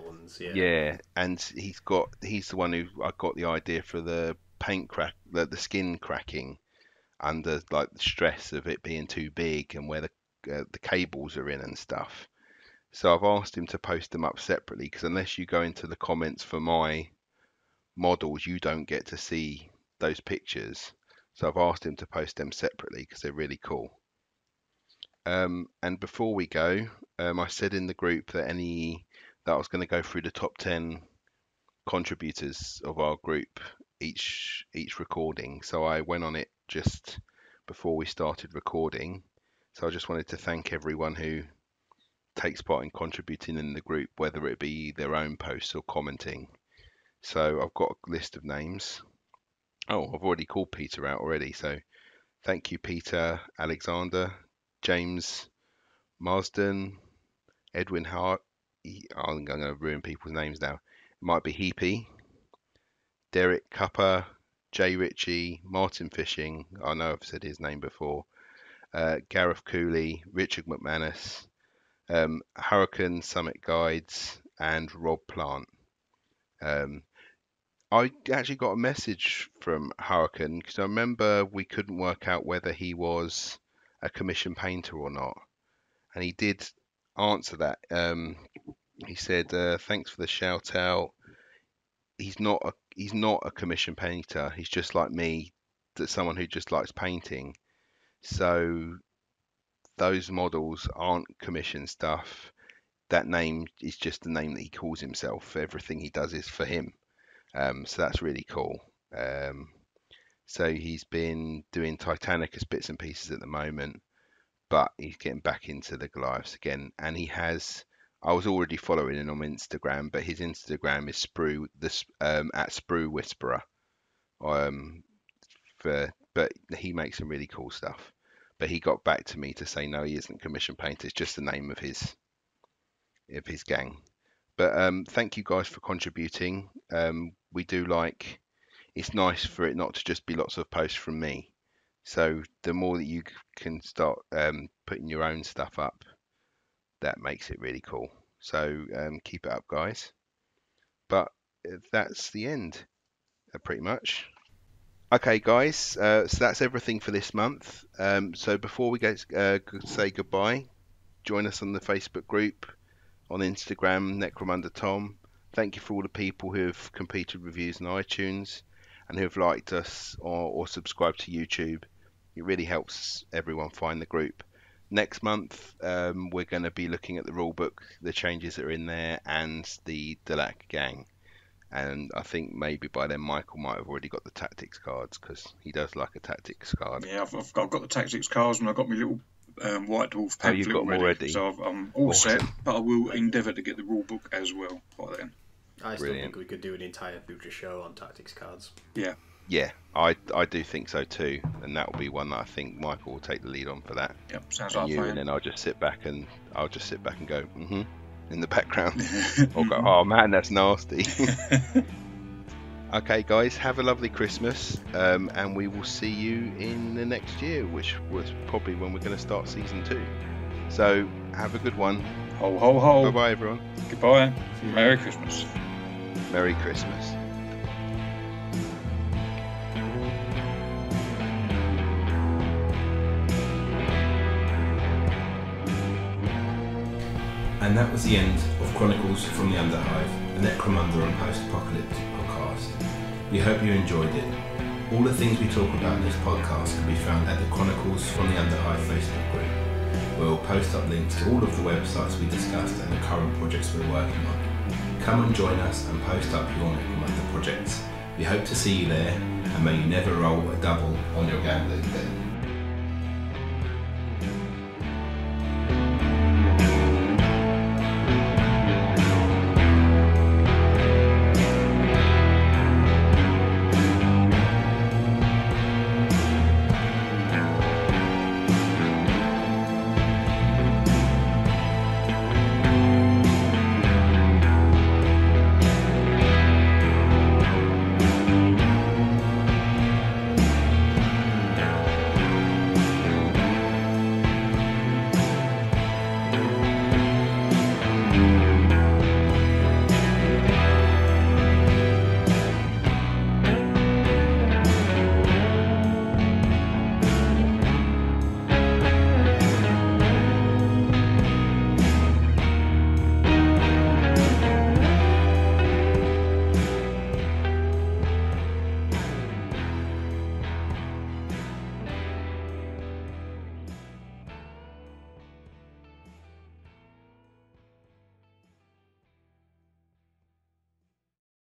ones, yeah. And he's the one who I got the idea for the paint the skin cracking under like the stress of it being too big and where the cables are in and stuff. So I've asked him to post them up separately, because unless you go into the comments for my models, you don't get to see those pictures. So I've asked him to post them separately because they're really cool. And before we go, I said in the group that I was going to go through the top 10 contributors of our group each recording. So I went on it just before we started recording. So I just wanted to thank everyone who takes part in contributing in the group, whether it be their own posts or commenting. So I've got a list of names. Oh, I've already called Peter out already. So thank you, Peter Alexander, James Marsden, Edwin Hart. I'm going to ruin people's names now. It might be Heapy, Derek Cupper, Jay Ritchie, Martin Fishing. I know I've said his name before. Gareth Cooley, Richard McManus, Hurricane Summit Guides, and Rob Plant. I actually got a message from Hurricane because I remember we couldn't work out whether he was a commission painter or not, and he did answer that. He said, "Thanks for the shout out. He's not a commission painter. He's just like me, that's someone who just likes painting. So those models aren't commission stuff. that name is just the name that he calls himself. Everything he does is for him. So that's really cool. So he's been doing Titanicus bits and pieces at the moment, but he's getting back into the Goliaths again. And he has, I was already following him on Instagram, but his Instagram is at Sprue Whisperer. But he makes some really cool stuff. But he got back to me to say no, he isn't commission painter. It's just the name of his gang. But thank you guys for contributing. We do like. It's nice for it not to just be lots of posts from me. So the more that you can start putting your own stuff up, that makes it really cool. So keep it up, guys. But that's the end, pretty much. Okay, guys. So that's everything for this month. So before we go say goodbye, join us on the Facebook group, on Instagram, Necromunda Tom. Thank you for all the people who have completed reviews on iTunes and who have liked us or subscribed to YouTube. It really helps everyone find the group. Next month, we're going to be looking at the rulebook, the changes that are in there, and the Delac gang. And I think maybe by then Michael might have already got the tactics cards, because he does like a tactics card. Yeah, I've got the tactics cards, and I've got my little White Dwarf pamphlet you've got them already. So I'm all Awesome. set, but I will endeavour to get the rulebook as well by then. I still think we could do an entire future show on tactics cards. Yeah, I do think so too, and that will be one that I think Michael will take the lead on for that. Yep, sounds and like you, fun. and then I'll just sit back and go in the background, or go, oh man, that's nasty. Okay, guys, have a lovely Christmas, and we will see you in the next year, which was probably when we're going to start season 2. So have a good one. Ho ho ho. Bye bye, everyone. Goodbye. Merry Christmas. Merry Christmas. And that was the end of Chronicles from the Underhive, the Necromunda and Post Apocalyptic podcast. We hope you enjoyed it. All the things we talk about in this podcast can be found at the Chronicles from the Underhive Facebook group, where we'll post up links to all of the websites we discussed and the current projects we're working on. Come and join us and post up your Necromunda projects. We hope to see you there, and may you never roll a double on your gambling deck.